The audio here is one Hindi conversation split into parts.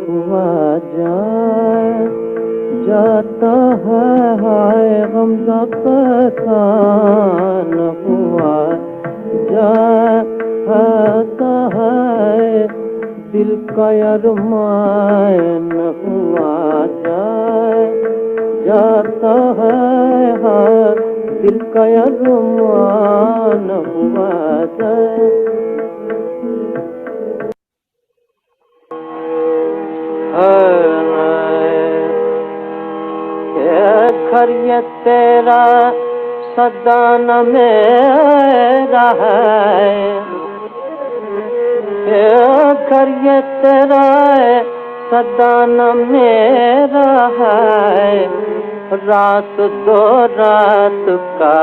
हुआ जाए, जाता है हाय गमज़दा न हुआ जाता है, दिल का अरमान न हुआ जाए, जाता है हाय दिल का अरमान न हुआ जाए। घर ये तेरा सदा न मेरा है, घर ये तेरा सदा न मेरा है, रात दो रात का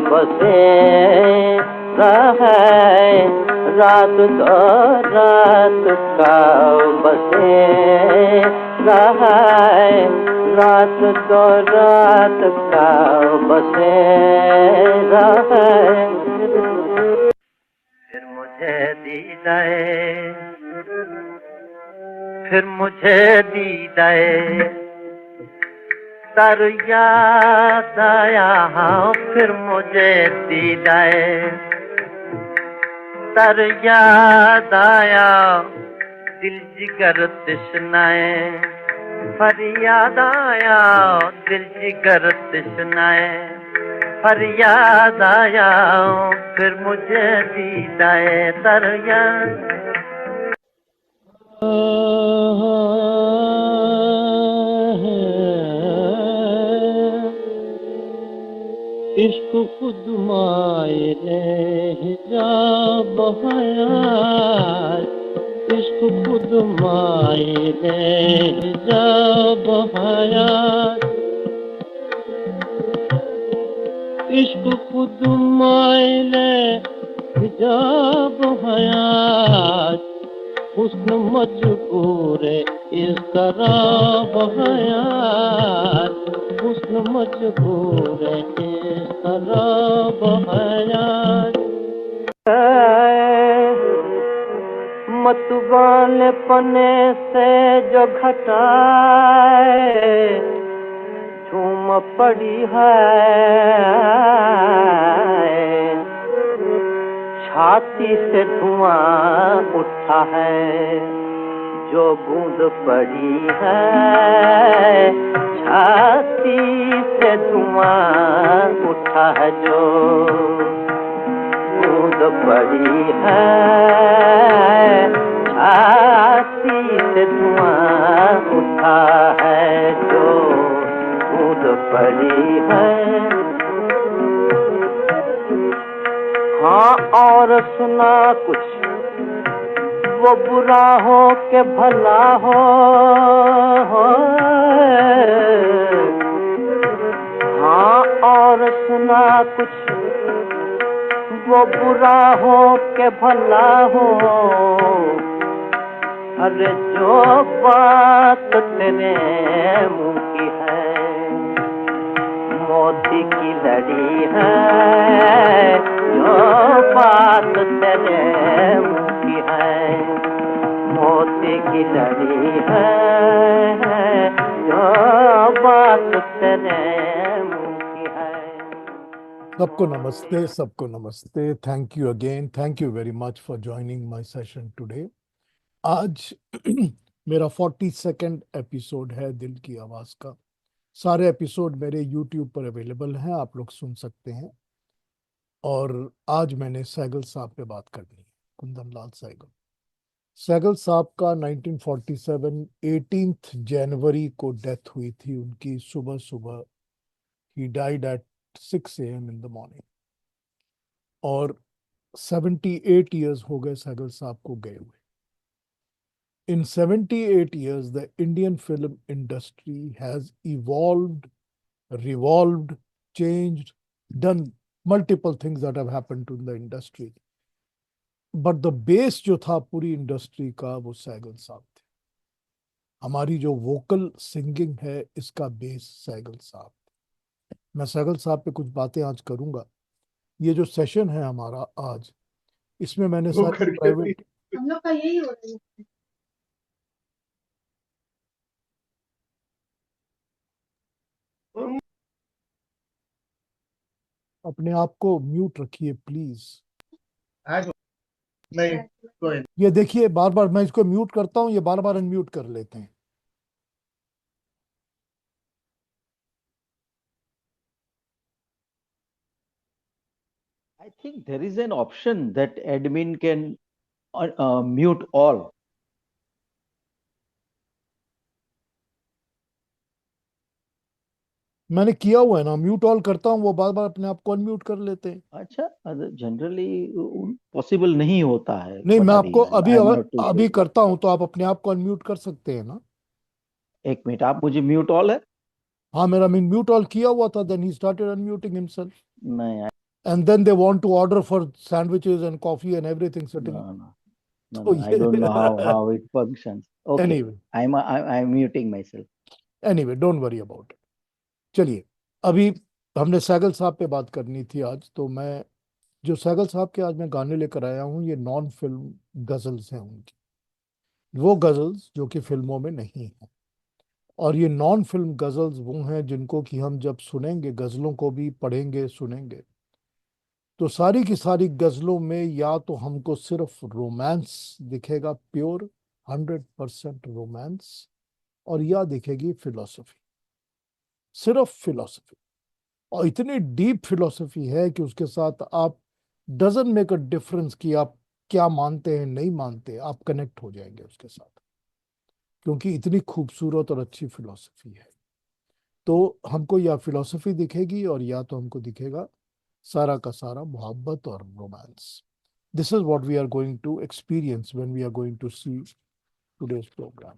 बसेरा है, रात दो रात का बसेरा है, रात दो रात का बसेरा है। फिर मुझे दीदाए, फिर मुझे दीदाए तर याद आया, फिर मुझे दीदाए तर याद आया, दिल जिगर तृष्णाए फरियाद आया, दिल जिगर तृष्णाए फरियाद आया, फिर मुझे दीदाए तर याद। इश्क खुद मायने हिजाब हयात, इश्क खुद मायने हिजाब हयात, इश्क खुद मायने हिजाब हयात, हुस्न मजबूर इस तरह हयात, हुस्न मजबूर इस तरह हयात। मतवाले पने से जो घटाए झूम पड़ी है, छाती से धुआं उठा है जो बूंद पड़ी है, छाती से धुआं उठा है जो बूंद पड़ी है, छाती से धुआं उठा है जो बूंद पड़ी है। हाँ और सुना कुछ वो बुरा हो के भला हो, हाँ और सुना कुछ वो बुरा हो के भला हो, अरे जो बात तेरे मुंह की है मोती की लड़ी है, जो बात तेरे मुंह की है मोती की लड़ी है, जो बात तेरे मुंह की है। सबको नमस्ते, सबको नमस्ते। Thank you again, thank you very much for joining my session today. आज मेरा 42nd एपिसोड है दिल की आवाज़ का। सारे एपिसोड मेरे यूट्यूब पर अवेलेबल हैं, आप लोग सुन सकते हैं। और आज मैंने सहगल साहब पे बात करनी है, कुंदन लाल सहगल। सहगल साहब का 1947 18 जनवरी को डेथ हुई थी उनकी, सुबह सुबह। He died eight 6 AM in the morning. और 78 ईयर्स हो गए सहगल साहब को गए हुए। In 78 years, the Indian film industry has evolved, revolved, changed, done multiple things that have happened to the industry. But the base जो था पूरी इंडस्ट्री का वो सहगल साहब थे। हमारी जो वोकल सिंगिंग है इसका बेस सहगल साहब थे। मैं सहगल साहब पे कुछ बातें आज करूंगा। ये जो सेशन है हमारा आज, इसमें मैंने सारी प्राइवेट, हम लोग का यही हो रहा है। अपने आप को म्यूट रखिए प्लीज। आज नहीं, कोई नहीं। ये देखिए, बार बार मैं इसको म्यूट करता हूँ, ये बार बार अनम्यूट कर लेते हैं। I think there is an option that admin can mute all. मैंने किया हुआ है ना, म्यूट ऑल करता हूँ, वो बार बार अपने आप को अनम्यूट कर लेते हैं। अच्छा, जनरली पॉसिबल नहीं होता है, नहीं, मैं पता आपको नहीं, अभी आई एम नॉट टू अभी श्योर। करता हूँ तो आप अपने आप को अनम्यूट कर सकते हैं ना। एक मिनट, आप मुझे म्यूट ऑल है? हाँ, मेरा म्यूट ऑल किया हुआ था, then he started unmuting himself नहीं, and then they want to order for sandwiches and coffee and everything no, sitting. no, no, तो no. I ये don't know how it functions. Okay, anyway I'm muting myself. Anyway don't worry about it. चलिए, अभी हमने सैगल साहब पे बात करनी थी आज, तो मैं जो सैगल साहब के आज मैं गाने लेकर आया हूँ, ये नॉन फिल्म गजल्स हैं उनकी, वो गजल्स जो कि फिल्मों में नहीं है। और ये नॉन फिल्म गजल्स वो हैं जिनको कि हम जब सुनेंगे, गजलों को भी पढ़ेंगे सुनेंगे, तो सारी की सारी गजलों में या तो हमको सिर्फ रोमांस दिखेगा, प्योर 100% रोमांस, और या दिखेगी फिलॉसफी, सिर्फ फिलॉसफी। और इतनी डीप फिलॉसफी है कि उसके साथ आप डजन मेक अ डिफरेंस कि आप क्या मानते हैं नहीं मानते, आप कनेक्ट हो जाएंगे उसके साथ, क्योंकि इतनी खूबसूरत और अच्छी फिलॉसफी है। तो हमको या फिलॉसफी दिखेगी और या तो हमको दिखेगा सारा का सारा मोहब्बत और रोमांस। This is what we are going to experience when we are going to see today's programme.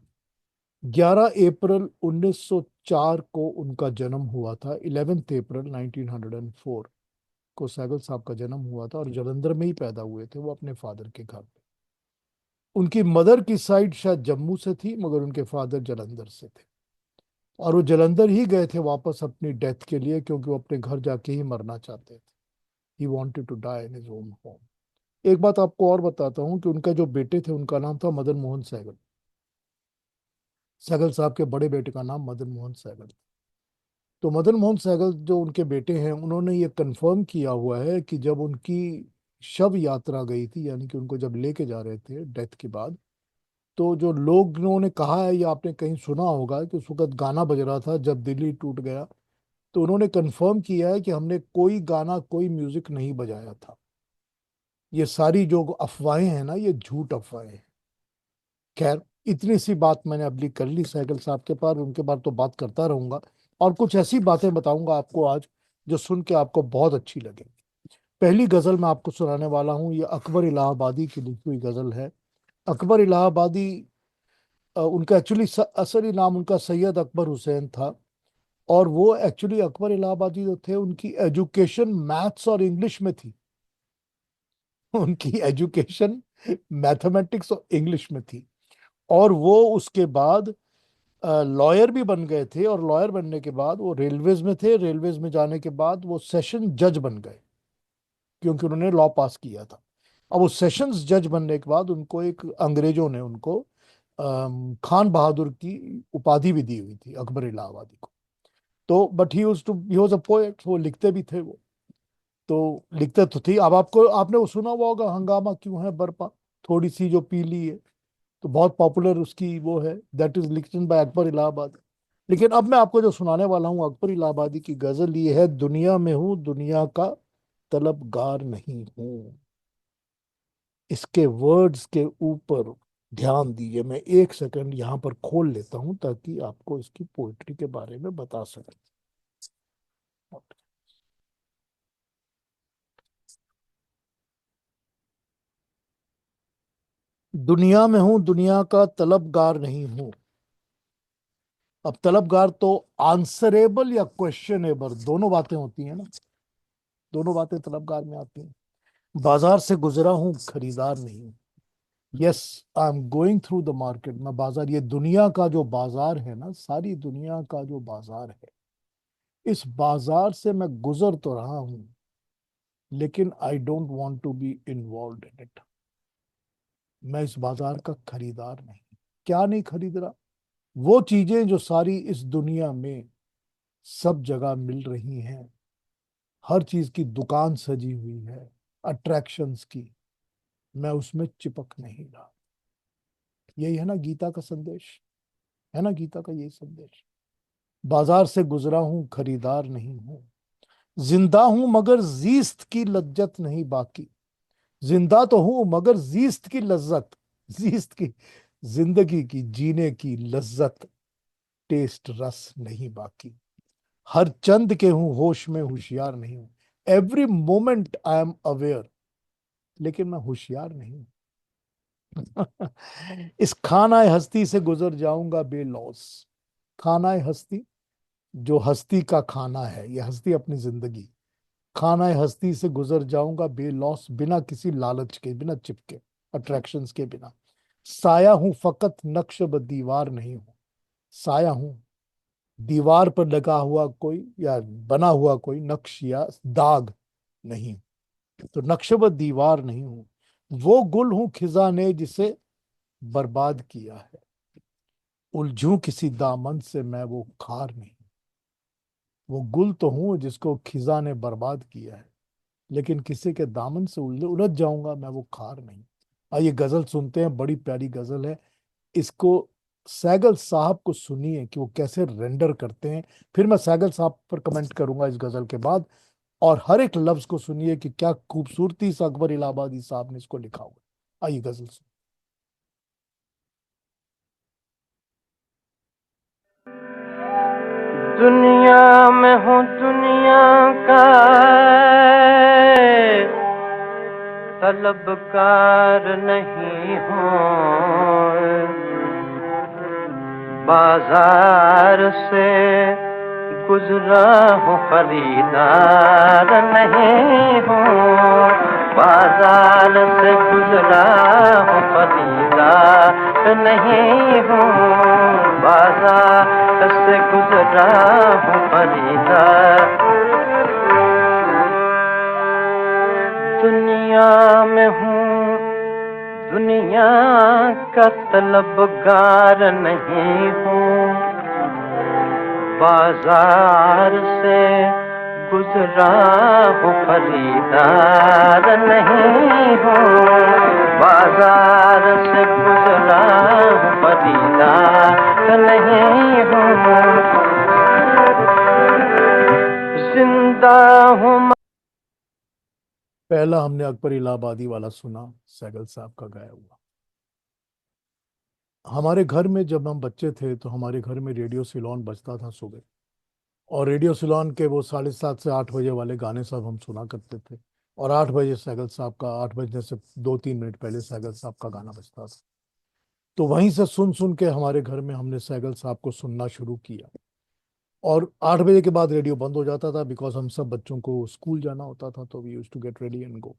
11 अप्रैल 1904 को उनका जन्म हुआ था। 11 अप्रैल 1904 को सैगल साहब का जन्म हुआ था और जलंधर में ही पैदा हुए थे वो, अपने फादर के घर पे। उनकी मदर की साइड शायद जम्मू से थी, मगर उनके फादर जलंधर से थे, और वो जलंधर ही गए थे वापस अपनी डेथ के लिए, क्योंकि वो अपने घर जाके ही मरना चाहते थे। He wanted to die in his own home. एक बात आपको और बताता हूँ कि उनका जो बेटे थे उनका नाम था मदन मोहन सहगल। सहगल साहब के बड़े बेटे का नाम मदन मोहन सहगल। तो मदन मोहन सहगल जो उनके बेटे हैं, उन्होंने ये कंफर्म किया हुआ है कि जब उनकी शव यात्रा गई थी, यानी कि उनको जब लेके जा रहे थे डेथ के बाद, तो जो लोगों ने कहा है या आपने कहीं सुना होगा कि उस वक्त गाना बज रहा था जब दिल्ली टूट गया, तो उन्होंने कंफर्म किया है कि हमने कोई गाना कोई म्यूजिक नहीं बजाया था। ये सारी जो अफवाहें हैं ना, ये झूठ अफवाहें हैं। खैर, इतनी सी बात मैंने अभी कर ली सहगल साहब के पास, उनके बाद तो बात करता रहूंगा और कुछ ऐसी बातें बताऊंगा आपको आज जो सुन के आपको बहुत अच्छी लगे। पहली गजल मैं आपको सुनाने वाला हूँ, ये अकबर इलाहाबादी की लिखी हुई गजल है। अकबर इलाहाबादी, उनका एक्चुअली असली नाम उनका सैयद अकबर हुसैन था, और वो एक्चुअली अकबर इलाहाबादी जो थे उनकी एजुकेशन मैथ्स और इंग्लिश में थी। उनकी एजुकेशन मैथमेटिक्स और इंग्लिश में थी, और वो उसके बाद लॉयर भी बन गए थे, और लॉयर बनने के बाद वो रेलवेज में थे। रेलवेज में जाने के बाद वो सेशन जज बन गए, क्योंकि उन्होंने लॉ पास किया था। अब वो सेशंस जज बनने के बाद उनको एक अंग्रेजों ने उनको खान बहादुर की उपाधि भी दी हुई थी, अकबर इलाहाबादी को। तो but he was a poet, वो लिखते भी थे वो। तो लिखते तो थी। अब आपको आपने वो सुना हुआ होगा, हंगामा क्यों है बरपा, थोड़ी सी जो पीली है, तो बहुत पॉपुलर उसकी वो है, दैट इज लिखन बाय अकबर इलाहाबादी। लेकिन अब मैं आपको जो सुनाने वाला हूँ अकबर इलाहाबादी की गजल, ये है दुनिया में हूँ दुनिया का तलबगार नहीं हूँ। इसके वर्ड्स के ऊपर ध्यान दीजिए, मैं एक सेकंड यहाँ पर खोल लेता हूँ ताकि आपको इसकी पोइट्री के बारे में बता सकूं। दुनिया में हूं दुनिया का तलबगार नहीं हूं। अब तलबगार तो आंसरेबल या क्वेश्चनेबल दोनों बातें होती हैं ना, दोनों बातें तलबगार में आती हैं। बाजार से गुजरा हूं खरीदार नहीं। Yes, I am going through the market. मैं बाजार, ये दुनिया का जो बाजार है ना, सारी दुनिया का जो बाजार है, इस बाजार से मैं गुजर तो रहा हूं, लेकिन I don't want to be involve in it. मैं इस बाजार का खरीदार नहीं। क्या नहीं खरीद रहा? वो चीजें जो सारी इस दुनिया में सब जगह मिल रही हैं, हर चीज की दुकान सजी हुई है अट्रैक्शंस की, मैं उसमें चिपक नहीं रहा। यही है ना गीता का संदेश, है ना गीता का यही संदेश। बाजार से गुजरा हूं, खरीदार नहीं हूं, जिंदा हूं मगर जीस्त की लज्जत नहीं बाकी। जिंदा तो हूं मगर जीस्त की लज्जत, जीस्त की, जिंदगी की, जीने की लज्जत, टेस्ट रस नहीं बाकी। हर चंद के हूं होश में, होशियार नहीं हूं। Every moment I am aware, लेकिन मैं होशियार नहीं हूं। इस खानाए हस्ती से गुजर जाऊंगा बेलौस। खानाए हस्ती, जो हस्ती का खाना है, ये हस्ती अपनी जिंदगी, खानाए हस्ती से गुजर जाऊंगा बेलौस, बिना किसी लालच के, बिना चिपके, अट्रैक्शंस के बिना। साया हूं फकत, नक्श ब दीवार नहीं हूं। साया हूं, दीवार पर लगा हुआ कोई या बना हुआ कोई नक्श या दाग नहीं। तो नक्श ब दीवार नहीं हूं, वो गुल हूं खिजा ने जिसे बर्बाद किया है। उलझूं किसी दामन से, मैं वो खार नहीं। वो गुल तो हूं जिसको खिजा ने बर्बाद किया है, लेकिन किसी के दामन से उलझ जाऊंगा मैं वो खार नहीं। आइए गजल सुनते हैं, बड़ी प्यारी गजल है। इसको सैगल साहब को सुनिए कि वो कैसे रेंडर करते हैं, फिर मैं सैगल साहब पर कमेंट करूंगा इस गजल के बाद। और हर एक लफ्ज को सुनिए कि क्या खूबसूरती से अकबर इलाहाबादी साहब ने इसको लिखा हुआ। आइए गजल सुन। दुनिया में हूँ दुनिया का तलबकार नहीं हूँ, बाजार से गुजरा हूँ खरीदार नहीं हूँ। बाजार से गुजरा हूँ खरीदार नहीं हूँ। बाजार से गुजरा हूँ खरीदार। दुनिया में हूँ दुनिया का तलबगार नहीं हूँ। बाजार से गुजरा हूँ खरीदार नहीं हूँ। बाजार से गुजरा हूँ खरीदार नहीं हूँ। जिंदा हूँ। पहला हमने अकबर इलाहाबादी वाला सुना, सैगल साहब का गाया हुआ। हमारे घर में जब हम बच्चे थे तो हमारे घर में रेडियो सिलोन बजता था सुबह, और रेडियो सिलोन के वो 7:30 से 8 बजे वाले गाने सब हम सुना करते थे। और 8 बजे सैगल साहब का, 8 बजने से 2-3 मिनट पहले सैगल साहब का गाना बजता था। तो वहीं से सुन सुन के हमारे घर में हमने सैगल साहब को सुनना शुरू किया। और 8 बजे के बाद रेडियो बंद हो जाता था, बिकॉज हम सब बच्चों को स्कूल जाना होता था, तो we use to get ready and go.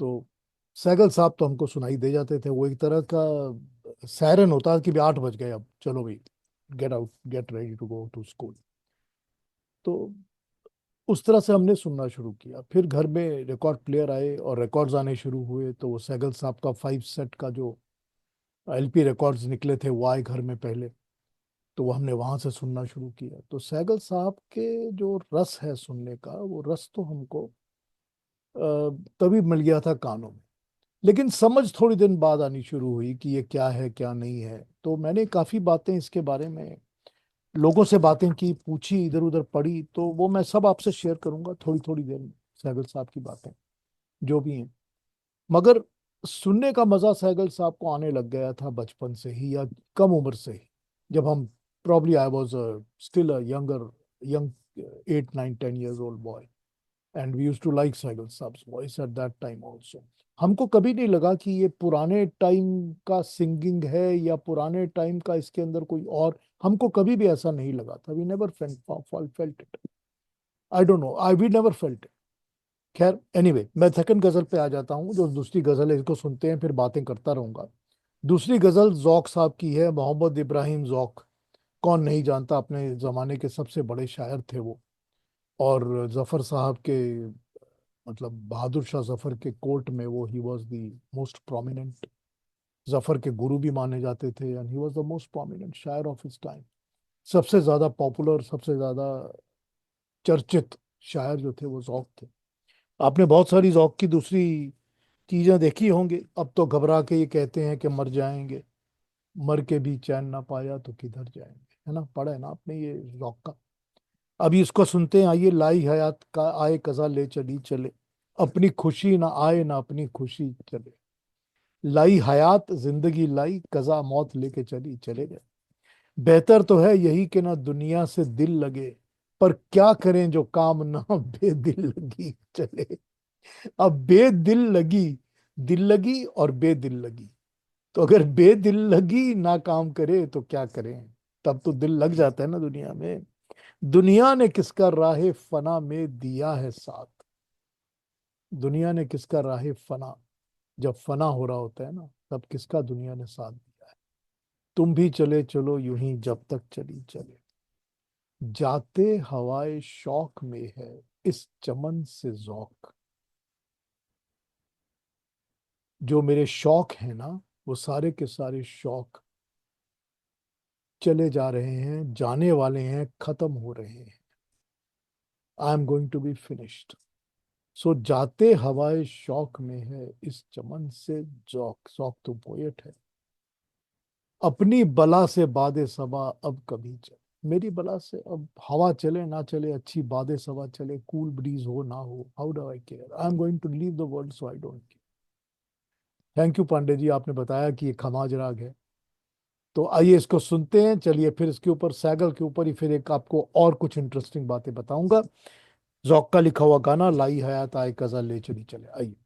तो सैगल साहब तो हमको सुनाई दे जाते थे, वो एक तरह का सायरन होता है कि भी 8 बज गए, अब चलो भाई, get out, get ready to go to school. तो उस तरह से हमने सुनना शुरू किया। फिर घर में रिकॉर्ड प्लेयर आए और रिकॉर्ड्स आने शुरू हुए, तो वो सैगल साहब का 5 सेट का जो एलपी रिकॉर्ड्स निकले थे वो आए घर में पहले, तो वो हमने वहां से सुनना शुरू किया। तो सैगल साहब के जो रस है सुनने का, वो रस तो हमको तभी मिल गया था कानों में। लेकिन समझ थोड़ी दिन बाद आनी शुरू हुई कि ये क्या है क्या नहीं है। तो मैंने काफी बातें इसके बारे में लोगों से बातें की, पूछी, इधर उधर पढ़ी, तो वो मैं सब आपसे शेयर करूंगा थोड़ी थोड़ी देर में, सहगल साहब की बातें जो भी हैं। मगर सुनने का मजा सहगल साहब को आने लग गया था बचपन से ही, या कम उम्र से ही, जब हम, probably I was still a young 8, 9, 10 years old boy, and we used to like Saigal sahab's voice at that time also. हमको कभी नहीं लगा कि ये पुराने टाइम का सिंगिंग है या पुराने टाइम का इसके अंदर कोई और, हमको कभी भी ऐसा नहीं लगा था। We never felt it, I don't know, I we never felt it. खैर एनीवे, मैं सेकंड गजल पे आ जाता हूँ, जो दूसरी गजल है, इसको सुनते हैं फिर बातें करता रहूंगा। दूसरी गजल जौक साहब की है, मोहम्मद इब्राहिम जौक। कौन नहीं जानता, अपने जमाने के सबसे बड़े शायर थे वो। और जफर साहब के, मतलब बहादुर शाह जफर के कोर्ट में वो, he was the most prominent, Zafar के गुरु भी माने जाते थे, and he was the most prominent शायर ऑफ हिज टाइम। सबसे ज्यादा पॉपुलर, सबसे ज्यादा चर्चित शायर जो थे वो ज़ौक़ थे। आपने बहुत सारी ज़ौक़ की दूसरी चीजें देखी होंगी। अब तो घबरा के ये कहते हैं कि मर जाएंगे, मर के भी चैन ना पाया तो किधर जाएंगे, है ना, पढ़ा है ना आपने ये ज़ौक़ का। अभी इसको सुनते हैं, आइए। लाई हयात का आए कज़ा ले चली चले, अपनी खुशी ना आए ना अपनी खुशी चले। लाई हयात जिंदगी लाई, कज़ा मौत लेके चली चले गए। बेहतर तो है यही कि ना दुनिया से दिल लगे, पर क्या करें जो काम ना बेदिल लगी चले। अब बेदिल लगी, दिल लगी और बेदिल लगी, तो अगर बेदिल लगी ना काम करे तो क्या करें। तब तो दिल लग जाता है ना दुनिया में। दुनिया ने किसका राहे फना में दिया है साथ, दुनिया ने किसका राहे फना, जब फना हो रहा होता है ना, तब किसका दुनिया ने साथ दिया है। तुम भी चले चलो यूं ही जब तक चली चले, जाते हवाए शौक में है इस चमन से ज़ौक़। जो मेरे शौक हैं ना, वो सारे के सारे शौक चले जा रहे हैं, जाने वाले हैं, खत्म हो रहे हैं। I am going to be finished. सो जाते हवाए शौक में है इस चमन से ज़ौक़। ज़ौक़ तो पोएट है। अपनी बला से बादे सबा अब कभी चले, मेरी बला से अब हवा चले ना चले, अच्छी बादे सबा चले, कूल ब्रीज हो ना हो, how do I care, I am going to leave the world so I don't care. Thank you Pandey ji, आपने बताया कि ये खमाज राग है। तो आइए इसको सुनते हैं। चलिए फिर इसके ऊपर, सैगल के ऊपर ही फिर एक आपको और कुछ इंटरेस्टिंग बातें बताऊंगा। ज़ौक़ का लिखा हुआ गाना लाई हयात आए कज़ा ले चली चले, आइए।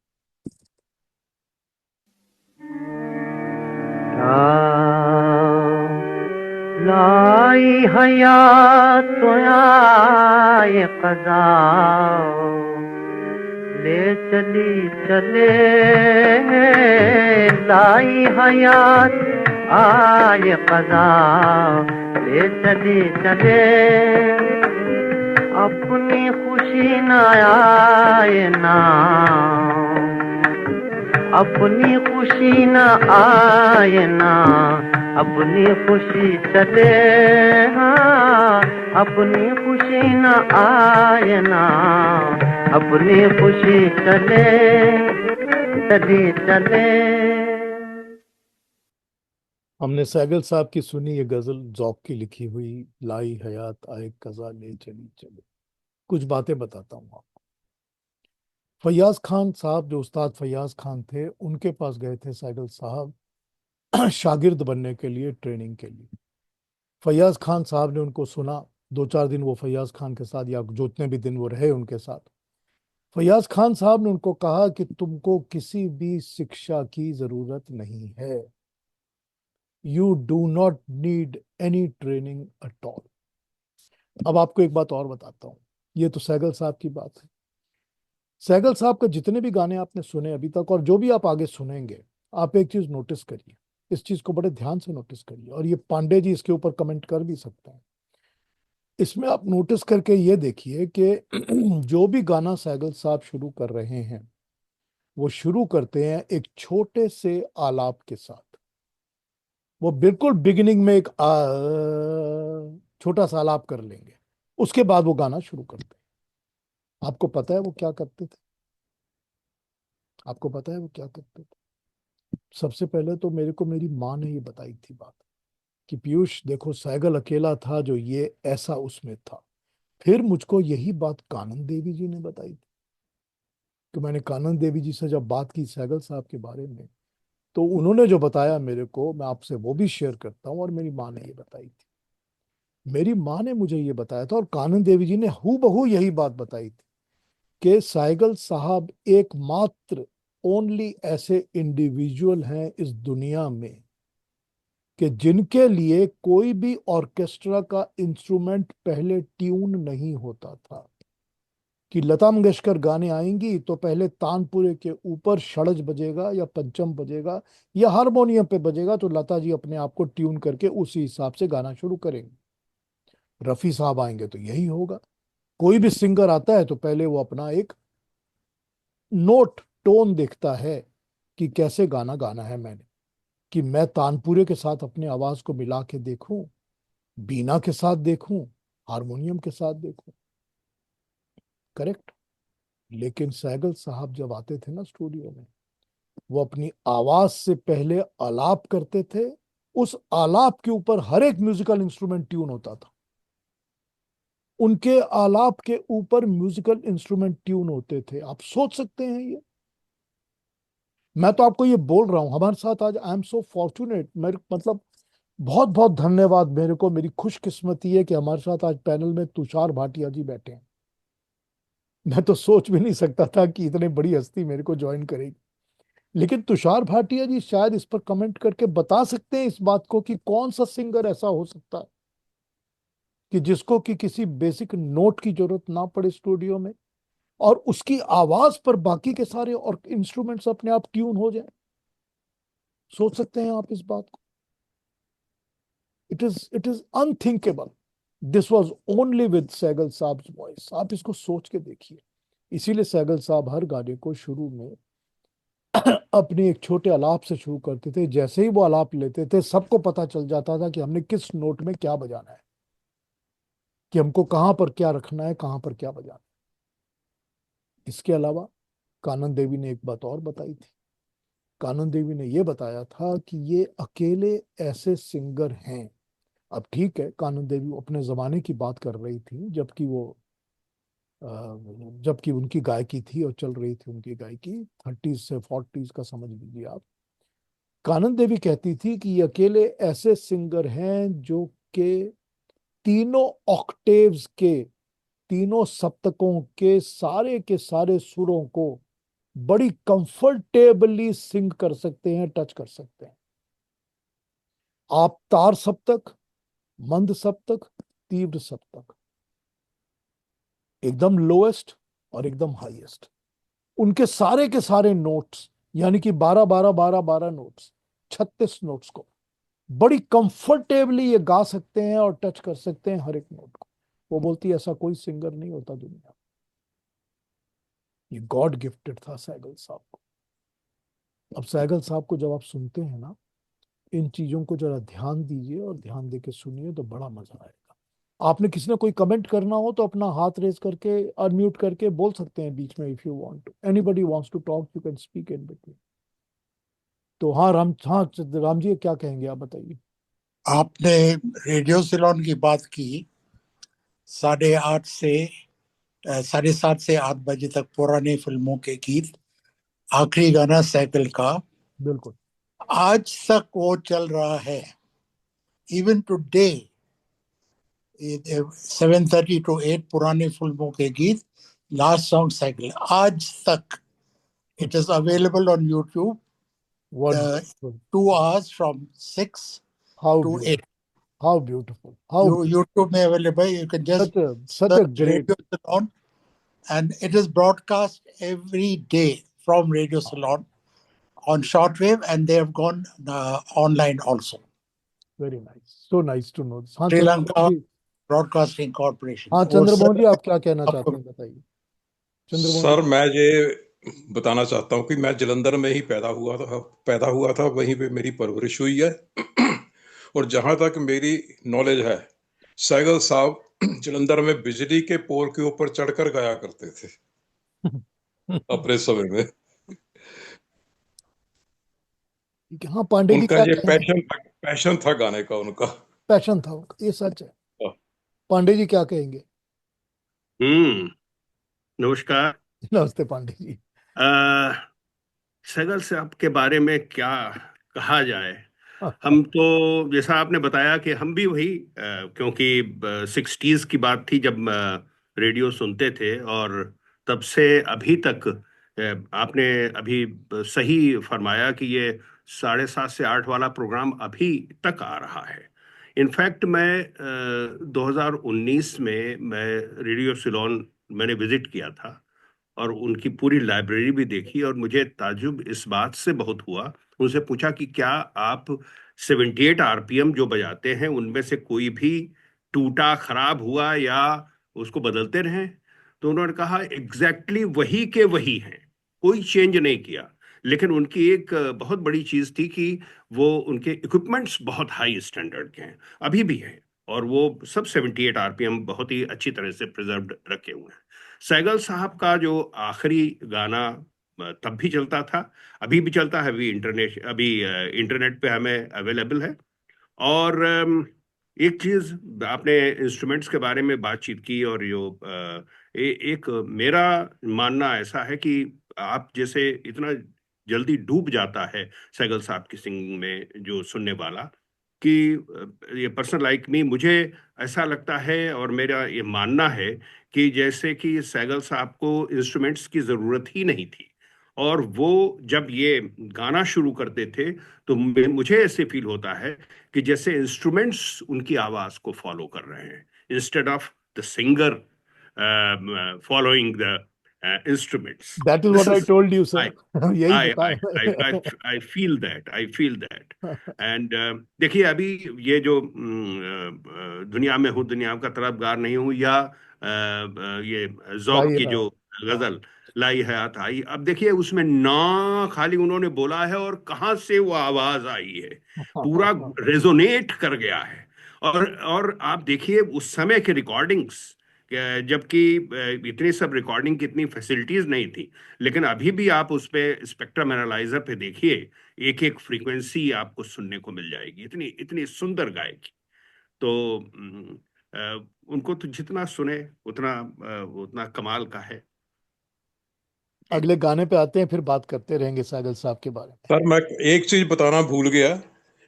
लाई हयात तो आए कज़ा ले चली चले, लाई हयात आए कज़ा ले चली चले। अपनी खुशी न आए ना, अपनी खुशी न आए ना, अपनी खुशी चले। हाँ, अपनी खुशी न आए ना, अपनी खुशी चले चली चले। हमने सैगल साहब की सुनी ये गजल, ज़ौक़ की लिखी हुई, लाई हयात आए कज़ा ले चली चले। कुछ बातें बताता हूँ आपको। फैयाज खान साहब, जो उस्ताद फैयाज खान थे, उनके पास गए थे सैगल साहब शागिर्द बनने के लिए, ट्रेनिंग के लिए। फैयाज खान साहब ने उनको सुना। 2-4 दिन वो फैयाज खान के साथ, या जो इतने भी दिन वो रहे उनके साथ, फैयाज खान साहब ने उनको कहा कि तुमको किसी भी शिक्षा की जरूरत नहीं है, you do not need any training at all. अब आपको एक बात और बताता हूँ, ये तो सैगल साहब की बात है। सैगल साहब के जितने भी गाने आपने सुने अभी तक, और जो भी आप आगे सुनेंगे, आप एक चीज नोटिस करिए, इस चीज को बड़े ध्यान से नोटिस करिए, और ये पांडे जी इसके ऊपर कमेंट कर भी सकते हैं। इसमें आप नोटिस करके ये देखिए कि जो भी गाना सैगल साहब शुरू कर रहे हैं, वो शुरू करते हैं एक छोटे से आलाप के साथ। वो बिल्कुल बिगिनिंग में एक छोटा सा आलाप कर लेंगे, उसके बाद वो गाना शुरू करते हैं। आपको पता है वो क्या करते थे? आपको पता है वो क्या करते थे? सबसे पहले तो मेरे को मेरी माँ ने ये बताई थी बात, कि पीयूष देखो, सैगल अकेला था जो ये ऐसा उसमें था। फिर मुझको यही बात कानन देवी जी ने बताई थी। तो मैंने कानन देवी जी से जब बात की सैगल साहब के बारे में, तो उन्होंने जो बताया मेरे को, मैं आपसे वो भी शेयर करता हूँ। और मेरी माँ ने ये बताई थी, मेरी माँ ने मुझे ये बताया था, और कानन देवी जी ने हूबहू यही बात बताई थी, कि सैगल साहब एकमात्र, ओनली ऐसे इंडिविजुअल हैं इस दुनिया में कि जिनके लिए कोई भी ऑर्केस्ट्रा का इंस्ट्रूमेंट पहले ट्यून नहीं होता था। कि लता मंगेशकर गाने आएंगी तो पहले तानपुरे के ऊपर षड्ज बजेगा या पंचम बजेगा या हारमोनियम पे बजेगा, तो लता जी अपने आप को ट्यून करके उसी हिसाब से गाना शुरू करेंगे। रफी साहब आएंगे तो यही होगा। कोई भी सिंगर आता है तो पहले वो अपना एक नोट, टोन देखता है कि कैसे गाना गाना है मैंने, कि मैं तानपुरे के साथ अपने आवाज को मिला के देखूं, बीना के साथ देखूं, हारमोनियम के साथ देखूं, करेक्ट। लेकिन सहगल साहब जब आते थे ना स्टूडियो में, वो अपनी आवाज से पहले आलाप करते थे। उस आलाप के ऊपर हर एक म्यूजिकल इंस्ट्रूमेंट ट्यून होता था। उनके आलाप के ऊपर म्यूजिकल इंस्ट्रूमेंट ट्यून होते थे। आप सोच सकते हैं ये। मैं तो आपको ये बोल रहा हूं, हमारे साथ आज आई एम सो फॉर्चुनेट, मेरे मतलब बहुत बहुत धन्यवाद मेरे को, मेरी खुशकिस्मती है कि हमारे साथ आज पैनल में तुषार भाटिया जी बैठे हैं। मैं तो सोच भी नहीं सकता था कि इतने बड़ी हस्ती मेरे को ज्वाइन करेगी। लेकिन तुषार भाटिया जी शायद इस पर कमेंट करके बता सकते हैं इस बात को कि कौन सा सिंगर ऐसा हो सकता है कि जिसको कि किसी बेसिक नोट की जरूरत ना पड़े स्टूडियो में, और उसकी आवाज पर बाकी के सारे और इंस्ट्रूमेंट्स अपने आप ट्यून हो जाए। सोच सकते हैं आप इस बात को? It is unthinkable. This was only with Saigal साहब वॉइस। आप इसको सोच के देखिए। इसीलिए सैगल साहब हर गाने को शुरू में अपनी एक छोटे आलाप से शुरू करते थे। जैसे ही वो आलाप लेते थे, सबको पता चल जाता था कि हमने किस नोट में क्या बजाना है, कि हमको कहां पर क्या रखना है, कहां पर क्या बजाना है। इसके अलावा कानन देवी ने एक बात और बताई थी। कानन देवी ने यह बताया था कि ये अकेले ऐसे सिंगर हैं। अब ठीक है, कानन देवी अपने जमाने की बात कर रही थी, जबकि उनकी गायकी थी और चल रही थी उनकी गायकी 30s से 40s का, समझ लीजिए आप। कानन देवी कहती थी कि ये अकेले ऐसे सिंगर हैं जो के तीनों ऑक्टेव्स के, तीनों सप्तकों के सारे सुरों को बड़ी कंफर्टेबली सिंग कर सकते हैं, टच कर सकते हैं। आप तार सप्तक, मंद सप्तक, तीव्र सप्तक, एकदम लोएस्ट और एकदम हाईएस्ट, उनके सारे के सारे नोट्स, यानी कि 12 12 12 12 नोट्स, 36 नोट्स को बड़ी कंफर्टेबली ये गा सकते हैं और टच कर सकते हैं हर एक नोट को। वो बोलती है ऐसा कोई सिंगर नहीं होता दुनिया में। ये गॉड गिफ्टेड था सैगल साहब को। अब सैगल साहब को जब आप सुनते हैं ना, इन चीजों को जरा ध्यान दीजिए और ध्यान दे के सुनिए तो बड़ा मजा आएगा। आपने किसी ने कोई कमेंट करना हो तो अपना हाथ रेज करके अनम्यूट करके बोल सकते हैं बीच में। If you want to, anybody wants to talk, you can speak in between. तो हाँ राम जी क्या कहेंगे, आप बताइए। आपने रेडियो सिलोन की बात की। 8:30 से 7:30 से 8 बजे तक पुरानी फिल्मों के गीत। आखिरी गाना साइकिल का बिल्कुल। आज तक वो चल रहा है। इवन टुडे 7:30 to 8 पुरानी फिल्मों के गीत। लास्ट सॉन्ग साइकिल आज तक। It is available on YouTube Wonderful. 2 hours from 6 How to beautiful. 8. How beautiful. How YouTube में available. You can just such a search great. Radio Salon, and it is broadcast every day from Radio Salon on shortwave, and they have gone online also. Very nice. So nice to know this. हाँ Sri चंद्रमोहन Lanka जी, Broadcasting Corporation. हाँ वो चंद्रमोहन जी, सब आप क्या कहना चाहते आपको हैं, बताइए। चंद्रमोहन सर जी। मैं ये बताना चाहता हूँ कि मैं जलंधर में ही पैदा हुआ था, वहीं पे मेरी परवरिश हुई है। और जहां तक मेरी नॉलेज है, सैगल साहब जलंधर में बिजली के पोल के ऊपर चढ़कर गाया करते थे अपने समय में। हाँ पांडे जी उनका क्या ये कहेंगे। पैशन था गाने का उनका। पैशन था उनका, ये सच है। पांडे जी क्या कहेंगे। हम्म। नमस्कार। नमस्ते पांडे जी। अ, सगल साहब के बारे में क्या कहा जाए। हम तो जैसा आपने बताया कि हम भी वही क्योंकि 60s की बात थी जब रेडियो सुनते थे, और तब से अभी तक आपने अभी सही फरमाया कि ये 7:30 से 8 वाला प्रोग्राम अभी तक आ रहा है। इनफैक्ट मैं 2019 में मैं रेडियो सिलोन मैंने विजिट किया था और उनकी पूरी लाइब्रेरी भी देखी, और मुझे ताज्जुब इस बात से बहुत हुआ। उनसे पूछा कि क्या आप 78 आरपीएम जो बजाते हैं उनमें से कोई भी टूटा खराब हुआ या उसको बदलते रहे। तो उन्होंने कहा एग्जैक्टली वही के वही हैं, कोई चेंज नहीं किया। लेकिन उनकी एक बहुत बड़ी चीज थी कि वो उनके इक्विपमेंट्स बहुत हाई स्टैंडर्ड के हैं, अभी भी हैं। और वो सब 78 आरपीएम बहुत ही अच्छी तरह से प्रिजर्व्ड रखे हुए हैं। सहगल साहब का जो आखिरी गाना तब भी चलता था, अभी भी चलता है, अभी इंटरनेट पे हमें अवेलेबल है। और एक चीज, आपने इंस्ट्रूमेंट्स के बारे में बातचीत की, और जो एक मेरा मानना ऐसा है कि आप जैसे इतना जल्दी डूब जाता है सहगल साहब की सिंगिंग में जो सुनने वाला, कि ये पर्सन लाइक मी, मुझे ऐसा लगता है और मेरा ये मानना है कि जैसे कि सहगल साहब को इंस्ट्रूमेंट्स की जरूरत ही नहीं थी, और वो जब ये गाना शुरू करते थे तो मुझे ऐसे फील होता है कि जैसे इंस्ट्रूमेंट्स उनकी आवाज को फॉलो कर रहे हैं, instead of the singer following the instruments. That is this what I is told you sir. I यही आई आई बताया I feel that, I feel that. And देखिए, अभी ये जो दुनिया में हूँ, दुनिया का तलबगार नहीं हूँ, या ये जौक भाई की जो गजल लाई हयात आई, अब देखिए उसमें ना खाली उन्होंने बोला है और कहाँ से वो आवाज आई है, पूरा रेजोनेट कर गया है। और आप देखिए उस समय के रिकॉर्डिंग्स, जबकि इतनी सब रिकॉर्डिंग की इतनी फैसिलिटीज नहीं थी, लेकिन अभी भी आप उस पे स्पेक्ट्रम एनालाइजर पे देखिए, एक एक फ्रीक्वेंसी आपको सुनने को मिल जाएगी, इतनी इतनी सुंदर गायकी। तो उनको तो जितना सुने उतना उतना कमाल का है। अगले गाने पे आते हैं, फिर बात करते रहेंगे सागल साहब के बारे में। सर मैं एक चीज बताना भूल गया।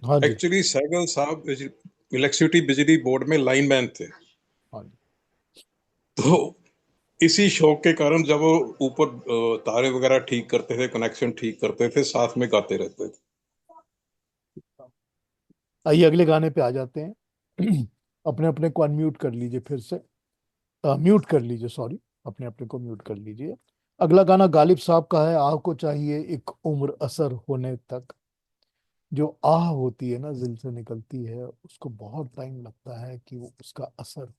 हाँ जी। एक्चुअली सहगल साहब इलेक्ट्रिसिटी बिजली बोर्ड में लाइनमैन थे। हाँ जी। तो इसी शौक के कारण जब वो ऊपर तारे वगैरह ठीक करते थे, कनेक्शन ठीक करते थे, साथ में गाते रहते थे। आइए अगले गाने पे आ जाते हैं। अपने अपने को अनम्यूट कर लीजिए फिर से, म्यूट कर लीजिए, सॉरी, अपने अपने को म्यूट कर लीजिए। अगला गाना गालिब साहब का है, आह को चाहिए एक उम्र असर होने तक। जो आह होती है ना, दिल से निकलती है, उसको बहुत टाइम लगता है कि वो उसका असर।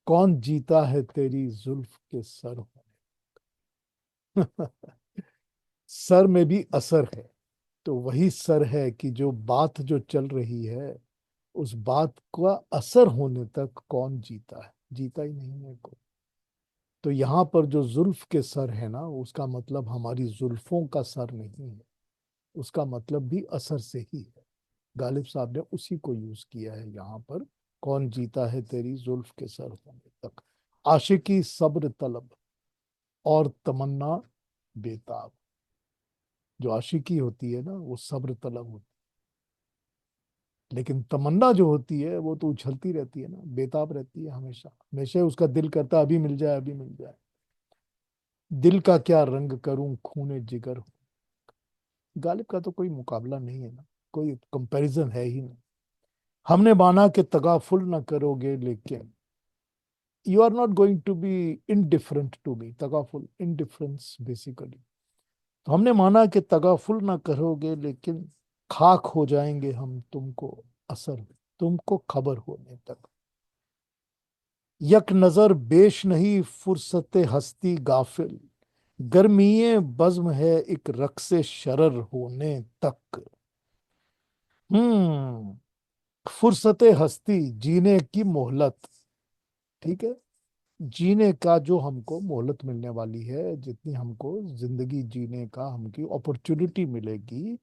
कौन जीता है तेरी जुल्फ के सर होने। सर में भी असर है, तो वही सर है कि जो बात जो चल रही है, उस बात का असर होने तक कौन जीता है? जीता ही नहीं है कोई। तो यहाँ पर जो जुल्फ के सर है ना, उसका मतलब हमारी जुल्फों का सर नहीं है, उसका मतलब भी असर से ही है। गालिब साहब ने उसी को यूज किया है यहाँ पर। कौन जीता है तेरी जुल्फ के सर होने तक। आशिकी सब्र तलब और तमन्ना बेताब। जो आशिकी होती है ना, वो सब्र तलब होती है, लेकिन तमन्ना जो होती है वो तो उछलती रहती है ना, बेताब रहती है, हमेशा हमेशा उसका दिल करता है अभी मिल जाए, अभी मिल जाए। दिल का क्या रंग करूं खूने जिगर हो। गालिब का तो कोई मुकाबला नहीं है ना, कोई कंपैरिजन है ही नहीं। हमने माना कि तगाफुल ना करोगे, लेकिन you are not going to be indifferent to me. तगाफुल, इनडिफरेंस बेसिकली। तो हमने माना कि तगाफुल ना करोगे, लेकिन खाक हो जाएंगे हम तुमको असर, तुमको खबर होने तक। यक नजर बेश नहीं फुर्सत हस्ती गाफिल, गर्मीए बज्म है एक रक्से शरर होने तक। फुर्सत हस्ती, जीने की मोहलत, ठीक है। जीने का जो हमको मोहलत मिलने वाली है, जितनी हमको जिंदगी जीने का हमकी अपॉर्चुनिटी मिलेगी,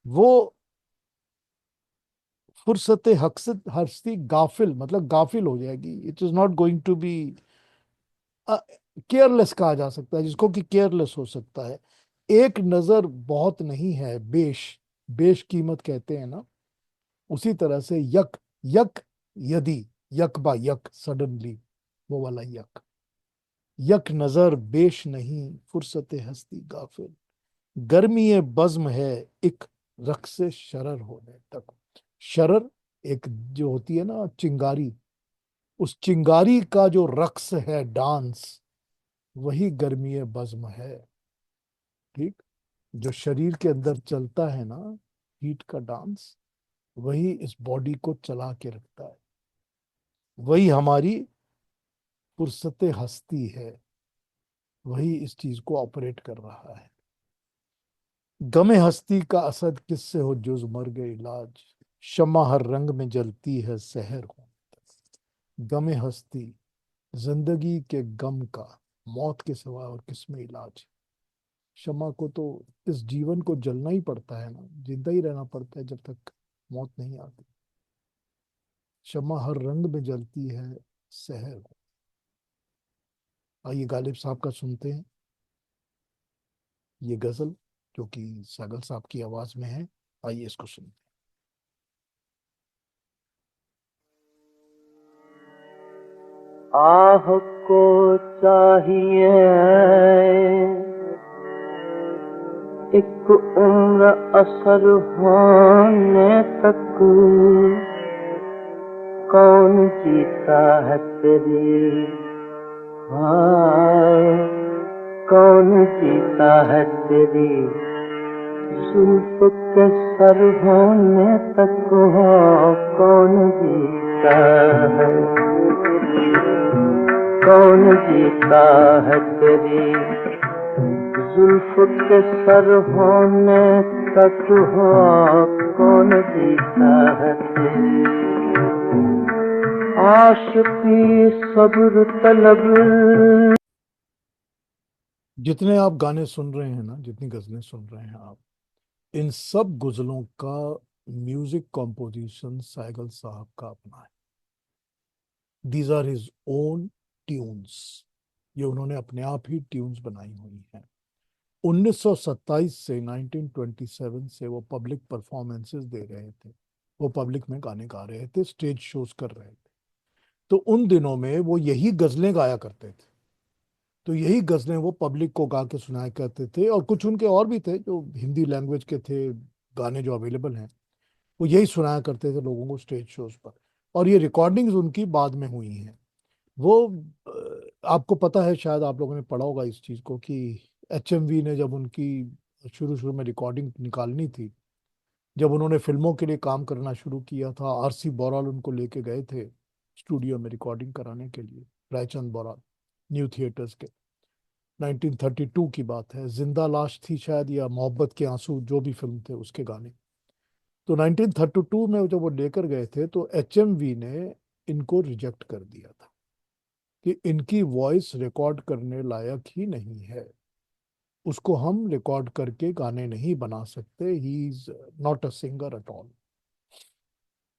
वो फुर्सत हस्ती गाफिल, मतलब गाफिल हो जाएगी। It is not going to be careless कहा जा सकता है जिसको, कि केयरलेस हो सकता है। एक नजर बहुत नहीं है, बेश, बेश कीमत कहते हैं ना, उसी तरह से यक, यक, यदि, यक बा यक, सडनली, वो वाला यक। यक नजर बेश नहीं फुर्सत हस्ती गाफिल, गर्मी बज्म है एक रक्स शरर होने तक। शरर एक जो होती है ना चिंगारी, उस चिंगारी का जो रक्स है, डांस, वही गर्मी बज्म है। ठीक, जो शरीर के अंदर चलता है ना, हीट का डांस, वही इस बॉडी को चला के रखता है, वही हमारी फुर्सत हस्ती है, वही इस चीज को ऑपरेट कर रहा है। गमे हस्ती का असद किससे हो जुज मर्ग इलाज। शम्मा हर रंग में जलती है सहर हो, गमे हस्ती जिंदगी के गम का, मौत के सिवा और किसमें इलाज। शम्मा को तो इस जीवन को जलना ही पड़ता है ना, जिंदा ही रहना पड़ता है जब तक मौत नहीं आती। शम्मा हर रंग में जलती है सहर हो। आइए गालिब साहब का सुनते हैं ये गजल, जो कि सैगल साहब की आवाज में है। आइए इसको सुनते हैं। आह को चाहिए एक उम्र असर होने तक, कौन जीता है तेरी, हाय कौन जीता है तेरी जुल्फ के सर होने तक, हो कौन जीता है, कौन जीता है तेरी जुल्फ के सर होने तक, हो कौन जीता है तेरी आशिकी सब्र तलब। जितने आप गाने सुन रहे हैं ना, जितनी गजलें सुन रहे हैं आप, इन सब गजलों का म्यूजिक कॉम्पोजिशन सैगल साहब का अपना है। These are his own tunes, ये उन्होंने अपने आप ही ट्यून्स बनाई हुई हैं। 1927 से 1927 से वो पब्लिक परफॉर्मेंसेस दे रहे थे, वो पब्लिक में गाने गा रहे थे, स्टेज शोज कर रहे थे। तो उन दिनों में वो यही गजलें गाया करते थे, तो यही गजलें वो पब्लिक को गा के सुनाया करते थे। और कुछ उनके और भी थे जो हिंदी लैंग्वेज के थे, गाने जो अवेलेबल हैं, वो यही सुनाया करते थे लोगों को स्टेज शोज पर। और ये रिकॉर्डिंग्स उनकी बाद में हुई हैं। वो आपको पता है, शायद आप लोगों ने पढ़ा होगा इस चीज़ को, कि HMV ने जब उनकी शुरू शुरू में रिकॉर्डिंग निकालनी थी, जब उन्होंने फिल्मों के लिए काम करना शुरू किया था, RC बौराल उनको लेके गए थे स्टूडियो में रिकॉर्डिंग कराने के लिए, रायचंद बौराल, न्यू थिएटर्स के। 1932 की बात है, जिंदा लाश थी शायद, या मोहब्बत के आंसू, जो भी फिल्म थे उसके गाने। तो 1932 में जब वो लेकर गए थे, तो HMV ने इनको रिजेक्ट कर दिया था कि इनकी वॉइस रिकॉर्ड करने लायक ही नहीं है, उसको हम रिकॉर्ड करके गाने नहीं बना सकते, he is not a singer at all.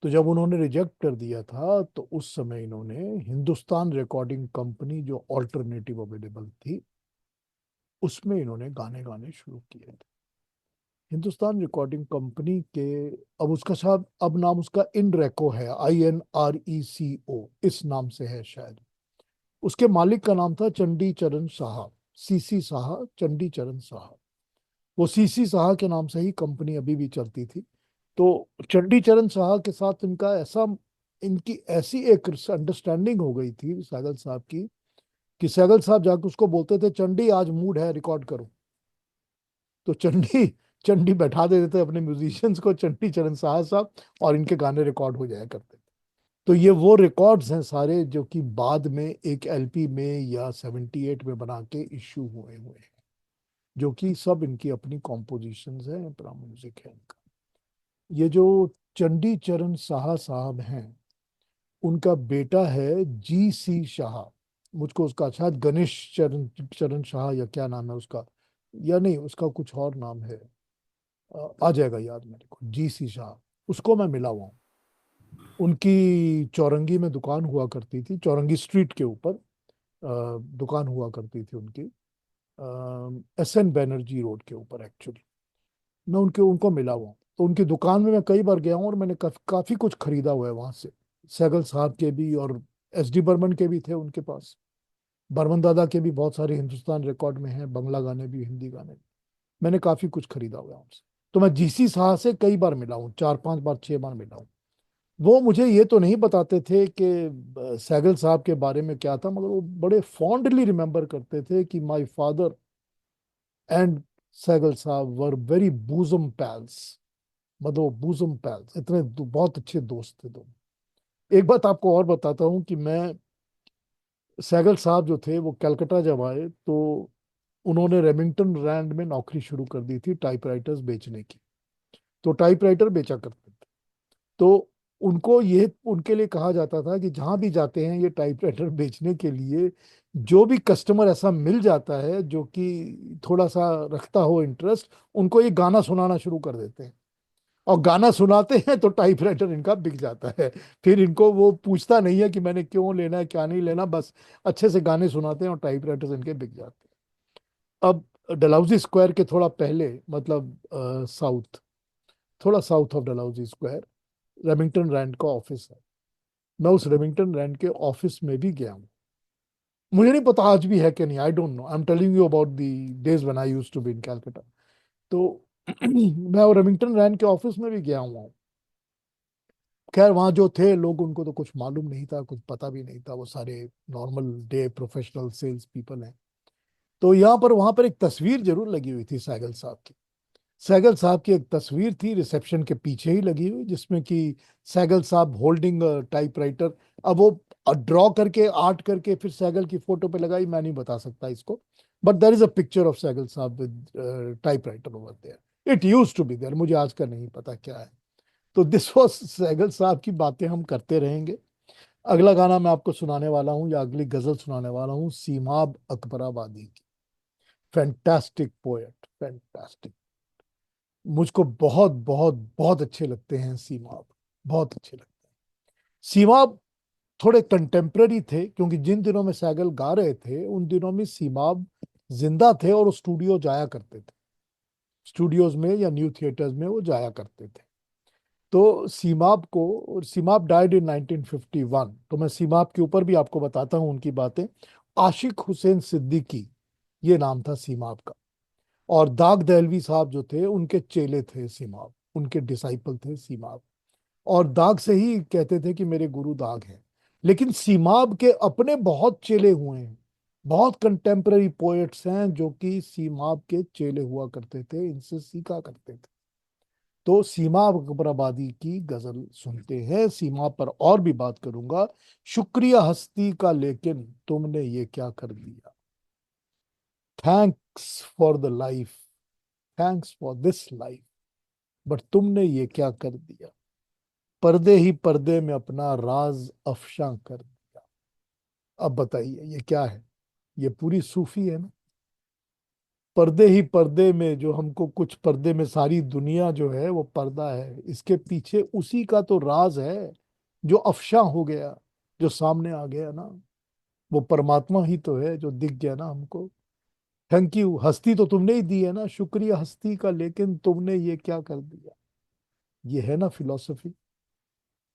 तो जब उन्होंने रिजेक्ट कर दिया था, तो उस समय इन्होंने हिंदुस्तान रिकॉर्डिंग कंपनी, जो ऑल्टरनेटिव अवेलेबल थी, उसमें इन्होंने गाने गाने शुरू किए थे। हिंदुस्तान रिकॉर्डिंग कंपनी के, अब उसका शायद अब नाम उसका INRECO है, INRECO, इस नाम से है शायद। उसके मालिक का नाम था चंडी चरण साहा, CC साहा, चंडी चरण साहा। वो CC साहा के नाम से ही कंपनी अभी भी चलती थी। तो चंडी चरण साहा के साथ इनका ऐसा, इनकी ऐसी एक अंडरस्टैंडिंग हो गई थी सैगल साहब की, कि सैगल साहब जाकर उसको बोलते थे, चंडी आज मूड है, रिकॉर्ड करो। तो चंडी चंडी बैठा देते थे अपने म्यूजिशियंस को, चंडी चरण साहा साहब, और इनके गाने रिकॉर्ड हो जाया करते थे। तो ये वो रिकॉर्ड्स हैं सारे जो कि बाद में एक LP में या 78 में बना के इश्यू हुए हुए हैं, जो कि सब इनकी अपनी कॉम्पोजिशंस हैं, अपना म्यूजिक है इनका। ये जो चंडी चरण साहा साहब हैं, उनका बेटा है GC शाह। मुझको उसका शायद गणेश चरण चरण शाह या क्या नाम है उसका, या नहीं उसका कुछ और नाम है, आ जाएगा याद मेरे को, GC शाह। उसको मैं मिला हुआ हूँ। उनकी चौरंगी में दुकान हुआ करती थी, चौरंगी स्ट्रीट के ऊपर दुकान हुआ करती थी उनकी, SN बैनर्जी रोड के ऊपर एक्चुअली। मैं उनको मिला हुआ हूँ। तो उनकी दुकान में मैं कई बार गया हूँ, और मैंने काफी कुछ खरीदा हुआ है वहां से। सैगल साहब के भी और SD बर्मन के भी थे उनके पास। बर्मन दादा के भी बहुत सारे हिंदुस्तान रिकॉर्ड में हैं, बंगला गाने भी, हिंदी गाने भी। मैंने काफी कुछ खरीदा हुआ है उनसे। तो मैं GC शाह से कई बार मिला हूँ, 4-5 बार 6 बार मिला हूँ। वो मुझे ये तो नहीं बताते थे कि सैगल साहब के बारे में क्या था, मगर वो बड़े फॉन्डली रिमेम्बर करते थे कि माय फादर एंड सैगल साहब वर वेरी बूजम पैल्स। मतलब बूजम पैल्स, इतने बहुत अच्छे दोस्त थे दोनों। एक बात आपको और बताता हूँ कि मैं, सैगल साहब जो थे वो कलकत्ता जब आए, तो उन्होंने रेमिंगटन रैंड में नौकरी शुरू कर दी थी टाइपराइटर्स बेचने की। तो टाइपराइटर बेचा करते थे। तो उनको ये उनके लिए कहा जाता था कि जहां भी जाते हैं ये टाइपराइटर बेचने के लिए, जो भी कस्टमर ऐसा मिल जाता है जो कि थोड़ा सा रखता हो इंटरेस्ट, उनको ये गाना सुनाना शुरू कर देते हैं। और गाना सुनाते हैं तो टाइपराइटर इनका बिक जाता है। फिर इनको वो पूछता नहीं है कि मैंने क्यों लेना है क्या नहीं लेना, बस अच्छे से गाने सुनाते हैं और टाइपराइटर्स इनके बिक जाते हैं। अब डलहौजी स्क्वायर के थोड़ा पहले, मतलब साउथ, थोड़ा south of Dalhousie Square, Remington Rand का ऑफिस है। मैं उस रेमिंगटन रैंड के ऑफिस में भी गया हूँ। मुझे नहीं पता आज भी है कि नहीं, I don't know, I am telling you about the days when I used to be in Calcutta. तो मैं वो रेमिंगटन रैंड के ऑफिस में भी गया हुआ हूँ। खैर वहाँ जो थे लोग, उनको तो कुछ मालूम नहीं था, कुछ पता भी नहीं था, वो सारे normal day professional sales people हैं। तो यहाँ पर वहाँ पर एक तस्वीर जरूर लगी हुई थी सहगल साहब की। सहगल साहब की एक तस्वीर थी रिसेप्शन के पीछे ही लगी हुई, जिसमें कि सहगल साहब होल्डिंग टाइपराइटर। अब वो ड्रॉ करके आर्ट करके फिर सहगल की फोटो पे लगाई, मैं नहीं बता सकता इसको, but there is a picture of Saigal sahab with typewriter over there. It used to be there, मुझे आज का नहीं पता क्या है। तो दिस वाज सहगल साहब की बातें हम करते रहेंगे। अगला गाना मैं आपको सुनाने वाला हूँ, या अगली गजल सुनाने वाला हूँ, सीमाब अकबराबादी की। Fantastic poet, fantastic. मुझको बहुत बहुत बहुत अच्छे लगते हैं सीमाब, बहुत अच्छे लगते हैं। सीमाब थोड़े कंटेम्प्ररी थे, क्योंकि जिन दिनों में सैगल गा रहे थे उन दिनों में सीमाब जिंदा थे और स्टूडियो जाया करते थे। स्टूडियोज में या न्यू थिएटर्स में वो जाया करते थे। तो सीमाब को, सीमाब डाइड इन 1951। तो मैं सीमाब के ऊपर भी आपको बताता हूँ उनकी बातें। आशिक हुसैन सिद्दीकी, ये नाम था सीमाब का। और दाग दहलवी साहब जो थे उनके चेले थे सीमाब, उनके डिसाइपल थे सीमाब। और दाग से ही कहते थे कि मेरे गुरु दाग हैं। लेकिन सीमाब के अपने बहुत चेले हुए हैं, बहुत कंटेम्प्ररी पोएट्स हैं जो कि सीमाब के चेले हुआ करते थे, इनसे सीखा करते थे। तो सीमा अकबराबादी की गजल सुनते हैं। सीमा पर और भी बात करूंगा। शुक्रिया हस्ती का लेकिन तुमने ये क्या कर दिया। Thanks for the life, thanks for this life, but तुमने ये क्या कर दिया। पर्दे ही पर्दे में अपना राज अफशा कर दिया। अब बताइए ये क्या है, ये पूरी सूफी है ना। पर्दे ही पर्दे में, जो हमको कुछ पर्दे में सारी दुनिया जो है वो पर्दा है, इसके पीछे उसी का तो राज है जो अफशा हो गया, जो सामने आ गया ना। वो परमात्मा ही तो है जो दिख गया ना हमको। थैंक यू, हस्ती तो तुमने ही दी है ना, शुक्रिया हस्ती का लेकिन तुमने ये क्या कर दिया। ये है ना फिलॉसफी,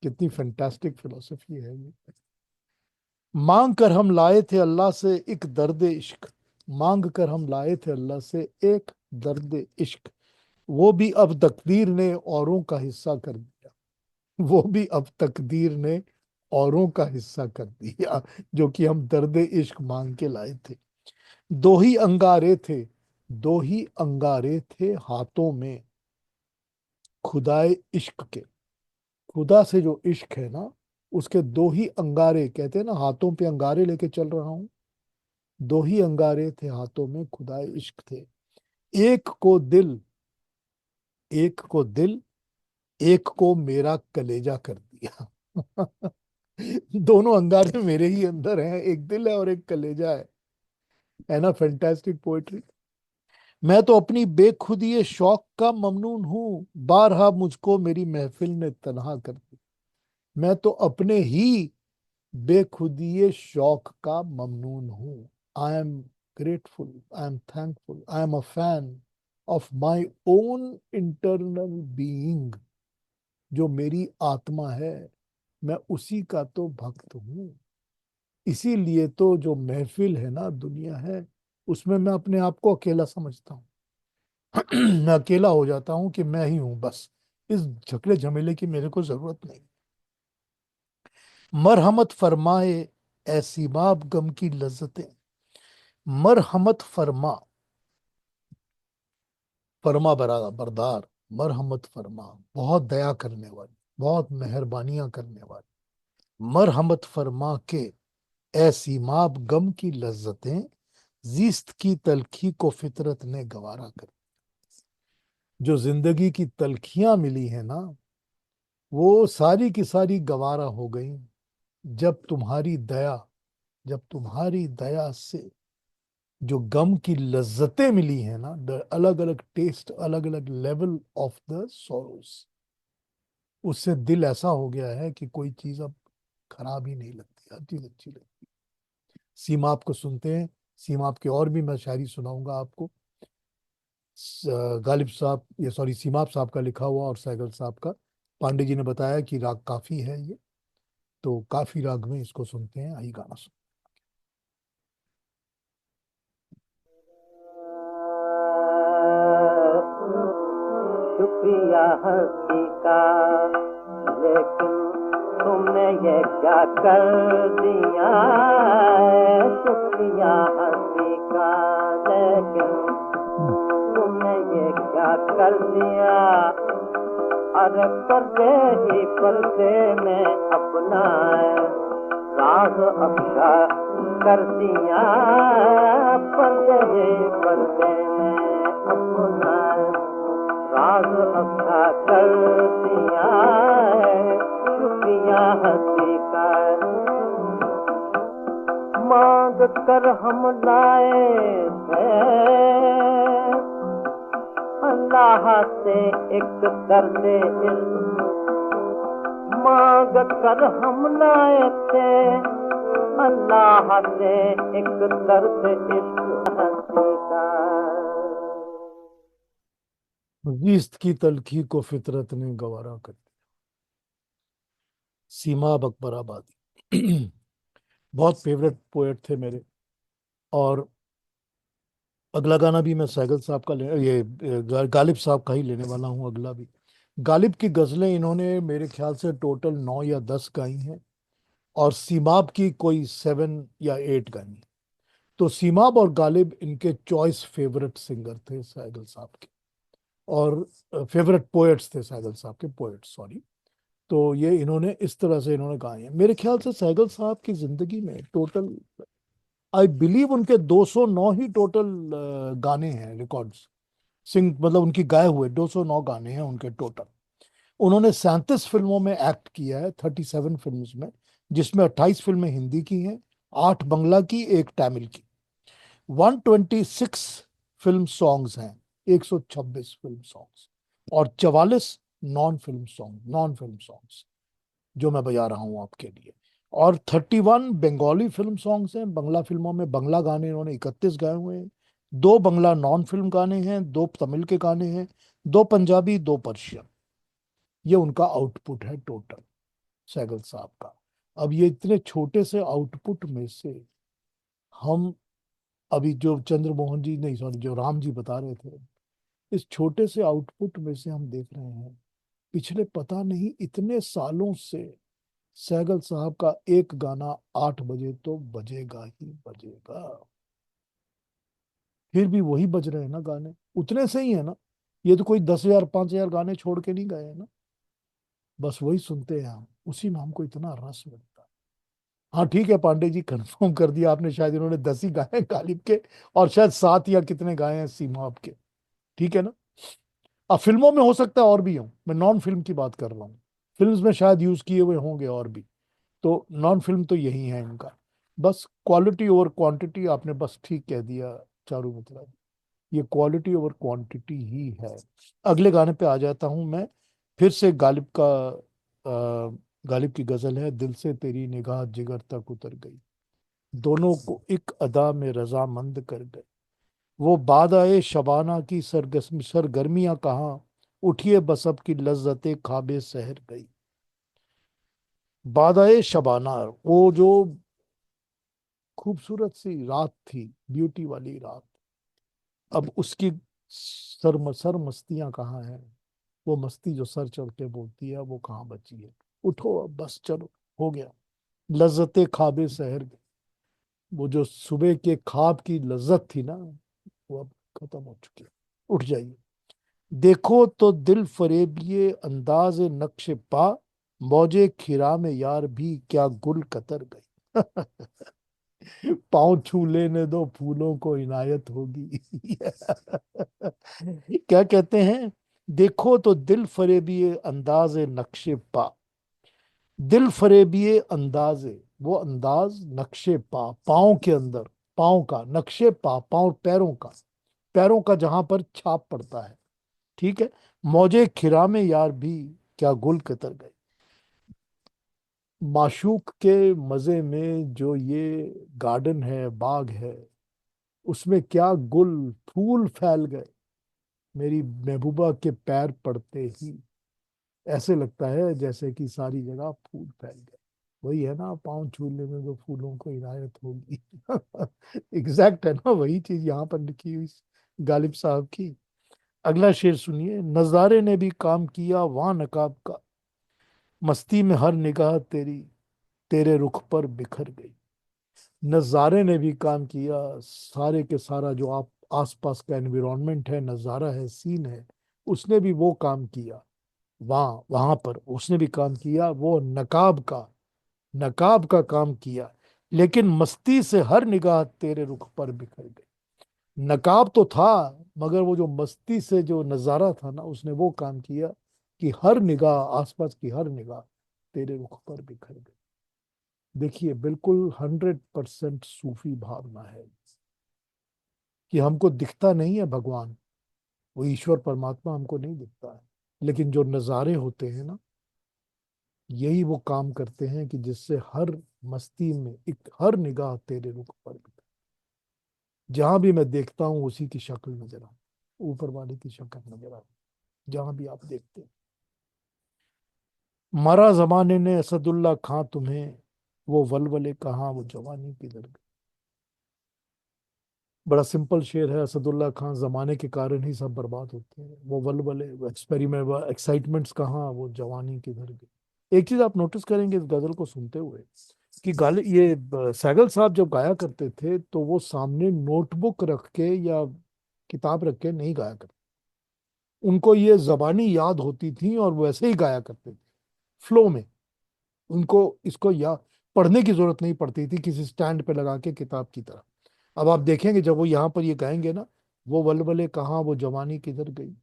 कितनी फैंटास्टिक फिलॉसफी है ये। मांग कर हम लाए थे अल्लाह से एक दर्द इश्क, मांग कर हम लाए थे अल्लाह से एक दर्द इश्क, वो भी अब तकदीर ने औरों का हिस्सा कर दिया। वो भी अब तकदीर ने औरों का हिस्सा कर दिया, जो कि हम दर्द इश्क मांग के लाए थे। दो ही अंगारे थे, दो ही अंगारे थे हाथों में खुदाए इश्क के। खुदा से जो इश्क है ना, उसके दो ही अंगारे, कहते हैं ना हाथों पे अंगारे लेके चल रहा हूं। दो ही अंगारे थे हाथों में खुदाए इश्क थे। एक को दिल, एक को दिल, एक को मेरा कलेजा कर दिया। दोनों अंगारे मेरे ही अंदर हैं, एक दिल है और एक कलेजा है ना। Fantastic poetry. मैं तो अपनी बेखुदी शौक का ममनून हूं, बारहा मुझको मेरी महफिल ने तन्हा कर दी। मैं तो अपने ही बेखुदी शौक का ममनून हूं। I am grateful, I am thankful, I am a fan of my own internal being. जो मेरी आत्मा है, मैं उसी का तो भक्त हूं। इसीलिए तो जो महफिल है ना, दुनिया है, उसमें मैं अपने आप को अकेला समझता हूँ। मैं अकेला हो जाता हूँ कि मैं ही हूं बस। इस झगड़े झमेले की मेरे को जरूरत नहीं। मरहमत फरमाए ऐसी बाब गम की लज्जतें। मरहमत फरमा, फरमा बरदार, मरहमत फरमा, बहुत दया करने वाली, बहुत मेहरबानियां करने वाली। मरहमत फरमा के ऐसी माब गम की लज्जतें, जीस्त की तलखी को फितरत ने गवारा कर। जो जिंदगी की तलखियां मिली है ना, वो सारी की सारी गवारा हो गई जब तुम्हारी दया से जो गम की लज्जतें मिली हैं ना, द अलग अलग टेस्ट, अलग अलग लेवल ऑफ द सॉरोस, उससे दिल ऐसा हो गया है कि कोई चीज अब खराब ही नहीं लगती, हर चीज अच्छी लगती। सीमा आपको सुनते हैं, सीमा आपके और भी मैं शायरी सुनाऊंगा आपको। गालिब साहब, ये सॉरी, सीमाप साहब का लिखा हुआ और सैगल साहब का। पांडे जी ने बताया कि राग काफी है ये, तो काफी राग में इसको सुनते हैं। आई गाना सुन। शुक्रिया हंसी का, लेकिन तुमने ये क्या कर दिया। शुक्रिया हंसी का, लेकिन तुमने ये क्या कर दिया। अरे पर्दे ही पर्दे में अपना राज अफशा कर दिया। पर्दे ही पर्दे में अपना राज अफशा कर दिया। शुक्रिया हंसी का, मांग कर हम लाए थे अल्लाह से एक दर्द इल्म। मांग कर हम लाए थे अल्लाह से एक दर्द इश्क हंसी का। जीस्त की तलखी को फितरत ने गवारा कर दिया। सीमा अकबराबादी बहुत फेवरेट पोएट थे मेरे। और अगला गाना भी मैं सैगल साहब का गालिब साहब का ही लेने वाला हूँ। अगला भी गालिब की गजलें इन्होंने मेरे ख्याल से टोटल 9 या 10 गाई हैं, और सीमाब की कोई 7 या 8 गाई। तो सीमाब और गालिब इनके चॉइस फेवरेट सिंगर थे सैगल साहब के, और फेवरेट पोएट्स थे सैगल साहब के, पोएट्स सॉरी। तो ये इन्होंने इस तरह से इन्होंने गाए हैं। मेरे ख्याल से सैगल साहब की जिंदगी में टोटल, आई बिलीव, उनके 209 ही टोटल गाने हैं, रिकॉर्ड्स सिंग, मतलब उनकी गाए हुए 209 गाने हैं उनके टोटल। उन्होंने 37 फिल्मों में एक्ट किया है, 37 फिल्म्स में, जिसमें 28 फिल्में हिंदी की हैं, 8 बंगला की, 1 तमिल की। 126 फिल्म सॉन्ग्स हैं, 126 फिल्म सॉन्ग्स, और 44 नॉन फिल्म सॉन्ग्स जो मैं बजा रहा हूं आपके लिए। और 31 बंगाली फिल्म सॉन्ग्स हैं, बंगला फिल्मों में बंगला गाने इन्होंने 31 गाए हुए हैं। 2 बंगला नॉन फिल्म गाने हैं, 2 तमिल के गाने हैं, 2 पंजाबी, 2 पर्शियन। ये उनका आउटपुट है टोटल सैगल साहब का। अब ये इतने छोटे से आउटपुट में से हम, अभी जो चंद्रमोहन जी नहीं, सॉरी, जो राम जी बता रहे थे, इस छोटे से आउटपुट में से हम देख रहे हैं पिछले पता नहीं इतने सालों से सैगल साहब का एक गाना 8 बजे तो बजेगा ही बजेगा। फिर भी वही बज रहे हैं ना गाने, उतने से ही है ना। ये तो कोई 10,000 5,000 गाने छोड़ के नहीं गए हैं ना, बस वही सुनते हैं हम, उसी में हमको इतना रस मिलता है। हाँ ठीक है, पांडे जी कंफर्म कर दिया आपने, शायद इन्होंने 10 ही गाए हैं गालिब के, और शायद 7 या कितने गाए हैं सीमा आपके। ठीक है ना। अब फिल्मों में हो सकता है और भी हो, मैं नॉन फिल्म की बात कर रहा हूँ। फिल्म्स में शायद यूज किए हुए होंगे और भी। तो नॉन फिल्म तो यही है इनका। बस क्वालिटी ओवर क्वांटिटी, आपने बस ठीक कह दिया चारू मित्रा जी, ये क्वालिटी ओवर क्वांटिटी ही है। अगले गाने पे आ जाता हूं मैं। फिर से गालिब का, गालिब की गजल है, दिल से तेरी निगाह जिगर तक उतर गई, दोनों को एक अदा में रजामंद कर गए। वो बाद आए शबाना की सरगर्मियां कहाँ, उठिए बसब की लज्जतें ख्वाबे सहर गई। बाद आए शबाना, वो जो खूबसूरत सी रात थी, ब्यूटी वाली रात, अब उसकी सर मस्तियां कहाँ हैं। वो मस्ती जो सर चढ़ के बोलती है, वो कहाँ बची है। उठो अब बस चलो, हो गया। लज्जतें ख्वाबे सहर गई, वो जो सुबह के ख्वाब की लज्जत थी ना, वो अब खत्म हो चुकी है। उठ जाइए। देखो तो दिल फरेबिए अंदाज नक्श पा, मौजे खिरा में यार भी क्या गुल कतर गई। पाँव छू लेने दो फूलों को इनायत होगी। क्या कहते हैं, देखो तो दिल फरेबिए अंदाज़े नक्शे पा, दिल फरेबिए अंदाज़े, वो अंदाज नक्शे पा, पाँव के अंदर, पाँव का नक्शे पा, पाँव पैरों का, पैरों का जहां पर छाप पड़ता है, ठीक है। मौजे खिरा में यार भी क्या गुल कतर गए, माशूक के मजे में जो ये गार्डन है, बाग है, उसमें क्या गुल फूल फैल गए, मेरी महबूबा के पैर पड़ते ही ऐसे लगता है जैसे कि सारी जगह फूल फैल गए। वही है ना, पाँव छूने में जो फूलों को इनायत होगी। एग्जैक्ट है ना, वही चीज यहाँ पर लिखी हुई गालिब साहब की। अगला शेर सुनिए, नजारे ने भी काम किया वहां नकाब का, मस्ती में हर निगाह तेरी तेरे रुख पर बिखर गई। नज़ारे ने भी काम किया, सारे के सारा जो आप आसपास का एनवायरनमेंट है, नज़ारा है, सीन है, उसने भी वो काम किया, वहां वहां पर उसने भी काम किया, वो नकाब का काम किया, लेकिन मस्ती से हर निगाह तेरे रुख पर बिखर गई। नकाब तो था, मगर वो जो मस्ती से जो नजारा था ना, उसने वो काम किया कि हर निगाह, आसपास की हर निगाह तेरे रुख पर बिखर गई। देखिए, बिल्कुल 100% सूफी भावना है कि हमको दिखता नहीं है भगवान, वो ईश्वर परमात्मा हमको नहीं दिखता है, लेकिन जो नज़ारे होते हैं ना, यही वो काम करते हैं कि जिससे हर मस्ती में एक हर निगाह तेरे रुख पर बिखर, जहां भी मैं देखता हूँ उसी की शक्ल नजर आती, ऊपर वाले की शक्ल नजर आती, जहां भी आप देखते हैं। मरा जमाने ने असदुल्ला खां तुम्हें, वो वलवले कहाँ वो जवानी किधर गई। बड़ा सिंपल शेर है, असदुल्ला खां जमाने के कारण ही सब बर्बाद होते हैं, वो वलवले, वो एक्सपेरिमेंट, वो एक्साइटमेंट्स कहाँ, वो जवानी किधर गई। एक चीज आप नोटिस करेंगे इस गजल को सुनते हुए कि सहगल साहब जब गाया करते थे तो वो सामने नोटबुक रख के या किताब रख के नहीं गाया करते, उनको ये जबानी याद होती थी और वैसे ही गाया करते थे, फ्लो में। उनको इसको या पढ़ने की जरूरत नहीं पड़ती थी किसी स्टैंड पे लगा के किताब की तरह। अब आप देखेंगे जब वो यहाँ पर ये गाएंगे ना, वो वलवले कहाँ वो जवानी किधर गई,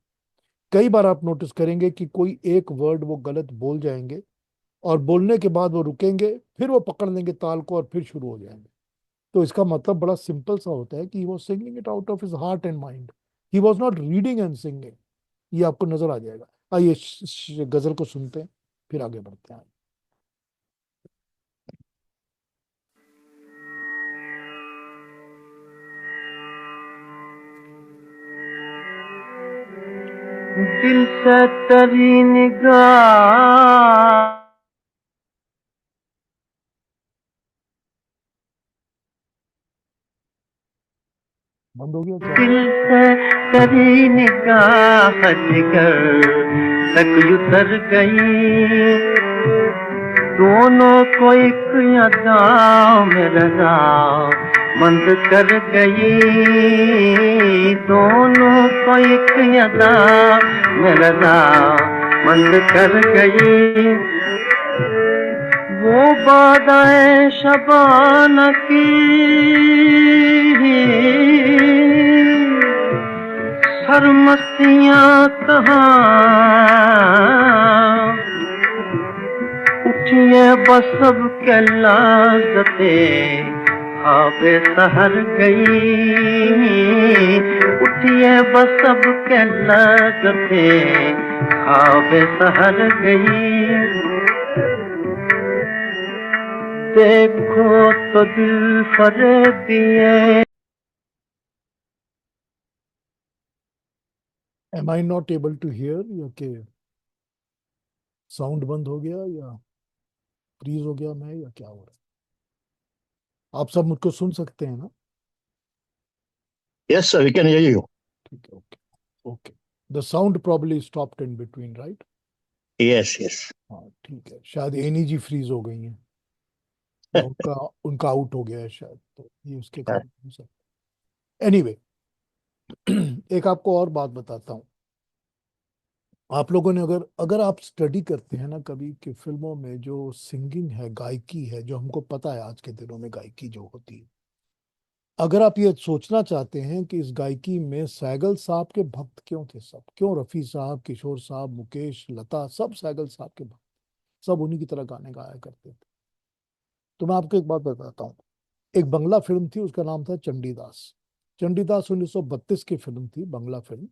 कई बार आप नोटिस करेंगे कि कोई एक वर्ड वो गलत बोल जाएंगे और बोलने के बाद वो रुकेंगे, फिर वो पकड़ लेंगे ताल को और फिर शुरू हो जाएंगे। तो इसका मतलब बड़ा सिंपल सा होता है कि he was singing it out of his heart and mind, he was not reading and singing. ये आपको नजर आ जाएगा। आइए गजल को सुनते हैं, फिर आगे बढ़ते हैं। दिल से तेरी निगाह, बंद हो गया क्या? दिल से तेरी निगाह जिगर तक उतर गई, दोनों को एक अदा में रजा मंद कर गई, दोनों को एक अदा में रजा मंद कर गई। वो बादाए शबाना की सरमस्तियाँ कहाँ, उठिए बस सब के लाज़ते ख्वाबे सहर गई, उठिए बस सब के लाज़ते ख्वाबे सहर गई। देखो तो दिल फरेबिए। Am I not able to hear? या के साउंड बंद हो गया या फ्रीज हो गया मैं, या क्या हो रहा है? आप सब मुझको सुन सकते हैं ना? Yes, sir, we can hear you. ठीक है, okay okay. The sound probably stopped in between, right? Yes, yes. हाँ ठीक है, शायद एनी जी फ्रीज हो गई हैं या उनका उनका आउट हो गया है शायद, तो ये उसके कारण हो सकता है। एनीवे, एक आपको और बात बताता हूँ। आप लोगों ने अगर अगर आप स्टडी करते हैं ना कभी कि फिल्मों में जो सिंगिंग है, गायकी है, जो हमको पता है आज के दिनों में गायकी जो होती है, अगर आप ये सोचना चाहते हैं कि इस गायकी में सैगल साहब के भक्त क्यों थे, सब क्यों, रफी साहब, किशोर साहब, मुकेश, लता, सब सैगल साहब के भक्त, सब उन्हीं की तरह गाने गाया करते थे। तो मैं आपको एक बात बताता हूँ। एक बंगला फिल्म थी, उसका नाम था चंडीदास। चंडीदास 1932 की फिल्म थी, बंगला फिल्म।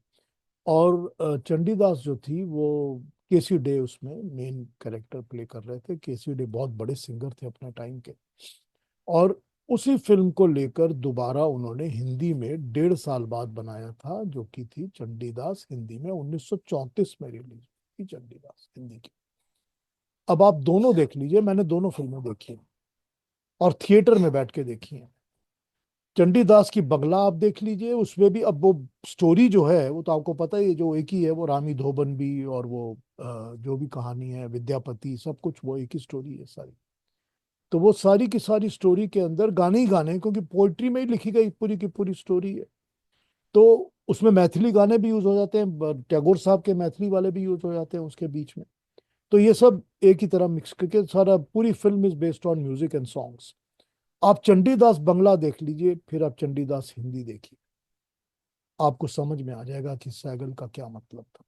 और चंडीदास जो थी वो केसी डे उसमें मेन कैरेक्टर प्ले कर रहे थे। केसी डे बहुत बड़े सिंगर थे अपने टाइम के। और उसी फिल्म को लेकर दोबारा उन्होंने हिंदी में 1.5 साल बाद बनाया था, जो कि थी चंडीदास। हिंदी में 1934 में रिलीज थी चंडीदास हिंदी की। अब आप दोनों देख लीजिए, मैंने दोनों फिल्में देखी हैं और थिएटर में बैठ के देखी हैं। चंडीदास की बंगला आप देख लीजिए, उसमें भी अब वो स्टोरी जो है वो तो आपको पता ही है, जो एक ही है, वो रामी धोबन भी, और वो जो भी कहानी है, विद्यापति, सब कुछ वो एक ही स्टोरी है सारी। तो वो सारी की सारी स्टोरी के अंदर गाने ही गाने हैं, क्योंकि पोइट्री में ही लिखी गई पूरी की पूरी स्टोरी है। तो उसमें मैथिली गाने भी यूज हो जाते हैं, टैगोर साहब के मैथिली वाले भी यूज हो जाते हैं उसके बीच में। तो ये सब एक ही तरह मिक्स करके सारा पूरी film is based on music and songs. आप चंडीदास बंगला देख लीजिए, फिर आप चंडीदास हिंदी देखिए, आपको समझ में आ जाएगा कि सैगल का क्या मतलब था।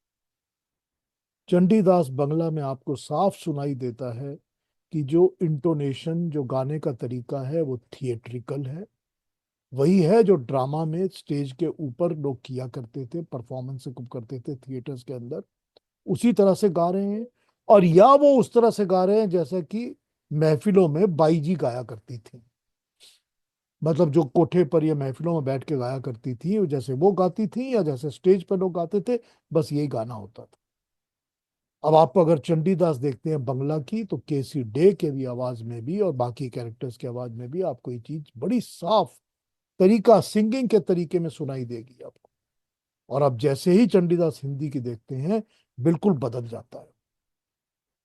चंडीदास बंगला में आपको साफ सुनाई देता है कि जो इंटोनेशन, जो गाने का तरीका है, वो थिएट्रिकल है। वही है जो ड्रामा में स्टेज के ऊपर लोग किया करते थे, परफॉर्मेंस करते थे थिएटर्स के अंदर, उसी तरह से गा रहे हैं। और या वो उस तरह से गा रहे हैं जैसे कि महफिलों में बाई जी गाया करती थी, मतलब जो कोठे पर या महफिलों में बैठ के गाया करती थी, जैसे वो गाती थी या जैसे स्टेज पर लोग गाते थे, बस यही गाना होता था। अब आप अगर चंडीदास देखते हैं बंगला की, तो केसी डे के भी आवाज में भी और बाकी कैरेक्टर्स की आवाज में भी आपको ये चीज बड़ी साफ तरीका, सिंगिंग के तरीके में सुनाई देगी आपको। और अब जैसे ही चंडीदास हिंदी की देखते हैं, बिल्कुल बदल जाता है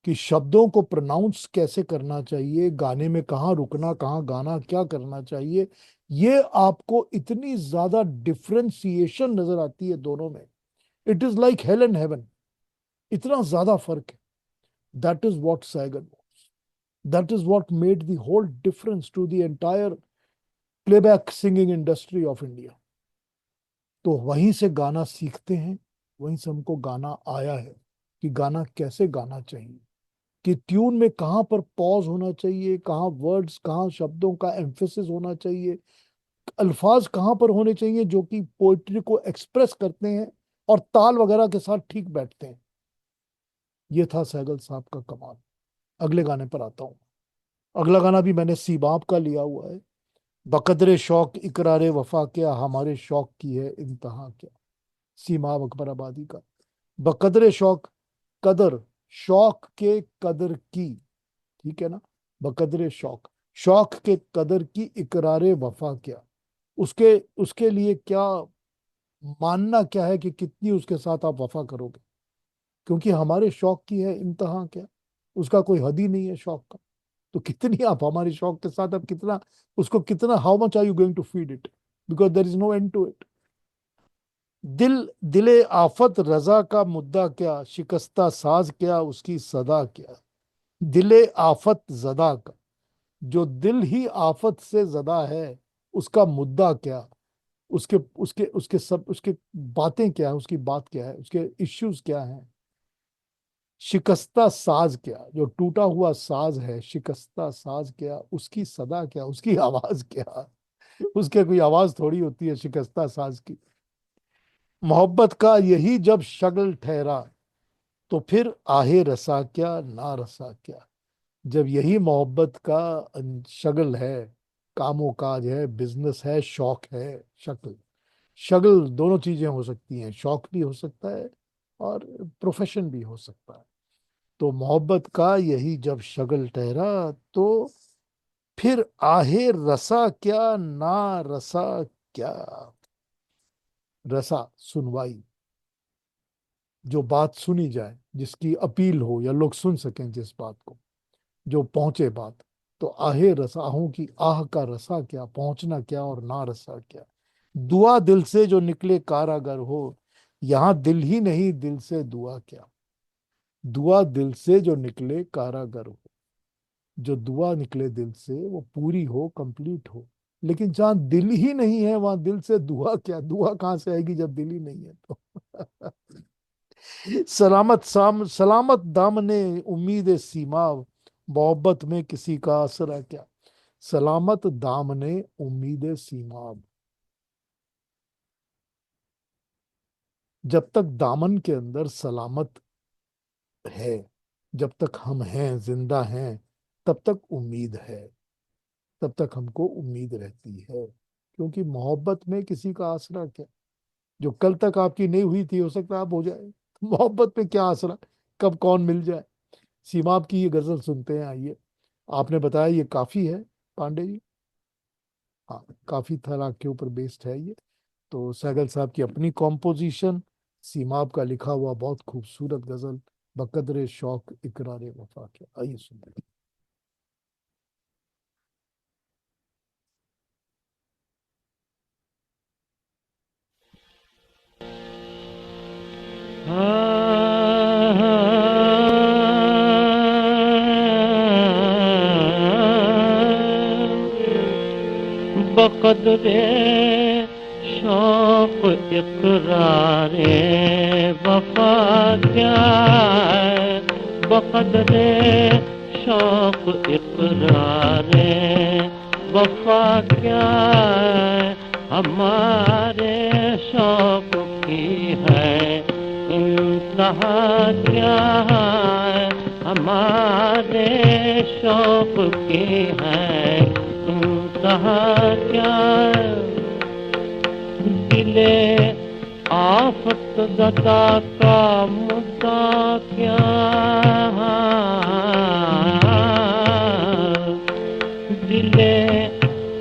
कि शब्दों को प्रोनाउंस कैसे करना चाहिए, गाने में कहाँ रुकना, कहाँ गाना, क्या करना चाहिए। ये आपको इतनी ज्यादा डिफ्रेंसिएशन नजर आती है दोनों में। It is like hell and heaven, इतना ज्यादा फर्क है। That is what Saigal was, that is what made the whole difference to the entire playback singing industry of India. तो वहीं से गाना सीखते हैं, वहीं से हमको गाना आया है कि गाना कैसे गाना चाहिए, कि ट्यून में कहाँ पर पॉज होना चाहिए, कहाँ वर्ड्स, कहाँ शब्दों का एम्फेसिस होना चाहिए, अल्फाज कहाँ पर होने चाहिए जो कि पोइट्री को एक्सप्रेस करते हैं और ताल वगैरह के साथ ठीक बैठते हैं। ये था सैगल साहब का कमाल। अगले गाने पर आता हूँ। अगला गाना भी मैंने सीबाब का लिया हुआ है। बकदरे शौक इकरारे वफा क्या, हमारे शौक की है इंतहा क्या। सीमाब अकबर आबादी का। बकदरे शौक, कदर, शौक के कदर की, ठीक है ना। बकदरे शौक, शौक के कदर की इकरारे वफा क्या, उसके उसके लिए क्या मानना क्या है कि कितनी उसके साथ आप वफा करोगे, क्योंकि हमारे शौक की है इंतहा क्या, उसका कोई हद ही नहीं है शौक का। तो कितनी आप हमारे शौक के साथ, अब कितना उसको, कितना, how much are you going to feed it, because there is no end to it. दिल, दिले आफत रजा का मुद्दा क्या, शिकस्ता साज क्या उसकी सदा क्या। दिले आफत जदा का, जो दिल ही आफत से जदा है, उसका मुद्दा क्या, उसके उसके उसके सब उसके बातें क्या है, उसकी बात क्या है, उसके इश्यूज क्या हैं। शिकस्ता साज क्या, जो टूटा हुआ साज है, शिकस्ता साज क्या उसकी सदा क्या, उसकी आवाज क्या। उसके कोई आवाज थोड़ी होती है शिकस्ता साज की। मोहब्बत का यही जब शगल ठहरा, तो फिर आहे रसा क्या ना रसा क्या। जब यही मोहब्बत का शगल है, कामों काज है, बिजनेस है, शौक है, शक्ल, शगल दोनों चीजें हो सकती हैं, शौक भी हो सकता है और प्रोफेशन भी हो सकता है। तो मोहब्बत का यही जब शगल ठहरा, तो फिर आहे रसा क्या ना रसा क्या। रसा, सुनवाई, जो बात सुनी जाए, जिसकी अपील हो या लोग सुन सकें जिस बात को, जो पहुंचे बात। तो आहे रसा, आहों की आह का रसा क्या, पहुंचना क्या और ना रसा क्या। दुआ दिल से जो निकले कारागर हो, यहां दिल ही नहीं दिल से दुआ क्या। दुआ दिल से जो निकले कारागर हो, जो दुआ निकले दिल से वो पूरी हो, कंप्लीट हो। लेकिन जहाँ दिल ही नहीं है वहां दिल से दुआ क्या, दुआ कहाँ से आएगी जब दिल ही नहीं है तो। सलामत दामने उम्मीद सीमा, मोहब्बत में किसी का आसरा क्या। सलामत दामने उम्मीद सीमा, जब तक दामन के अंदर सलामत है, जब तक हम हैं, जिंदा हैं, तब तक उम्मीद है, तब तक हमको उम्मीद रहती है। क्योंकि मोहब्बत में किसी का आसरा क्या, जो कल तक आपकी नहीं हुई थी हो सकता है आप हो जाए। तो मोहब्बत में क्या आसरा, कब कौन मिल जाए। सीमाब की ये गजल सुनते हैं, आइए। आपने बताया ये काफी है पांडे जी। हाँ, काफी तरह के ऊपर बेस्ड है ये। तो सहगल साहब की अपनी कॉम्पोजिशन, सीमाब का लिखा हुआ बहुत खूबसूरत गजल, बकदरे शौक इकरारे वफा क्या। आइए सुनते हैं। बकदरे शौक इकरारे वफा क्या है, बकदरे शौक इकरारे वफा क्या है, हमारे शौक की है इंतहा क्या है, हमारे शौक की है इंतहा क्या है। दिले आफत ज़दा का मुद्दा क्या है, दिले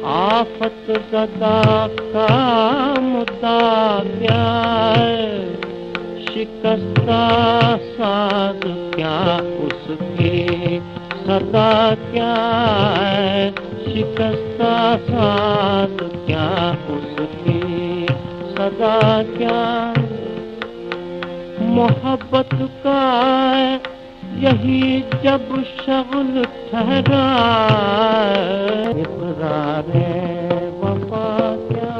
आफत ज़दा का मुद्दा क्या है, शिकस्ता साज क्या उसकी सदा क्या है, शिकस्ता साज क्या उसकी सदा क्या। मोहब्बत का यही जब शगुल ठहरा, इकरारे वफा क्या।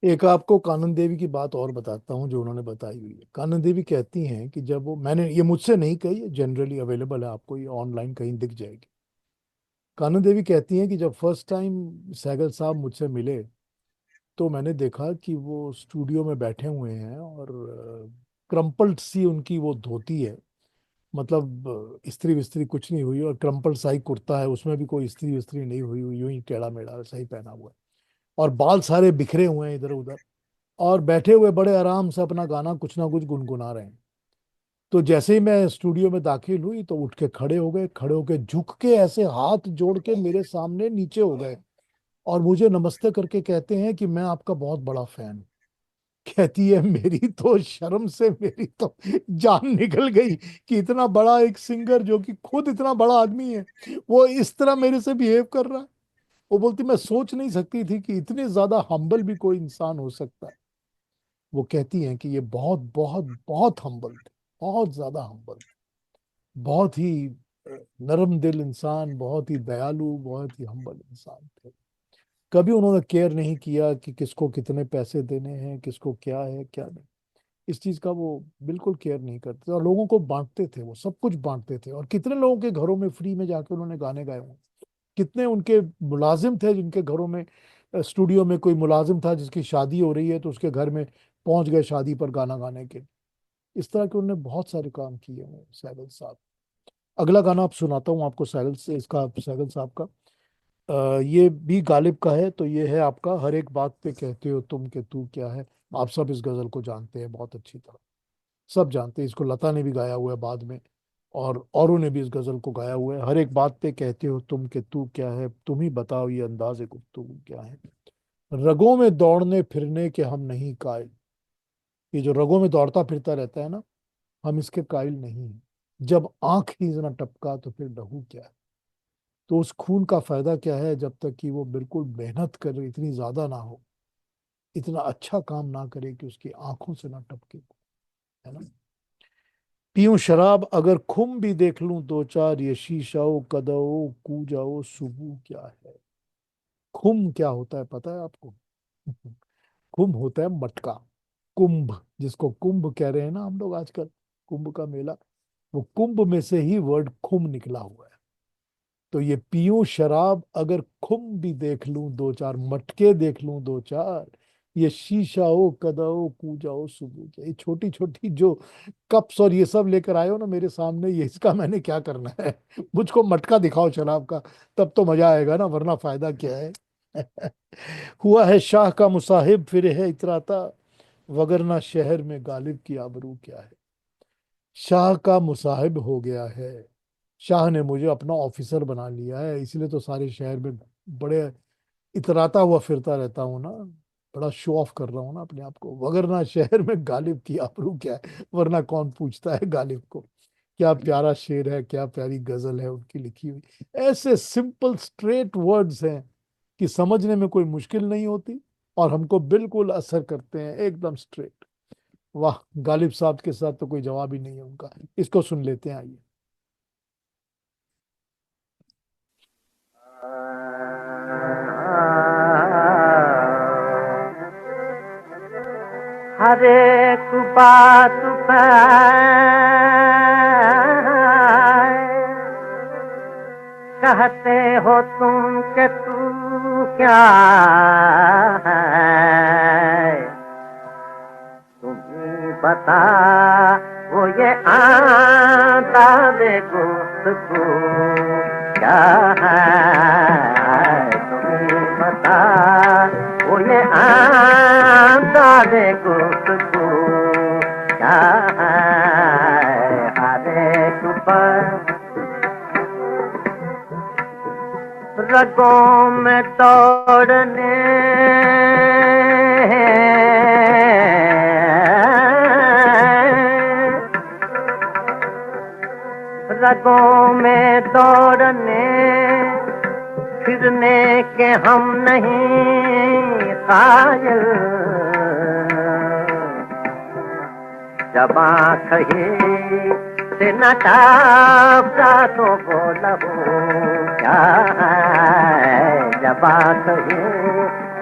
एक आपको कानन देवी की बात और बताता हूँ जो उन्होंने बताई हुई है। कानन देवी कहती हैं कि जब वो, मैंने ये मुझसे नहीं कही, जनरली अवेलेबल है, आपको ये ऑनलाइन कहीं दिख जाएगी। कानन देवी कहती हैं कि जब फर्स्ट टाइम सहगल साहब मुझसे मिले तो मैंने देखा कि वो स्टूडियो में बैठे हुए हैं और क्रम्पल्ड सी उनकी वो धोती है, मतलब इस्त्री विस्त्री कुछ नहीं हुई, और क्रम्पल्ड सा ही कुर्ता है, उसमें भी कोई इस्त्री विस्त्री नहीं हुई हुई, यूं ही टेढ़ा मेढ़ा वैसा ही पहना हुआ है, और बाल सारे बिखरे हुए हैं इधर उधर, और बैठे हुए बड़े आराम से अपना गाना कुछ ना कुछ गुनगुना रहे हैं। तो जैसे ही मैं स्टूडियो में दाखिल हुई तो उठ के खड़े हो गए, खड़े होके झुक के ऐसे हाथ जोड़ के मेरे सामने नीचे हो गए, और मुझे नमस्ते करके कहते हैं कि मैं आपका बहुत बड़ा फैन हूं। कहती है मेरी तो शर्म से मेरी तो जान निकल गई कि इतना बड़ा एक सिंगर जो कि खुद इतना बड़ा आदमी है, वो इस तरह मेरे से बिहेव कर रहा है। वो बोलती मैं सोच नहीं सकती थी कि इतने ज्यादा हम्बल भी कोई इंसान हो सकता है। वो कहती हैं कि ये बहुत बहुत बहुत हम्बल थे, बहुत ज्यादा हम्बल, बहुत ही नरम दिल इंसान, बहुत ही दयालु, बहुत ही हम्बल इंसान थे। कभी उन्होंने केयर नहीं किया कि किसको कितने पैसे देने हैं, किसको क्या है क्या नहीं, इस चीज का वो बिल्कुल केयर नहीं करते थे, और लोगों को बांटते थे, वो सब कुछ बांटते थे। और कितने लोगों के घरों में फ्री में जाके उन्होंने गाने गाए हुए, कितने उनके मुलाजिम थे जिनके घरों में, स्टूडियो में कोई मुलाजिम था जिसकी शादी हो रही है तो उसके घर में पहुंच गए शादी पर गाना गाने के। इस तरह के उन्होंने बहुत सारे काम किए हैं सहगल साहब। अगला गाना आप सुनाता हूँ आपको सहगल से, इसका सहगल साहब का। ये भी गालिब का है, तो ये है आपका हर एक बात पे कहते हो तुम के तू क्या है। आप सब इस गजल को जानते हैं बहुत अच्छी तरह, सब जानते हैं इसको, लता ने भी गाया हुआ है बाद में, और औरों ने भी इस गजल को गाया हुआ है। हर एक बात पे कहते हो तुम के तू क्या है, तुम ही बताओ ये अंदाज़े गुफ्तगू क्या है। रगों में दौड़ने फिरने के हम नहीं कायल, ये जो रगों में दौड़ता फिरता रहता है ना, हम इसके कायल नहीं हैं। जब आंख ही ना टपका तो फिर लहू क्या है। तो उस खून का फायदा क्या है जब तक कि वो बिल्कुल मेहनत करे, इतनी ज्यादा ना हो, इतना अच्छा काम ना करे कि उसकी आंखों से ना टपके, है ना। पीऊं शराब अगर खुम भी देख लूं दो चार, ये शीशाओ कदओ कूजाओ सुबह क्या है। खुम क्या होता है पता है आपको? खुम होता है मटका। कुंभ, जिसको कुंभ कह रहे हैं ना हम लोग आजकल, कुंभ का मेला, वो कुंभ में से ही वर्ड खुम निकला हुआ है। तो ये पीऊं शराब अगर खुम भी देख लूं दो चार, मटके देख लूं दो चार, ये शीशा हो कदाओ कूजाओ सुबूजा, ये छोटी छोटी जो कप्स और ये सब लेकर आए हो ना मेरे सामने, ये इसका मैंने क्या करना है? मुझको मटका दिखाओ शराब का, तब तो मजा आएगा ना, वरना फायदा क्या है? हुआ है शाह का मुसाहिब फिर है इतराता, वगरना शहर में गालिब की आबरू क्या है। शाह का मुसाहिब हो गया है, शाह ने मुझे अपना ऑफिसर बना लिया है, इसलिए तो सारे शहर में बड़े इतराता हुआ फिरता रहता हूँ ना, बड़ा शो ऑफ कर रहा हूँ ना अपने आप को। वगरना शहर में गालिब की आबरू क्या है, वरना कौन पूछता है गालिब को। क्या प्यारा शेर है, क्या प्यारी गजल है उनकी लिखी हुई। ऐसे सिंपल स्ट्रेट वर्ड्स हैं कि समझने में कोई मुश्किल नहीं होती और हमको बिल्कुल असर करते हैं, एकदम स्ट्रेट। वाह, गालिब साहब के साथ तो कोई जवाब ही नहीं है उनका। इसको सुन लेते हैं, आइए। हर एक बात पे कहते हो तुम के तू क्या है, तुम्हें बता वो ये आदाब गुफ्तगू क्या है, तुम्हें बता वो ये आदाब गुफ्तगू क्या है। हर एक पर रगों में दौड़ने रगों में दौड़ने फिरने के हम नहीं कायल, जब कहे से नटाता तो बोला क्या है, जब कहे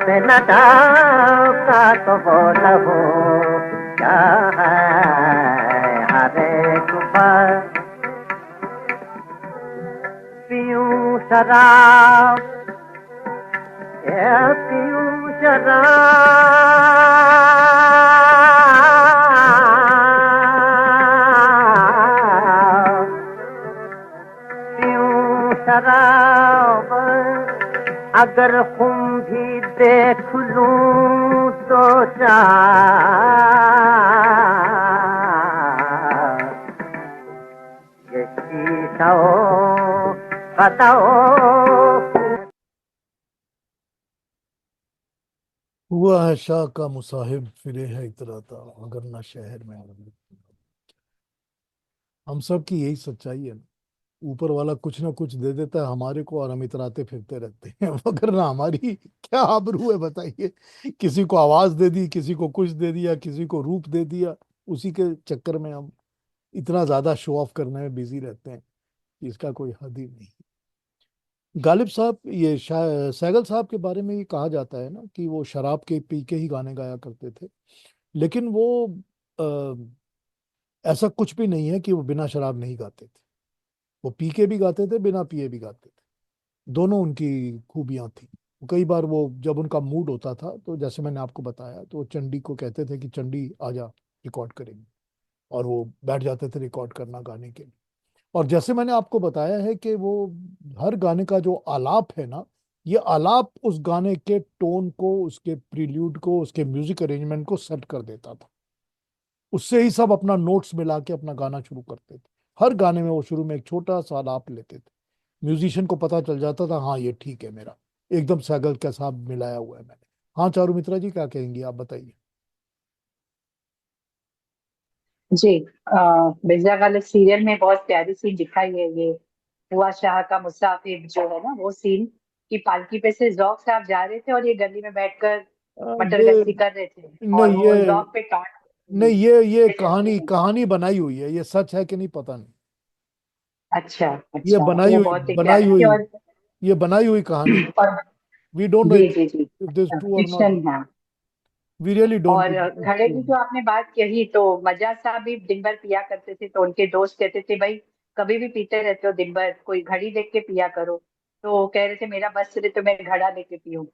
से नटाता तो बोला क्या है। हर एक पर पीऊं शराब, पीऊं शराब, पीऊं शराब, अगर खुम भी देख लूं तो चार, ये शीशा हुआ है शाह का मुसाहिब फिरे है इतराता, अगर ना शहर में आबरू। हम सब की यही सच्चाई है ना, ऊपर वाला कुछ ना कुछ दे देता है हमारे को और हम इतराते फिरते रहते हैं। मगर ना हमारी क्या आबरू है बताइए? किसी को आवाज दे दी, किसी को कुछ दे दिया, किसी को रूप दे दिया, उसी के चक्कर में हम इतना ज्यादा शो ऑफ करने में बिजी रहते हैं, इसका कोई हद ही नहीं। गालिब साहब, ये सैगल साहब के बारे में ये कहा जाता है ना कि वो शराब के पी के ही गाने गाया करते थे, लेकिन वो ऐसा कुछ भी नहीं है कि वो बिना शराब नहीं गाते थे। वो पी के भी गाते थे, बिना पिए भी गाते थे, दोनों उनकी खूबियां थी। कई बार वो जब उनका मूड होता था तो जैसे मैंने आपको बताया, तो वो चंडी को कहते थे कि चंडी आजा रिकॉर्ड करेंगे, और वो बैठ जाते थे रिकॉर्ड करना गाने के लिए। और जैसे मैंने आपको बताया है कि वो हर गाने का जो आलाप है ना, ये आलाप उस गाने के टोन को, उसके प्रील्यूड को, उसके म्यूजिक अरेंजमेंट को सेट कर देता था। उससे ही सब अपना नोट्स मिला के अपना गाना शुरू करते थे। हर गाने में वो शुरू में एक छोटा सा आलाप लेते थे, म्यूजिशियन को पता चल जाता था हाँ ये ठीक है, मेरा एकदम सैगल के साथ मिलाया हुआ है मैंने। हाँ चारू मित्रा जी, क्या कहेंगी आप, बताइए। जी। मिर्जा गालिब सीरियल में बहुत प्यारी सीन दिखाई है ये, हुआ शाह का मुसाफिर जो है ना, वो सीन कि पालकी पे से जौक साहब जा रहे थे और ये गली में बैठकर मटर ये गश्ती कर रहे थे और नहीं, वो ये जौक पे टॉन्ट। नहीं, ये ऐसे कहानी सीन। कहानी बनाई हुई है, ये सच है कि नहीं पता नहीं। अच्छा ये अच्छा, तो बनाई वो हुई बहुत ही बनाई प्यारी थी। हुई ये बनाई हुई कहानी है। और We don't know जी if जी जी, this is true or not. Fiction है। We really don't और know. घड़े की जो आपने बात कही, तो मजा साहब भी दिन भर पिया करते थे, तो उनके दोस्त कहते थे भाई कभी भी पीते रहते हो दिन भर, कोई घड़ी देख के पिया करो। तो वो कह रहे थे मेरा बस चले तो मैं घड़ा लेके पीऊं।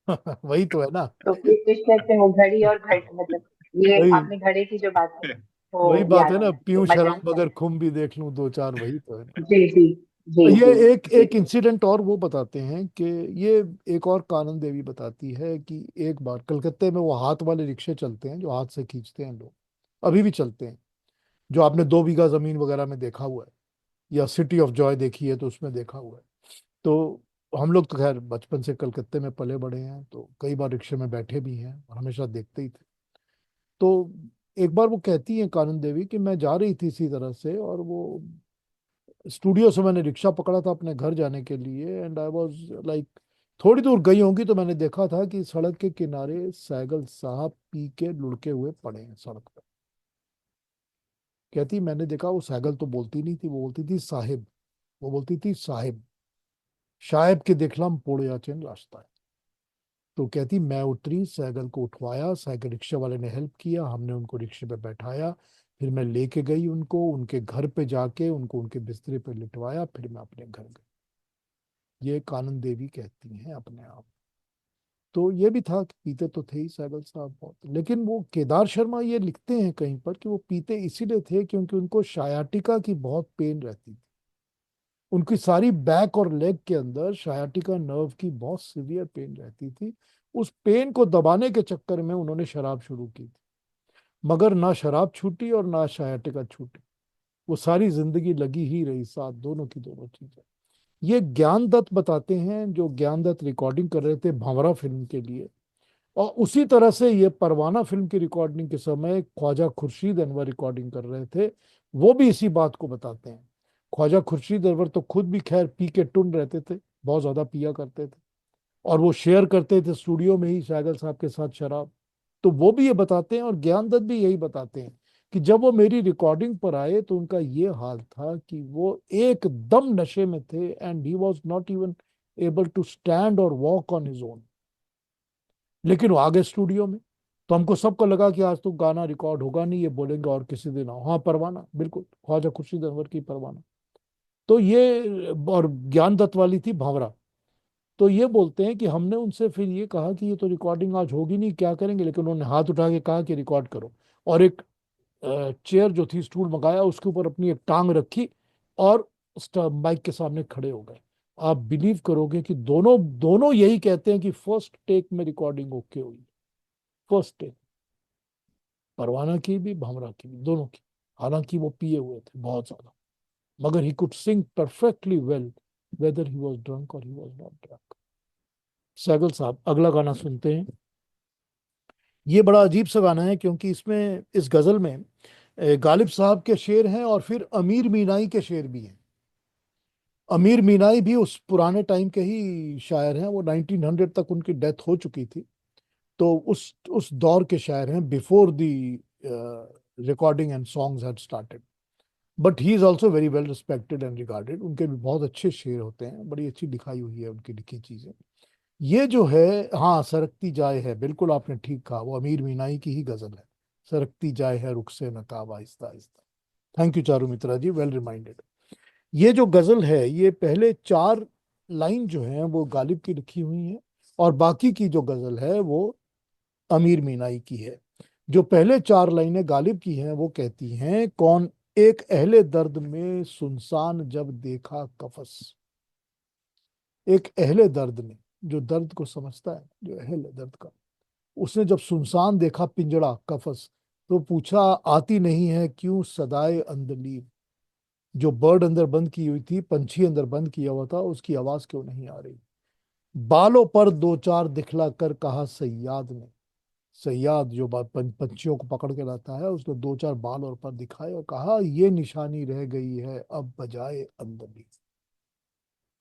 वही तो है ना। तो इस टाइप से वो घड़ी और घड़ मतलब, ये वही आपने घड़े की जो बात है वही वो बात है याद ना, आया, तो पीऊं मजा शराब साहब। मगर खून भी देख लूं दो चार, वही तो है ना। जी जी जी ये जी एक जी। एक इंसिडेंट और वो बताते हैं कि ये एक और कानन देवी बताती है कि एक बार कलकत्ते में वो हाथ वाले रिक्शे चलते हैं जो हाथ से खींचते हैं लोग, अभी भी चलते हैं, जो आपने 2 बीघा जमीन वगैरह में देखा हुआ है, या सिटी ऑफ जॉय देखी है तो उसमें देखा हुआ है। तो हम लोग तो खैर बचपन से कलकत्ते में पले बड़े हैं, तो कई बार रिक्शे में बैठे भी हैं और हमेशा देखते ही थे। तो एक बार वो कहती हैं कानन देवी कि मैं जा रही थी इसी तरह से, और वो स्टूडियो से मैंने रिक्शा पकड़ा था अपने घर जाने के लिए, एंड आई वाज लाइक, थोड़ी दूर गई होंगी तो मैंने देखा था कि सड़क के किनारे सैगल साहब पी के लुढ़के हुए पड़े हैं सड़क पर। कहती मैंने देखा, वो सैगल तो बोलती नहीं थी, वो बोलती थी साहिब, वो बोलती थी साहिब, साहिब के देखलाम पोड़े आचेन रास्ता है। तो कहती मैं उतरी, सैगल को उठवाया, साइकिल रिक्शा वाले ने हेल्प किया, हमने उनको रिक्शे पे बैठाया, फिर मैं लेके गई उनको उनके घर पे जाके उनको उनके बिस्तरे पे लिटवाया, फिर मैं अपने घर गई। ये कानन देवी कहती हैं अपने आप। तो ये भी था कि पीते तो थे ही सैगल साहब बहुत, लेकिन वो केदार शर्मा ये लिखते हैं कहीं पर कि वो पीते इसीलिए थे क्योंकि उनको शायाटिका की बहुत पेन रहती थी। उनकी सारी बैक और लेग के अंदर शायाटिका नर्व की बहुत सीवियर पेन रहती थी। उस पेन को दबाने के चक्कर में उन्होंने शराब शुरू की थी, मगर ना शराब छूटी और ना शायाटिका छूटी। वो सारी जिंदगी लगी ही रही साथ, दोनों की दोनों चीजें। ये ज्ञान दत्त बताते हैं, जो ज्ञान दत्त रिकॉर्डिंग कर रहे थे भंवरा फिल्म के लिए, और उसी तरह से ये परवाना फिल्म की रिकॉर्डिंग के समय ख्वाजा खुर्शीद अनवर रिकॉर्डिंग कर रहे थे, वो भी इसी बात को बताते हैं। ख्वाजा खुर्शीद अनवर तो खुद भी खैर पी के टुन रहते थे, बहुत ज्यादा पिया करते थे, और वो शेयर करते थे स्टूडियो में ही सैगल साहब के साथ शराब। तो वो भी ये बताते हैं और ज्ञान दत्त भी यही बताते हैं कि जब वो मेरी रिकॉर्डिंग पर आए तो उनका ये हाल था कि वो एकदम नशे में थे, and he was not even able to stand और वॉक ऑन हिज ओन। लेकिन वो आ गए स्टूडियो में, तो हमको सबको लगा कि आज तो गाना रिकॉर्ड होगा नहीं, ये बोलेंगे और किसी दिन आओ। हाँ, परवाना, बिल्कुल ख्वाजा खुर्शीद अनवर की परवाना। तो ये, और ज्ञान दत्त वाली थी भंवरा। तो ये बोलते हैं कि हमने उनसे फिर ये कहा कि ये तो रिकॉर्डिंग आज होगी नहीं, क्या करेंगे, लेकिन उन्होंने हाथ उठा के कहा कि रिकॉर्ड करो। और एक चेयर जो थी, स्टूल मंगाया, उसके ऊपर अपनी एक टांग रखी और माइक के सामने खड़े हो गए। आप बिलीव करोगे कि दोनों दोनों यही कहते हैं कि फर्स्ट टेक में रिकॉर्डिंग ओके हुई, फर्स्ट टेक, परवाना की भी भंवरा की भी, दोनों की। हालांकि वो पिए हुए थे बहुत ज्यादा, मगर he could sing perfectly well, whether he was drunk और he was not drunk. Saigal sahab, अगला गाना सुनते हैं। ये बड़ा अजीब सा गाना है क्योंकि इसमें, इस गजल में गालिब साहब के शेर हैं और फिर अमीर मीनाई के शेर भी हैं। अमीर मीनाई भी उस पुराने टाइम के ही शायर हैं, वो 1900 तक उनकी डेथ हो चुकी थी। तो उस दौर के शायर हैं, before the recording and songs had started. But he is also very well respected and regarded. उनके भी बहुत अच्छे शेर होते हैं, बड़ी अच्छी लिखाई हुई है उनकी लिखी चीजें। ये जो है, हाँ, सरकती जाए है, बिल्कुल आपने ठीक कहा, वो अमीर मीनाई की ही गजल है। सरकती जाए है रुख से नकाब आहिस्ता आहिस्ता। Thank you Charu Mitra ji, well reminded. ये जो गजल है, ये पहले 4 लाइन जो है वो गालिब की लिखी हुई है, और बाकी की जो गजल है वो अमीर मीनाई की है। जो पहले 4 लाइनें गालिब की हैं वो कहती हैं, कौन एक अहले दर्द में सुनसान जब देखा कफस। एक अहले दर्द ने, जो दर्द को समझता है, जो अहले दर्द का, उसने जब सुनसान देखा पिंजड़ा कफस, तो पूछा आती नहीं है क्यों सदाए अंदलीब। जो बर्ड अंदर बंद की हुई थी, पंछी अंदर बंद किया हुआ था, उसकी आवाज क्यों नहीं आ रही। बालों पर 2 4 दिखला कर कहा सयाद ने। सयाद जो पंछियों को पकड़ के लाता है, उसने 2 4 बाल और पर दिखाए और कहा ये निशानी रह गई है अब बजाए अंदली।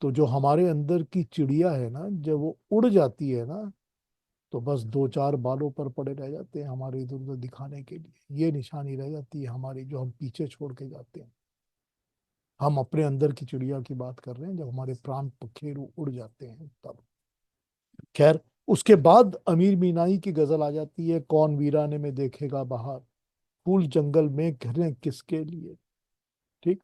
तो जो हमारे अंदर की चिड़िया है ना, जब वो उड़ जाती है ना, तो बस 2 4 बालों पर पड़े रह जाते हैं हमारे इधर उधर दिखाने के लिए। ये निशानी रह जाती है हमारी, जो हम पीछे छोड़ के जाते हैं। हम अपने अंदर की चिड़िया की बात कर रहे हैं, जब हमारे प्राण पखेरु उड़ जाते हैं तब। खैर, उसके बाद अमीर मीनाई की गजल आ जाती है, कौन वीराने में देखेगा बहार, फूल जंगल में घिरे किसके लिए। ठीक।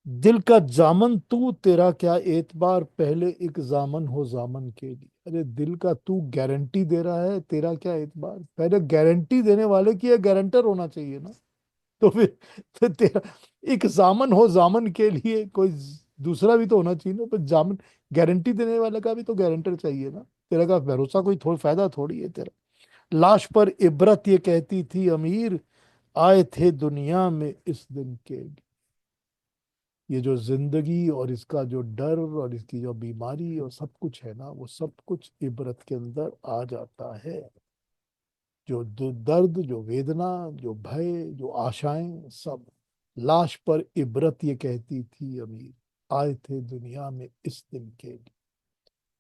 दिल का जामन तू, तेरा क्या एतबार, पहले एक जामन हो जामन के लिए। अरे दिल का तू गारंटी दे रहा है, तेरा क्या एतबार, पहले गारंटी देने वाले की गारंटर होना चाहिए ना। तो फिर तो तेरा एक जामन हो जामन के लिए, कोई दूसरा भी तो होना चाहिए ना। पर जामन, गारंटी देने वाले का भी तो गारंटर चाहिए ना। तेरा का भरोसा कोई फायदा थोड़ी है तेरा। लाश पर इबरत ये कहती थी अमीर, आए थे दुनिया में इस दिन के लिए। ये जो जिंदगी और इसका जो डर और इसकी जो बीमारी और सब कुछ है ना, वो सब कुछ इबरत के अंदर आ जाता है। जो दर्द, जो वेदना, जो भय, जो आशाएं, सब। लाश पर इबरत ये कहती थी अमीर, आए थे दुनिया में इस दिन के लिए।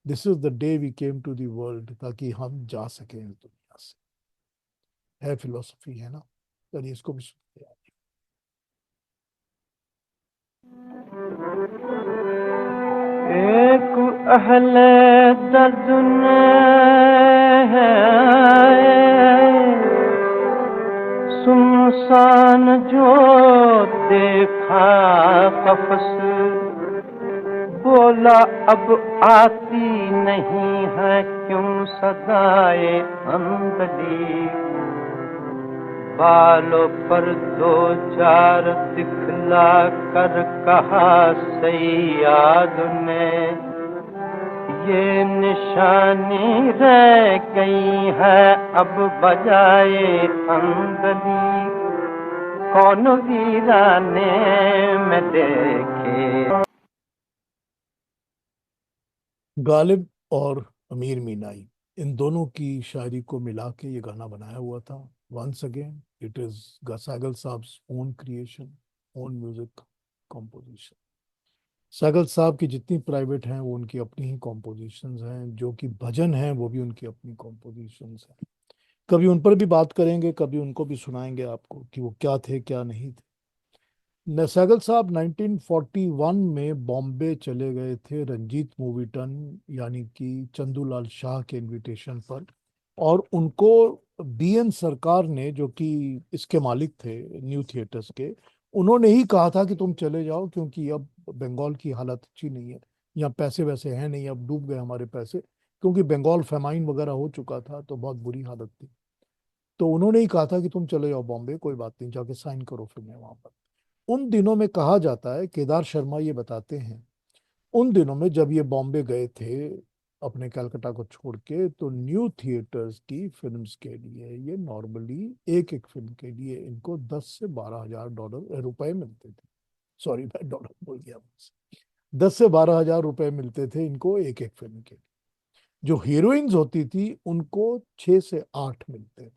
This is the day we came to the world, ताकि हम जा सकें इस दुनिया से। है फिलोसफी, है ना। चलिए इसको भी सुनते हैं। एक अहले दर्द ने है सुनसान जो देखा कफस, बोला अब आती नहीं है क्यों सदाए अंदली, बालों पर दो चार दिखला कर कहा सैयाद ने, ये निशानी रह गई है अब बजाए अंगली, कौन वीराने में देखे। गालिब और अमीर मीनाई, इन दोनों की शायरी को मिला के ये गाना बनाया हुआ था। Once again it is Saigal sahab own creation, own music composition. Saigal साहब की जितनी प्राइवेट हैं वो उनकी अपनी ही कॉम्पोजिशंस हैं, जो कि भजन हैं वो भी उनकी अपनी कॉम्पोजिशंस हैं। कभी उन पर भी बात करेंगे, कभी उनको भी सुनाएंगे आपको कि वो क्या थे क्या नहीं थे। सहगल साहब 1941 में बॉम्बे चले गए थे रंजीत मूवी टन यानी कि चंदूलाल शाह के इनविटेशन पर। और उनको बीएन सरकार ने, जो कि इसके मालिक थे न्यू थिएटर्स के, उन्होंने ही कहा था कि तुम चले जाओ, क्योंकि अब बंगाल की हालत अच्छी नहीं है, यहाँ पैसे वैसे हैं नहीं, अब डूब गए हमारे पैसे, क्योंकि बंगाल फेमाइन वगैरह हो चुका था तो बहुत बुरी हालत थी। तो उन्होंने ही कहा था कि तुम चले जाओ बॉम्बे, कोई बात नहीं, जाके साइन करो फिल्में वहां पर। उन दिनों में कहा जाता है, केदार शर्मा ये बताते हैं, उन दिनों में जब ये बॉम्बे गए थे अपने कलकत्ता को छोड़ के, तो न्यू थिएटर्स की फिल्म्स के लिए ये नॉर्मली एक एक फिल्म के लिए इनको 10 से 12 हजार रुपए मिलते थे। सॉरी, मैं डॉलर बोल गया, 10 से 12 हजार रुपए मिलते थे इनको एक एक फिल्म के लिए। जो हीरोइंस होती थी उनको 6 से 8 मिलते थे।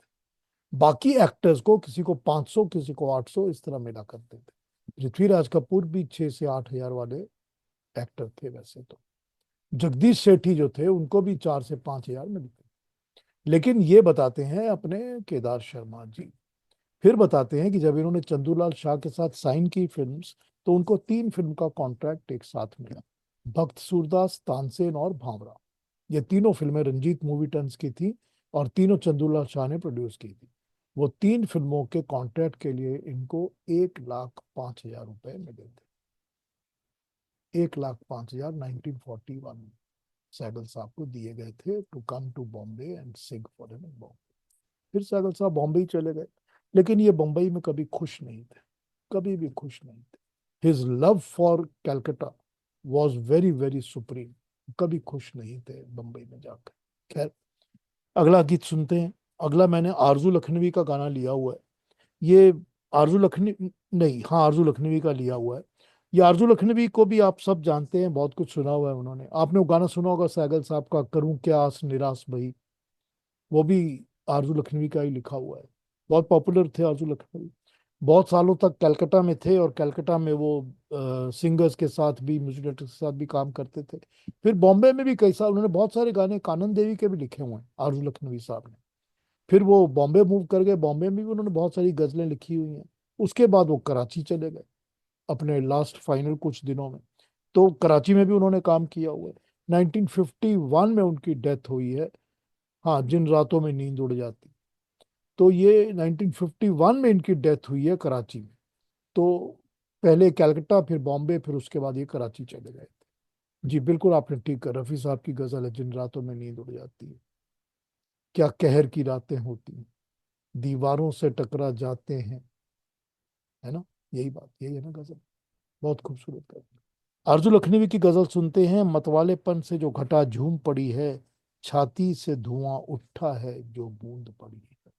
बाकी एक्टर्स को, किसी को 500, किसी को 800, इस तरह मिला करते थे। पृथ्वीराज कपूर भी 6 से 8 हजार वाले एक्टर थे वैसे तो। जगदीश सेठी जो थे उनको भी 4 से 5 हजार मिलते। लेकिन ये बताते हैं अपने केदार शर्मा जी, फिर बताते हैं कि जब इन्होंने चंदूलाल शाह के साथ साइन की फिल्म्स, तो उनको 3 फिल्म का कॉन्ट्रैक्ट एक साथ मिला। भक्त सूरदास, तानसेन और भावरा, ये तीनों फिल्में रंजीत मूवी टन्स की थी और तीनों चंदूलाल शाह ने प्रोड्यूस की थी। वो 3 फिल्मों के कॉन्ट्रैक्ट के लिए इनको 1,05,000 रुपए मिले थे। 1,05,000 1941 में सहगल साहब को दिए गए थे to come to Bombay and sing for him in Bombay. फिर सहगल साहब बॉम्बे ही चले गए, लेकिन ये बम्बई में कभी खुश नहीं थे, कभी भी खुश नहीं थे। His love for Calcutta was very very supreme. कभी खुश नहीं थे बम्बई में जाकर। खैर, अगला गीत सुनते हैं। अगला मैंने आरजू लखनवी का गाना लिया हुआ है। ये आरजू लखनवी नहीं, हाँ, आरजू लखनवी का लिया हुआ है। ये आरजू लखनवी को भी आप सब जानते हैं, बहुत कुछ सुना हुआ है उन्होंने। आपने वो गाना सुना होगा सहगल साहब का, करूं क्या आस निराश भई, वो भी आरजू लखनवी का ही लिखा हुआ है। बहुत पॉपुलर थे आरजू लखनवी। बहुत सालों तक कलकत्ता में थे और कलकत्ता में वो सिंगर्स के साथ भी, म्यूजिक डायरेक्टर्स के साथ भी काम करते थे। फिर बॉम्बे में भी कई साल उन्होंने बहुत सारे गाने कानन देवी के भी लिखे हुए हैं आरजू लखनवी साहब ने। फिर वो बॉम्बे मूव कर गए, बॉम्बे में भी उन्होंने बहुत सारी गजलें लिखी हुई हैं। उसके बाद वो कराची चले गए अपने लास्ट फाइनल कुछ दिनों में, तो कराची में भी उन्होंने काम किया हुआ है। 1951 में उनकी डेथ हुई है। हाँ, जिन रातों में नींद उड़ जाती। तो ये 1951 में इनकी डेथ हुई है कराची में। तो पहले कलकत्ता, फिर बॉम्बे, फिर उसके बाद ये कराची चले गए थे। जी बिल्कुल, आपने ठीक कहा। रफ़ी साहब की गजल है, जिन रातों में नींद उड़ जाती है, क्या कहर की रातें होती हैं, दीवारों से टकरा जाते हैं, है ना। यही बात, यही है ना गजल। बहुत खूबसूरत गजल। आरजू लखनवी की गजल सुनते हैं। मतवालेपन से जो घटा झूम पड़ी है, छाती से धुआं उठा है जो बूंद पड़ी है।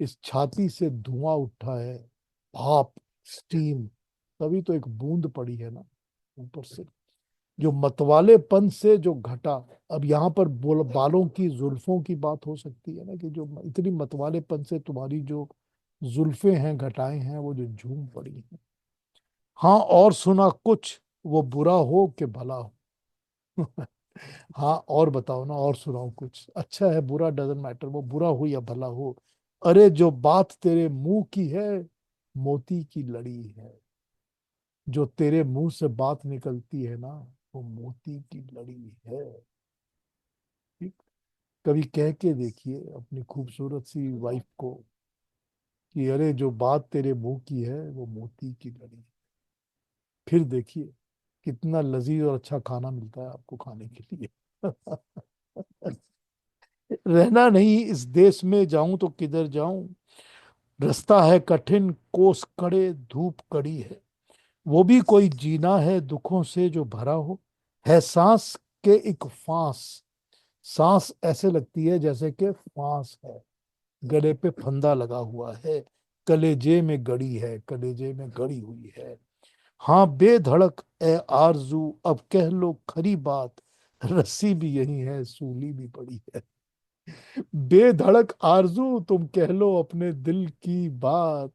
इस छाती से धुआं उठा है, भाप, स्टीम, तभी तो एक बूंद पड़ी है ना ऊपर से। जो मतवालेपन से जो घटा, अब यहाँ पर बालों की, जुल्फों की बात हो सकती है ना, कि जो इतनी मतवालेपन से तुम्हारी जो जुल्फे हैं, घटाएं हैं, वो जो झूम पड़ी हैं। हाँ, और सुना कुछ, वो बुरा हो कि भला हो। हाँ, और बताओ ना, और सुनाओ कुछ। अच्छा है, बुरा डजंट मैटर, वो बुरा हो या भला हो। अरे जो बात तेरे मुंह की है, मोती की लड़ी है। जो तेरे मुंह से बात निकलती है ना, वो मोती की लड़ी है। ठीक। कभी कह के देखिए अपनी खूबसूरत सी वाइफ को कि अरे जो बात तेरे मुंह की है, वो मोती की लड़ी है। फिर देखिए कितना लजीज और अच्छा खाना मिलता है आपको खाने के लिए। रहना नहीं इस देश में, जाऊं तो किधर जाऊं। रास्ता है कठिन, कोस कड़े, धूप कड़ी है। वो भी कोई जीना है दुखों से जो भरा हो। है सांस के एक फांस, सांस ऐसे लगती है जैसे कि फांस है, गले पे फंदा लगा हुआ है, कलेजे में गड़ी है, कलेजे में गड़ी हुई है। हाँ बेधड़क ए आरजू, अब कह लो खरी बात, रस्सी भी यही है, सूली भी पड़ी है। बेधड़क आरजू, तुम कह लो अपने दिल की बात।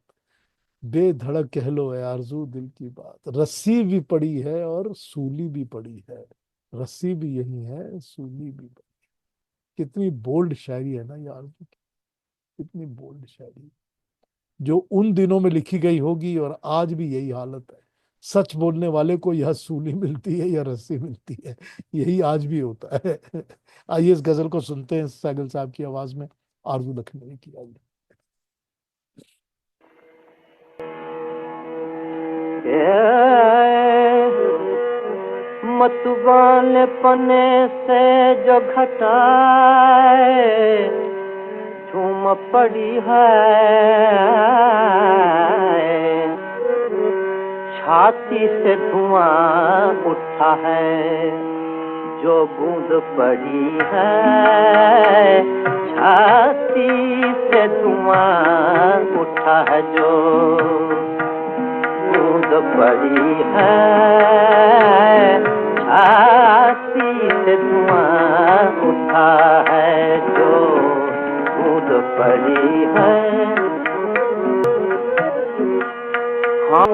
बेधड़क कह लो ए आरजू, दिल की बात, रस्सी भी पड़ी है और सूली भी पड़ी है। रस्सी भी यही है, सूली भी पड़ी। कितनी बोल्ड शायरी है ना यार, कितनी बोल्ड शायरी, जो उन दिनों में लिखी गई होगी और आज भी यही हालत है। सच बोलने वाले को यह सूली मिलती है या रस्सी मिलती है, यही आज भी होता है। आइए इस गजल को सुनते हैं सैगल साहब की आवाज में, आरजू लखनवी की आवाज में। मतवाले पने से जो घटाए झूम पड़ी है, छाती से धुआं उठा है जो बूंद पड़ी है। छाती से धुआं उठा है जो बूंद पड़ी है। छाती से धुआं उठा है जो बूंद पड़ी है। हाँ,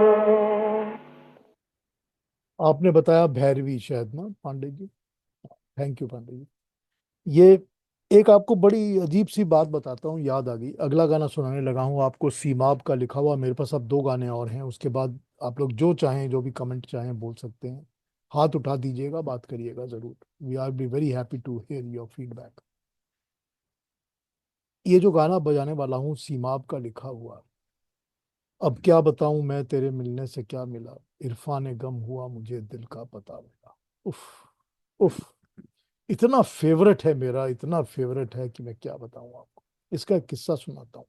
आपने बताया भैरवी शायद ना पांडे जी। थैंक यू पांडे जी। ये एक आपको बड़ी अजीब सी बात बताता हूँ, याद आ गई। अगला गाना सुनाने लगा हूँ आपको, सीमाब का लिखा हुआ। मेरे पास अब दो गाने और हैं, उसके बाद आप लोग जो चाहें, जो भी कमेंट चाहें बोल सकते हैं। हाथ उठा दीजिएगा, बात करिएगा जरूर। We are be very happy to hear your feedback. ये जो गाना बजाने वाला हूँ, सीमाब का लिखा हुआ। अब क्या बताऊं मैं, तेरे मिलने से क्या मिला, इरफान गम हुआ मुझे, दिल का पता मिला। उफ, उफ, इतना फेवरेट है मेरा, इतना फेवरेट है कि मैं क्या बताऊं आपको। इसका एक किस्सा सुनाता हूँ।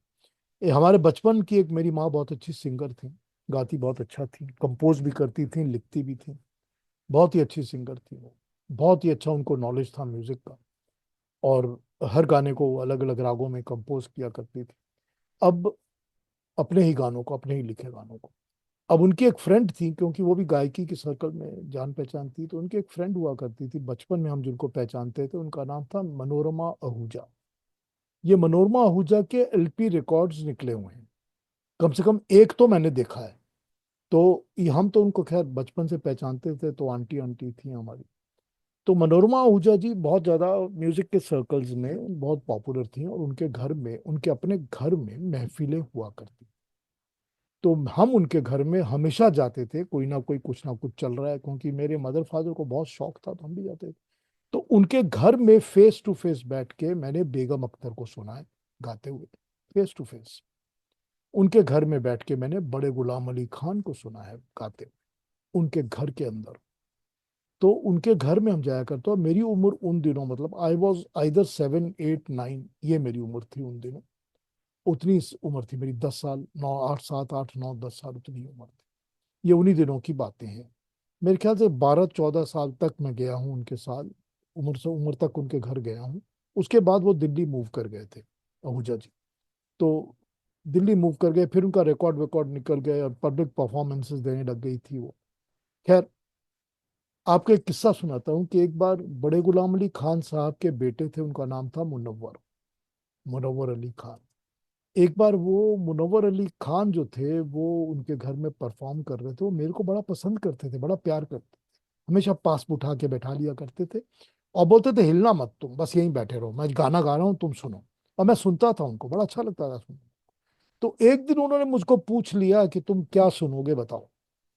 ये हमारे बचपन की एक, मेरी माँ बहुत अच्छी सिंगर थी, गाती बहुत अच्छा थी, कंपोज भी करती थी, लिखती भी थी। बहुत ही अच्छी सिंगर थी वो। बहुत ही अच्छा उनको नॉलेज था म्यूजिक का, और हर गाने को अलग अलग रागों में कंपोज किया करती थी। अब अपने ही गानों को, अपने ही लिखे गानों को। अब उनकी एक फ्रेंड थी, क्योंकि वो भी गायकी के सर्कल में जान पहचान थी, तो उनकी एक फ्रेंड हुआ करती थी बचपन में, हम जिनको पहचानते थे। उनका नाम था मनोरमा आहूजा। ये मनोरमा आहूजा के एलपी रिकॉर्ड्स निकले हुए हैं, कम से कम एक तो मैंने देखा है। तो ये, हम तो उनको खैर बचपन से पहचानते थे, तो आंटी आंटी थी हमारी। तो मनोरमा आहूजा जी बहुत ज्यादा म्यूजिक के सर्कल्स में बहुत पॉपुलर थी, और उनके घर में, उनके अपने घर में महफिलें हुआ करती। तो हम उनके घर में हमेशा जाते थे, कोई ना कोई कुछ ना कुछ चल रहा है, क्योंकि मेरे मदर फादर को बहुत शौक था, तो हम भी जाते थे। तो उनके घर में फेस टू फेस बैठ के मैंने बेगम अख्तर को सुना है गाते हुए, फेस टू फेस। उनके घर में बैठ के मैंने बड़े गुलाम अली खान को सुना है गाते हुए, उनके घर के अंदर। तो उनके घर में हम जाया करते, और मेरी उम्र उन दिनों, मतलब आई वॉज आइदर 7, 8, 9, ये मेरी उम्र थी उन दिनों। उतनी उम्र थी मेरी, 10 साल, 9, 8, 7, 8, 9, 10 साल, उतनी उम्र थी। ये उन्हीं दिनों की बातें हैं। मेरे ख्याल से 12, 14 साल तक मैं गया हूँ उनके साथ, उम्र से उम्र तक उनके घर गया हूँ। उसके बाद वो दिल्ली मूव कर गए थे, आहूजा जी। तो दिल्ली मूव कर गए, फिर उनका रिकॉर्ड विकॉर्ड निकल गए और पब्लिक परफॉर्मेंसेस देने लग गई थी वो। खैर, आपको एक किस्सा सुनाता हूँ कि एक बार बड़े गुलाम अली खान साहब के बेटे थे, उनका नाम था मुनव्वर, मुनव्वर अली खान। एक बार वो मुनव्वर अली खान जो थे, वो उनके घर में परफॉर्म कर रहे थे। वो मेरे को बड़ा पसंद करते थे, बड़ा प्यार करते थे, हमेशा पास उठा के बैठा लिया करते थे, और बोलते थे हिलना मत, तुम बस यहीं बैठे रहो, मैं गाना गा रहा हूँ, तुम सुनो। और मैं सुनता था, उनको बड़ा अच्छा लगता था सुनना। तो एक दिन उन्होंने मुझको पूछ लिया कि तुम क्या सुनोगे, बताओ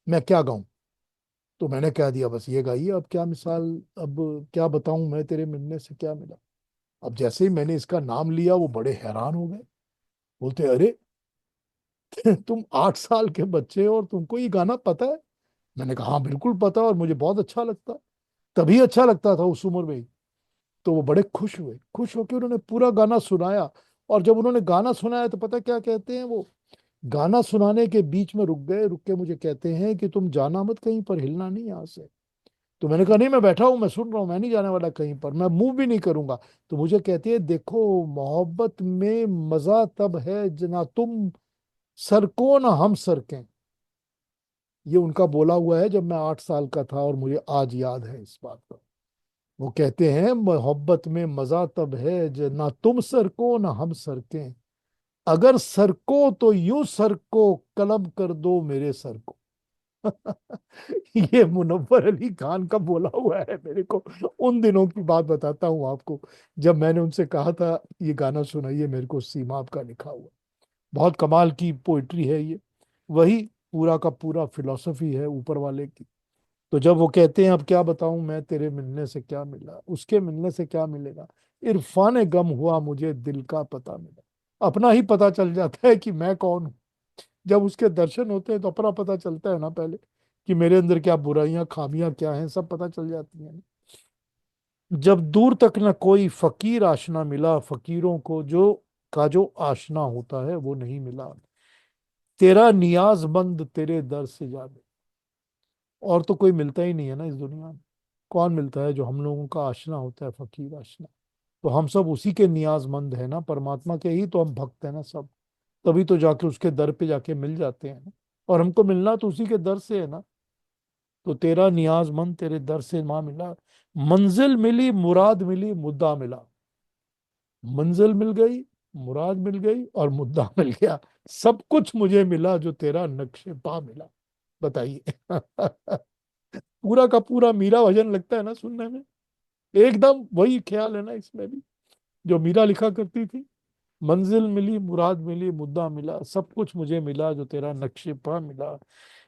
मैं क्या गाऊं। तो मैंने कह दिया बस ये गाइए, अब क्या मिसाल, अब क्या बताऊं मैं, तेरे मिलने से क्या मिला। अब जैसे ही मैंने इसका नाम लिया, वो बड़े हैरान हो गए, बोलते अरे तुम 8 साल के बच्चे हो और तुमको ये गाना पता है। मैंने कहा हाँ बिल्कुल पता है, और मुझे बहुत अच्छा लगता, तभी अच्छा लगता था उस उम्र में ही। तो वो बड़े खुश हुए, खुश होकर उन्होंने पूरा गाना सुनाया। और जब उन्होंने गाना सुनाया, तो पता क्या कहते हैं वो, गाना सुनाने के बीच में रुक गए, रुक के मुझे कहते हैं कि तुम जाना मत कहीं पर, हिलना नहीं यहाँ से। तो मैंने कहा नहीं, मैं बैठा हूँ, मैं सुन रहा हूँ, मैं नहीं जाने वाला कहीं पर, मैं मूव भी नहीं करूंगा। तो मुझे कहती है देखो, मोहब्बत में मजा तब है जना तुम सरको ना हम सरकें। ये उनका बोला हुआ है जब मैं 8 साल का था, और मुझे आज याद है इस बात का। वो कहते हैं मोहब्बत में मजा तब है ना तुम सरको ना हम सरकें, अगर सरको तो यूं सरको, कलम कर दो मेरे सर को। ये मुनव्वर अली खान का बोला हुआ है मेरे को। उन दिनों की बात बताता हूँ आपको, जब मैंने उनसे कहा था ये गाना सुनाइए मेरे को, सीमा आपका लिखा हुआ। बहुत कमाल की पोइट्री है ये, वही पूरा का पूरा फिलॉसफी है ऊपर वाले की। तो जब वो कहते हैं अब क्या बताऊं मैं, तेरे मिलने से क्या मिला, उसके मिलने से क्या मिलेगा, इरफान गम हुआ मुझे दिल का पता मिला। अपना ही पता चल जाता है कि मैं कौन हूँ। जब उसके दर्शन होते हैं तो अपना पता चलता है ना पहले, कि मेरे अंदर क्या बुराइयां खामियां क्या हैं, सब पता चल जाती हैं। जब दूर तक न कोई फकीर आशना मिला, फकीरों को जो का जो आशना होता है वो नहीं मिला, तेरा नियाजमंद तेरे दर से जाने। और तो कोई मिलता ही नहीं है ना इस दुनिया में। कौन मिलता है जो हम लोगों का आशना होता है, फकीर आशना। तो हम सब उसी के नियाजमंद है ना, परमात्मा के ही तो हम भक्त है ना सब। तभी तो जाके उसके दर पे जाके मिल जाते हैं ना। और हमको मिलना तो उसी के दर से है ना। तो तेरा नियाजमंद तेरे दर से माँ मिला, मंजिल मिली मुराद मिली मुद्दा मिला। मंजिल मिल गई, मुराद मिल गई, और मुद्दा मिल गया। सब कुछ मुझे मिला जो तेरा नक्शे पा मिला। बताइए। पूरा का पूरा मीरा भजन लगता है ना सुनने में। एकदम वही ख्याल है ना इसमें भी, जो मीरा लिखा करती थी। मंजिल मिली मुराद मिली मुद्दा मिला, सब कुछ मुझे मिला जो तेरा नक्शे पा मिला।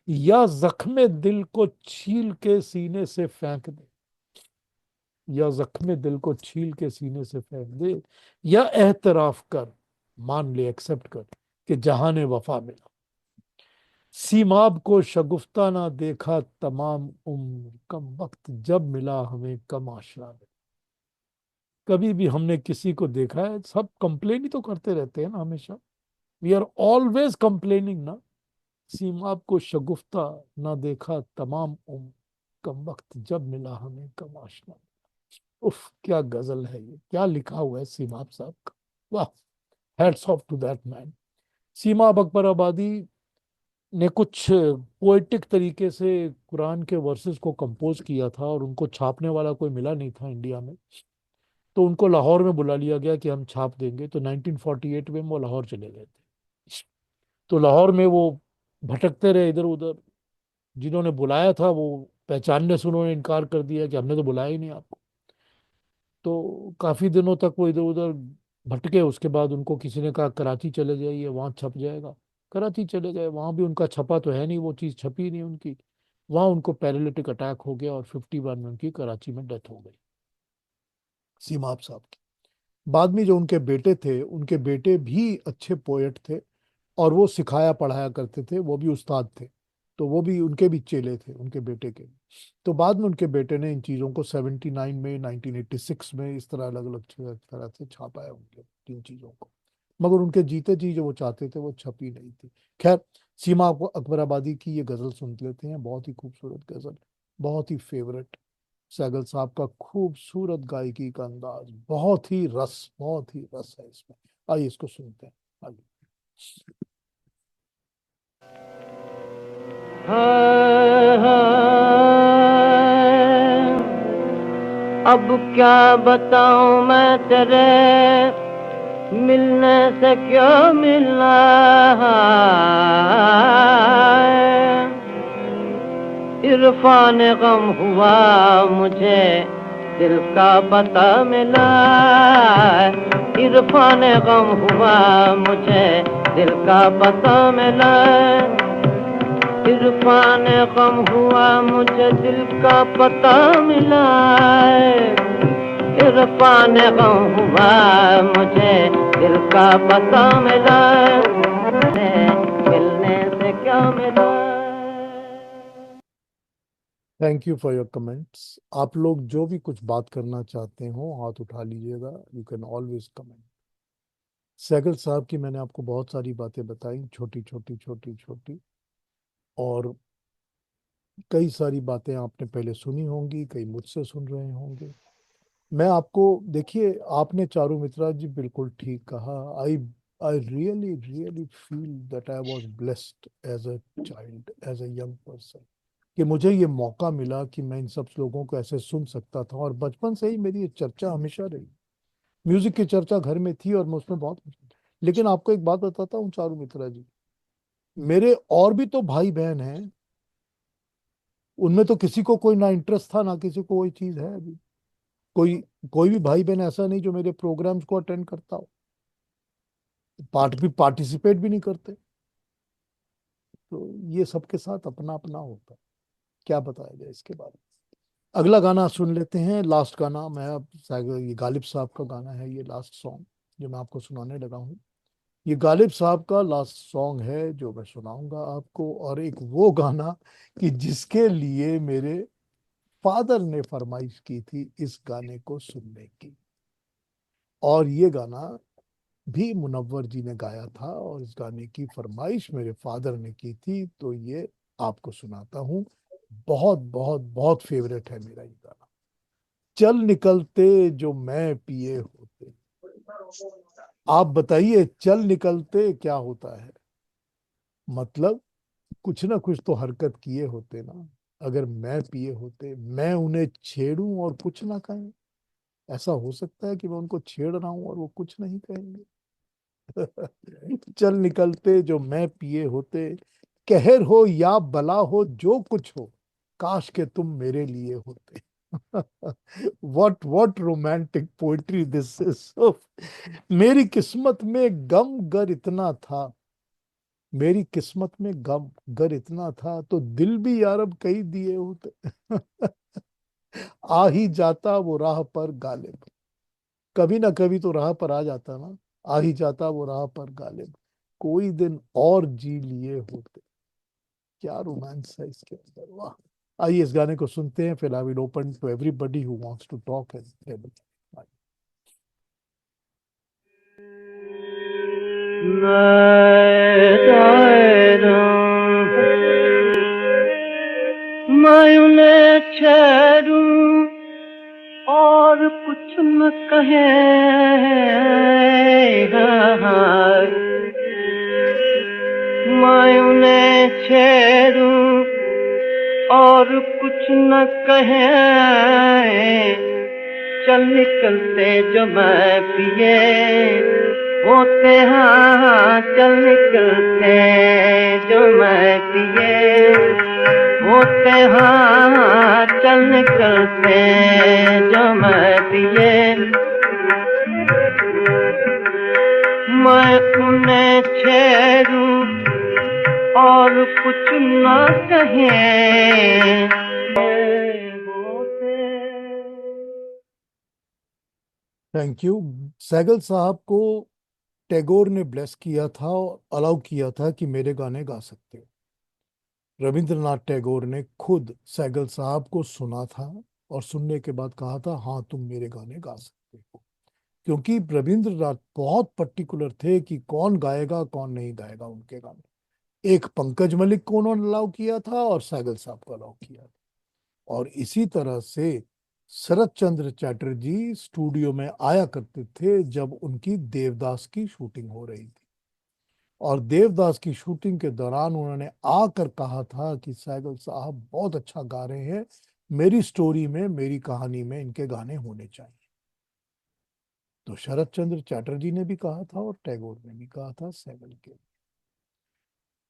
या जख्मे दिल को छील के सीने से फेंक दे, या जख्मे दिल को छील के सीने से फेंक दे, या एहतराफ कर, मान ले, एक्सेप्ट कर कि जहाने वफा मिला। सीमाब को शगुफ्ता ना देखा तमाम उम्र, कम वक्त जब मिला हमें कम आशना में। कभी भी हमने किसी को देखा है, सब कंप्लेन ही तो करते रहते हैं ना हमेशा। वी आर ऑलवेज कंप्लेनिंग ना। सीमाब को शगुफ्ता ना देखा तमाम उम्र, कम वक्त जब मिला हमें कम आशना। उफ, क्या गजल है ये, क्या लिखा हुआ है सीमाब साहब का। वाह, hats off to that man. Seemab Akbarabadi ने कुछ पोएटिक तरीके से कुरान के वर्सेस को कंपोज किया था, और उनको छापने वाला कोई मिला नहीं था इंडिया में। तो उनको लाहौर में बुला लिया गया कि हम छाप देंगे। तो 1948 में वो लाहौर चले गए थे। तो लाहौर में वो भटकते रहे इधर उधर। जिन्होंने बुलाया था वो पहचानने से उन्होंने इनकार कर दिया कि हमने तो बुलाया ही नहीं आपको। तो काफी दिनों तक वो इधर उधर भटके। उसके बाद उनको किसी ने कहा कराची चले जाइए, वहां छप जाएगा। कराची चले गए, वहां भी उनका छपा तो है नहीं, वो चीज़ छपी नहीं उनकी। वहां उनको पैरालिटिक अटैक हो गया और 51 में उनकी कराची में डेथ हो गई, सीमाब साहब की। बाद में जो उनके बेटे थे, उनके बेटे भी अच्छे पोएट थे और वो सिखाया पढ़ाया करते थे, वो भी उस्ताद थे, तो वो भी उनके भी चेले थे, उनके बेटे के। तो बाद में उनके बेटे ने इन चीज़ों को 79 में, 1986 में इस तरह अलग अलग तरह से छापा है उनके तीन चीज़ों को, मगर उनके जीते जी जो वो चाहते थे वो छपी नहीं थी। खैर, सीमा अकबराबादी की ये गज़ल सुन लेते हैं, बहुत ही खूबसूरत गज़ल, बहुत ही फेवरेट। सहगल साहब का खूबसूरत गायकी का अंदाज, बहुत ही रस है इसमें। आइए इसको सुनते हैं। आइए। अब क्या बताऊं मैं तेरे मिलने से क्यों मिलना है, इरफान गम हुआ मुझे दिल का पता मिला, इरफान गम हुआ मुझे दिल का पता मिला, इरफान गम हुआ मुझे दिल का पता मिला, इरफान गम हुआ मुझे दिल का पता मिला, मिलने से क्या मिला। Thank you for your comments. आप लोग जो भी कुछ बात करना चाहते हो हाथ उठा लीजिएगा, you can always comment. Sehgal साहब की मैंने आपको बहुत सारी बातें बताई, छोटी छोटी, और कई सारी बातें आपने पहले सुनी होंगी, कई मुझसे सुन रहे होंगे। मैं आपको, देखिए, आपने चारू मित्रा जी बिल्कुल ठीक कहा। I I really feel that I was blessed as a child, as a young person, कि मुझे ये मौका मिला कि मैं इन सब लोगों को ऐसे सुन सकता था। और बचपन से ही मेरी ये चर्चा हमेशा रही, म्यूजिक की चर्चा घर में थी और मैं उसमें बहुत। लेकिन आपको एक बात बताता हूँ चारू मित्रा जी, मेरे और भी तो भाई बहन हैं, उनमें तो किसी को कोई ना इंटरेस्ट था ना किसी को कोई चीज है अभी। कोई कोई भी भाई बहन ऐसा नहीं जो मेरे प्रोग्राम्स को अटेंड करता हो, पार्टिसिपेट भी नहीं करते। तो ये सबके साथ अपना अपना होता है, क्या बताया जाए इसके बारे में। अगला गाना सुन लेते हैं, लास्ट गाना। मैं अब ये गालिब साहब का गाना है, ये लास्ट सॉन्ग जो मैं आपको सुनाने लगा हूँ। ये गालिब साहब का लास्ट सॉन्ग है जो मैं सुनाऊंगा आपको, और एक वो गाना कि जिसके लिए मेरे फादर ने फरमाइश की थी इस गाने को सुनने की, और ये गाना भी मुनव्वर जी ने गाया था, और इस गाने की फरमाइश मेरे फादर ने की थी, तो ये आपको सुनाता हूँ। बहुत बहुत बहुत फेवरेट है मेरा ये गाना। चल निकलते जो मैं पिए होते। आप बताइए, चल निकलते क्या होता है? मतलब कुछ ना कुछ तो हरकत किए होते ना। अगर मैं पिए होते, मैं उन्हें छेड़ूं और कुछ ना कहें। ऐसा हो सकता है कि मैं उनको छेड़ रहा हूं और वो कुछ नहीं कहेंगे? चल निकलते जो मैं पिए होते, कहर हो या बला हो जो कुछ हो, काश के तुम मेरे लिए होते। what romantic poetry this is. मेरी किस्मत में गम गर इतना था, मेरी किस्मत में गम गर इतना था तो दिल भी यारब कई दिए होते। आ ही जाता वो राह पर गालिब, कभी ना कभी तो राह पर आ जाता ना। आ ही जाता वो राह पर गालिब, कोई दिन और जी लिए होते। क्या रोमांस है इसके अंदर, वाह। आइए इस गाने को सुनते हैं, फिर I will open to everybody who wants to talk and मैं उन्हें छेड़ूं और कुछ न कहे, मैं उन्हें छेड़ूं और कुछ न कहे, चल निकलते जो मैं पिए होते, हाँ चल निकलते जो मैं पिए होते, हाँ चल निकलते जो मैं पिए। मैं उन्हें छेड़ूं कहीं वो से। Thank you. सहगल साहब को टैगोर ने ब्लेस किया था और अलाउ किया था कि मेरे गाने गा सकते हो। रविंद्रनाथ टैगोर ने खुद सहगल साहब को सुना था और सुनने के बाद कहा था हाँ तुम मेरे गाने गा सकते हो। क्योंकि रविंद्रनाथ बहुत पर्टिकुलर थे कि कौन गाएगा कौन नहीं गाएगा उनके गाने। एक पंकज मलिक को उन्होंने अलाउ किया था और सहगल साहब को अलाउ किया था। और इसी तरह से शरत चंद्र चैटर्जी स्टूडियो में आया करते थे जब उनकी देवदास की शूटिंग हो रही थी। और देवदास की शूटिंग के दौरान उन्होंने आकर कहा था कि सहगल साहब बहुत अच्छा गा रहे हैं, मेरी स्टोरी में मेरी कहानी में इनके गाने होने चाहिए। तो शरत चंद्र चैटर्जी ने भी कहा था और टैगोर ने भी कहा था सहगल के।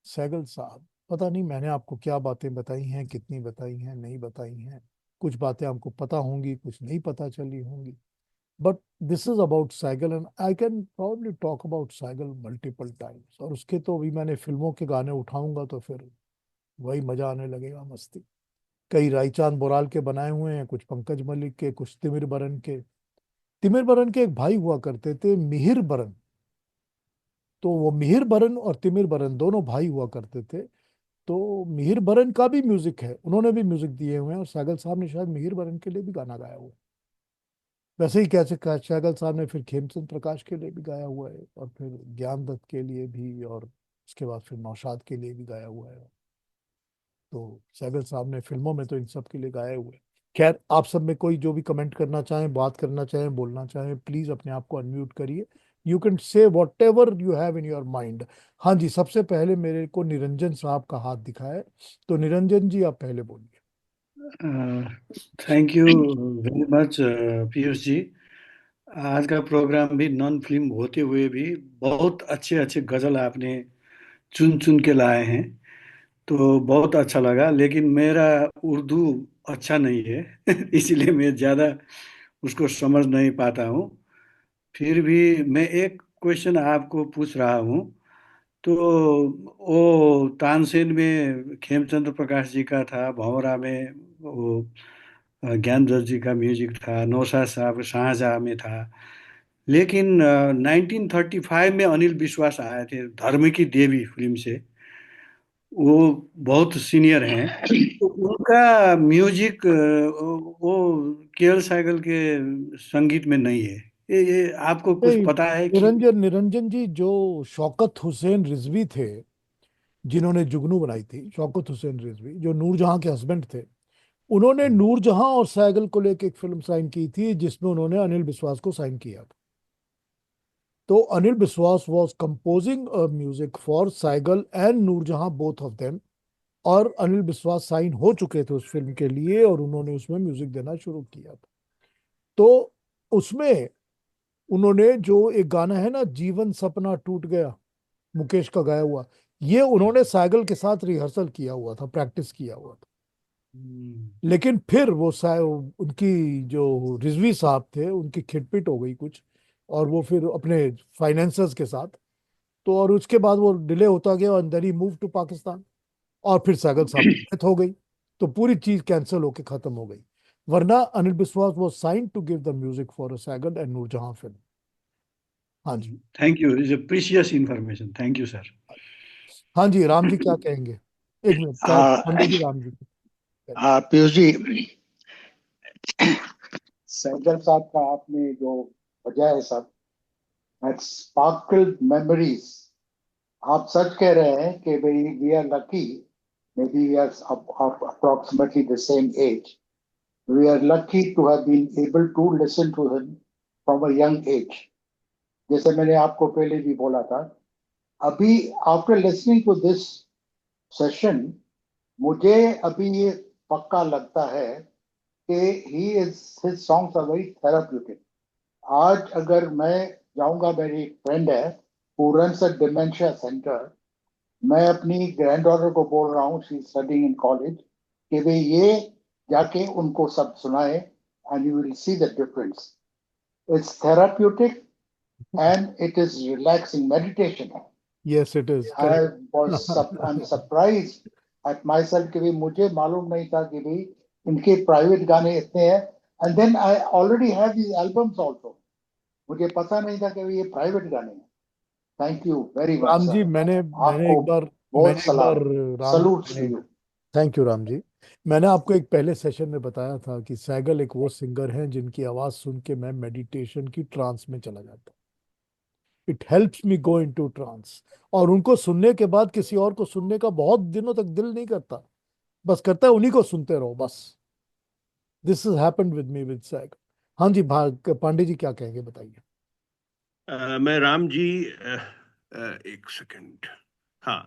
सहगल साहब, पता नहीं मैंने आपको क्या बातें बताई हैं, कितनी बताई हैं, नहीं बताई हैं। कुछ बातें आपको पता होंगी, कुछ नहीं पता चली होंगी। But this is about Sehgal and I can probably talk about Sehgal multiple times. और उसके तो अभी मैंने फिल्मों के गाने उठाऊंगा तो फिर वही मजा आने लगेगा, मस्ती। कई रायचांद बोराल के बनाए हुए हैं, कुछ पंकज मलिक के, कुछ तिमिर बरन के। तिमिर बरन के एक भाई हुआ करते थे मिहिर बरन। तो वो मिहिर बरन और तिमिर बरन दोनों भाई हुआ करते थे। तो मिहिर बरन का भी म्यूजिक है, उन्होंने भी म्यूजिक दिए हुए हैं और सहगल साहब ने शायद मिहिर बरन के लिए भी गाना गाया हुआ है। वैसे ही कैसे सहगल साहब ने फिर खेमचंद प्रकाश के लिए भी गाया हुआ है और फिर ज्ञान दत्त के लिए भी और उसके बाद फिर नौशाद के लिए भी गाया हुआ है। तो सहगल साहब ने फिल्मों में तो इन सब के लिए गाए हुए हैं। खैर, आप सब में कोई जो भी कमेंट करना चाहें, बात करना चाहें, बोलना चाहें, प्लीज अपने आप को अनम्यूट करिए। You can say what ever you have in your mind. हाँ जी, सबसे पहले मेरे को निरंजन साहब का हाथ दिखा है, तो निरंजन जी आप पहले बोलिए। Thank you very much Piyush ji. आज का प्रोग्राम भी नॉन फिल्म होते हुए भी बहुत अच्छे अच्छे गजल आपने चुन चुन के लाए हैं, तो बहुत अच्छा लगा। लेकिन मेरा उर्दू अच्छा नहीं है इसलिए मैं ज़्यादा उसको समझ नहीं पाता हूँ। फिर भी मैं एक क्वेश्चन आपको पूछ रहा हूँ। तो वो तानसेन में खेमचंद्र प्रकाश जी का था, भंवरा में वो ज्ञान दत्त जी का म्यूजिक था, नौशाद साहब शाहजहाँ में था। लेकिन 1935 में अनिल विश्वास आए थे धर्म की देवी फिल्म से। वो बहुत सीनियर हैं, तो उनका म्यूजिक वो केएल सहगल के संगीत में नहीं है। ये आपको कुछ नहीं, पता है कि? निरंजन निरंजन जी, जो शौकत हुसैन रिजवी थे जिन्होंने जुगनू बनाई थी, शौकत हुसैन रिजवी जो नूरजहां के हस्बैंड थे, उन्होंने नूरजहां और सहगल को लेकर एक फिल्म साइन की थी जिसमें उन्होंने अनिल विश्वास को साइन किया था। तो Anil Biswas was composing music for Sehgal and Noorjahan, both of them. और अनिल विश्वास साइन हो चुके थे उस फिल्म के लिए और उन्होंने उसमें म्यूजिक देना शुरू किया था। तो उसमें उन्होंने जो एक गाना है ना, जीवन सपना टूट गया, मुकेश का गाया हुआ, ये उन्होंने सहगल के साथ रिहर्सल किया हुआ था, प्रैक्टिस किया हुआ था। लेकिन फिर वो उनकी जो रिजवी साहब थे उनकी खिटपिट हो गई कुछ, और वो फिर अपने फाइनेंसर्स के साथ, तो और उसके बाद वो डिले होता गया और then he move to Pakistan. और फिर सहगल साहब की डेथ हो गई, तो पूरी चीज कैंसिल होके खत्म हो गई। वरना Anil Biswas was signed to give the music for a Saigal and Noorjahan film. हाँ जी, thank you, is a precious information. Thank you sir. हाँ जी, राम जी क्या कहेंगे? एक मिनट, क्या पांडे जी, राम जी। पीयूष जी, सहगल साहब का आपने जो बजाया सब, स्पार्कल मेमोरीज। आप सच कह रहे हैं कि भाई we are lucky, maybe we are approximately the same age. We are lucky to have been able to listen to him from a young age. जैसे मैंने आपको पहले भी बोला था, अभी after listening to this session मुझे अभी ये पक्का लगता है कि his songs are very therapeutic. आज अगर मैं जाऊंगा, मेरी एक फ्रेंड है who runs a dementia centre, मैं अपनी ग्रैंड डॉटर को बोल रहा हूँ, she is studying in college, कि वे ये जाके उनको सब सुनाए and you will see the difference. It's therapeutic and it is relaxing meditation. Yes, it is. I'm surprised at myself कि भाई मुझे मालूम नहीं था कि भाई इनके प्राइवेट गाने इतने हैं, and then I already have these albums also. मुझे पता नहीं था कि भाई ये प्राइवेट गाने हैं. Thank you very much, Ram sir. जी, मैंने आपको बहुत मैंने एक बार सलाम. Ram Salutes to you. Thank you Ram ji. मैंने आपको एक पहले सेशन में बताया था कि सैगल एक वो सिंगर हैं जिनकी आवाज सुन के मैं मेडिटेशन की ट्रांस में चला जाता। It helps me go into trance. और उनको सुनने के बाद किसी और को सुनने का बहुत दिनों तक दिल नहीं करता, बस करता है उन्हीं को सुनते रहो बस। This is happened with me with Saigal. हाँ जी, पांडे जी क्या कहेंगे बताइए। मैं राम जी एक सेकंड। हाँ,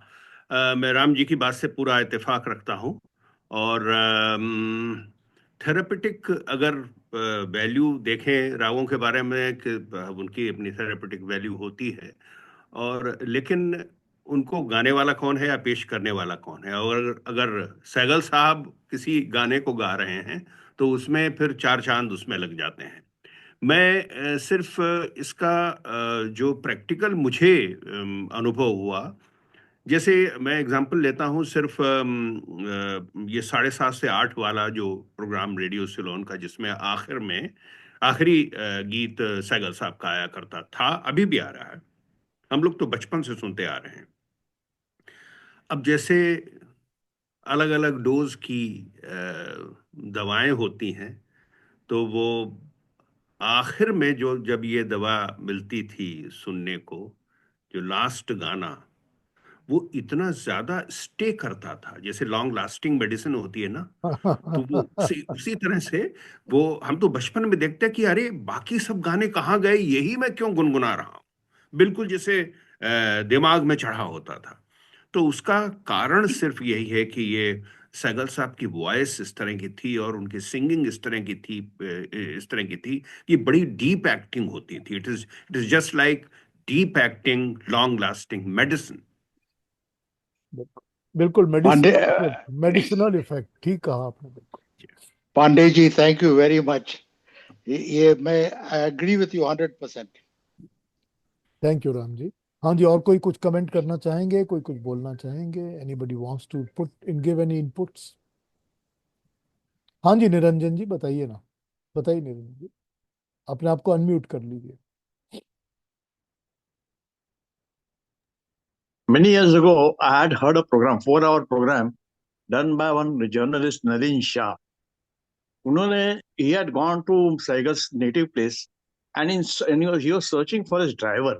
मैं राम जी की बात से पूरा इत्तेफाक रखता हूँ। और थेरेपेटिक अगर वैल्यू देखें रागों के बारे में कि उनकी अपनी थेरेपेटिक वैल्यू होती है, और लेकिन उनको गाने वाला कौन है या पेश करने वाला कौन है। और अगर सैगल साहब किसी गाने को गा रहे हैं तो उसमें फिर चार चांद उसमें लग जाते हैं। मैं सिर्फ इसका जो प्रैक्टिकल मुझे अनुभव हुआ, जैसे मैं एग्जांपल लेता हूँ सिर्फ ये 7:30 से 8 वाला जो प्रोग्राम रेडियो सिलोन का, जिसमें आखिर में आखिरी गीत सैगल साहब का आया करता था, अभी भी आ रहा है, हम लोग तो बचपन से सुनते आ रहे हैं। अब जैसे अलग अलग डोज की दवाएं होती हैं, तो वो आखिर में जो जब ये दवा मिलती थी सुनने को, जो लास्ट गाना, वो इतना ज्यादा स्टे करता था, जैसे लॉन्ग लास्टिंग मेडिसिन होती है ना, तो वो उसी तरह से वो हम तो बचपन में देखते हैं कि अरे बाकी सब गाने कहाँ गए, यही मैं क्यों गुनगुना रहा हूँ, बिल्कुल जैसे दिमाग में चढ़ा होता था। तो उसका कारण सिर्फ यही है कि ये सैगल साहब की वॉइस इस तरह की थी और उनकी सिंगिंग इस तरह की थी, कि बड़ी डीप एक्टिंग होती थी। It is just like deep acting long lasting medicine. बिल्कुल पांडे मेडिसिनल इफेक्ट, ठीक कहा आपने बिल्कुल। Pandey ji, thank you very much. ये मैं I agree with you 100%. Thank you Ram ji. हाँ जी, और कोई कुछ कमेंट करना चाहेंगे, कोई कुछ बोलना चाहेंगे? Anybody wants to put in give any inputs? हाँ जी, निरंजन जी बताइए ना, बताइए निरंजन जी, अपने आप को अनम्यूट कर लीजिए। Many years ago, I had heard a program, 4-hour program, done by one journalist, Nalin Shah. Unhone, he had gone to Saigal's native place, and he was searching for his driver.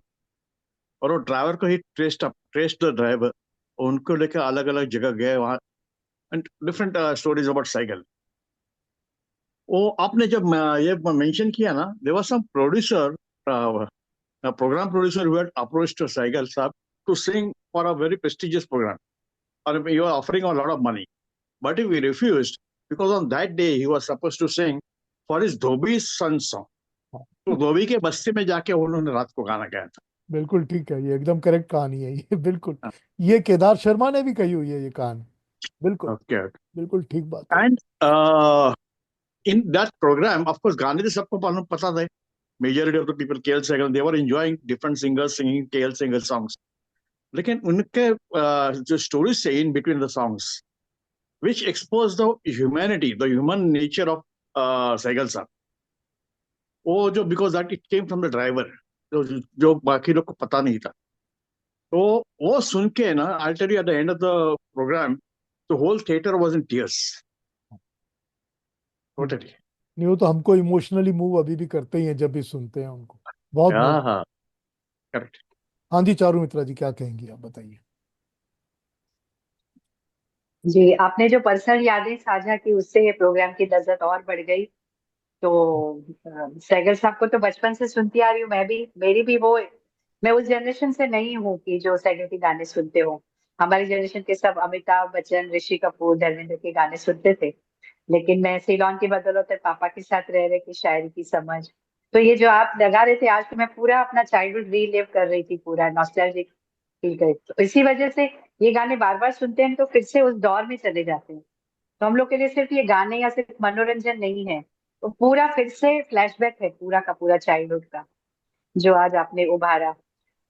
और वो ड्राइवर को ही ट्रेस्ड द ड्राइवर, उनको लेकर अलग अलग जगह गए वहाँ, and different stories about cycle. वो आपने जब ये मेंशन किया ना, there was some producer, program producer who had approached Saigal Saab to sing for a very prestigious program, or you are offering a lot of money, but he refused because on that day he was supposed to sing for his Dhobi's son song. तो धोबी के बस्ती में जाके उन्होंने रात को गाना गाया था। बिल्कुल ठीक है, ये एकदम करेक्ट कहानी है ये, बिल्कुल। ये केदार शर्मा ने भी कही हुई है ये कहानी, बिल्कुल। Okay. बिल्कुल ठीक बात है। And in that program, of course, गाने तो सबको पता था। Majority of the people, KL Sehgal, they were enjoying different singers singing KL Sehgal songs. लेकिन उनके जो stories say in between the songs, which expose the humanity, the human nature of Sehgal Saab. वो जो because that it came from the driver, जो बाकी लोग को पता नहीं था। तो वो सुन के ना, I'll tell you at the end of the program, the whole theater was in tears. Totally. नहीं, वो तो हमको इमोशनली मूव अभी भी करते ही हैं जब भी सुनते हैं उनको, बहुत हाँ, करेक्ट। हाँ जी, चारू मित्रा जी क्या कहेंगी आप बताइए। जी, आपने जो पर्सनल यादें साझा की उससे ये प्रोग्राम की लज्जत और बढ़ गई। तो सैगल साहब को तो बचपन से सुनती आ रही हूँ मैं भी, मेरी भी वो, मैं उस जनरेशन से नहीं हूँ कि जो सैगल के गाने सुनते हो। हमारी जनरेशन के सब अमिताभ बच्चन, ऋषि कपूर, धर्मेंद्र के गाने सुनते थे। लेकिन मैं सीलोन की बदौलत पापा के साथ रह रहे की शायरी की समझ, तो ये जो आप लगा रहे थे आज, तो मैं पूरा अपना चाइल्डहुड रीलिव कर रही थी, पूरा नॉस्टैल्जिक फील कर रही थी। तो इसी वजह से ये गाने बार बार सुनते हैं तो फिर से उस दौर में चले जाते हैं। तो हम लोग के लिए सिर्फ ये गाने या सिर्फ मनोरंजन नहीं है, तो पूरा फिर से फ्लैशबैक है पूरा का पूरा चाइल्डहुड का, जो आज आपने उभारा।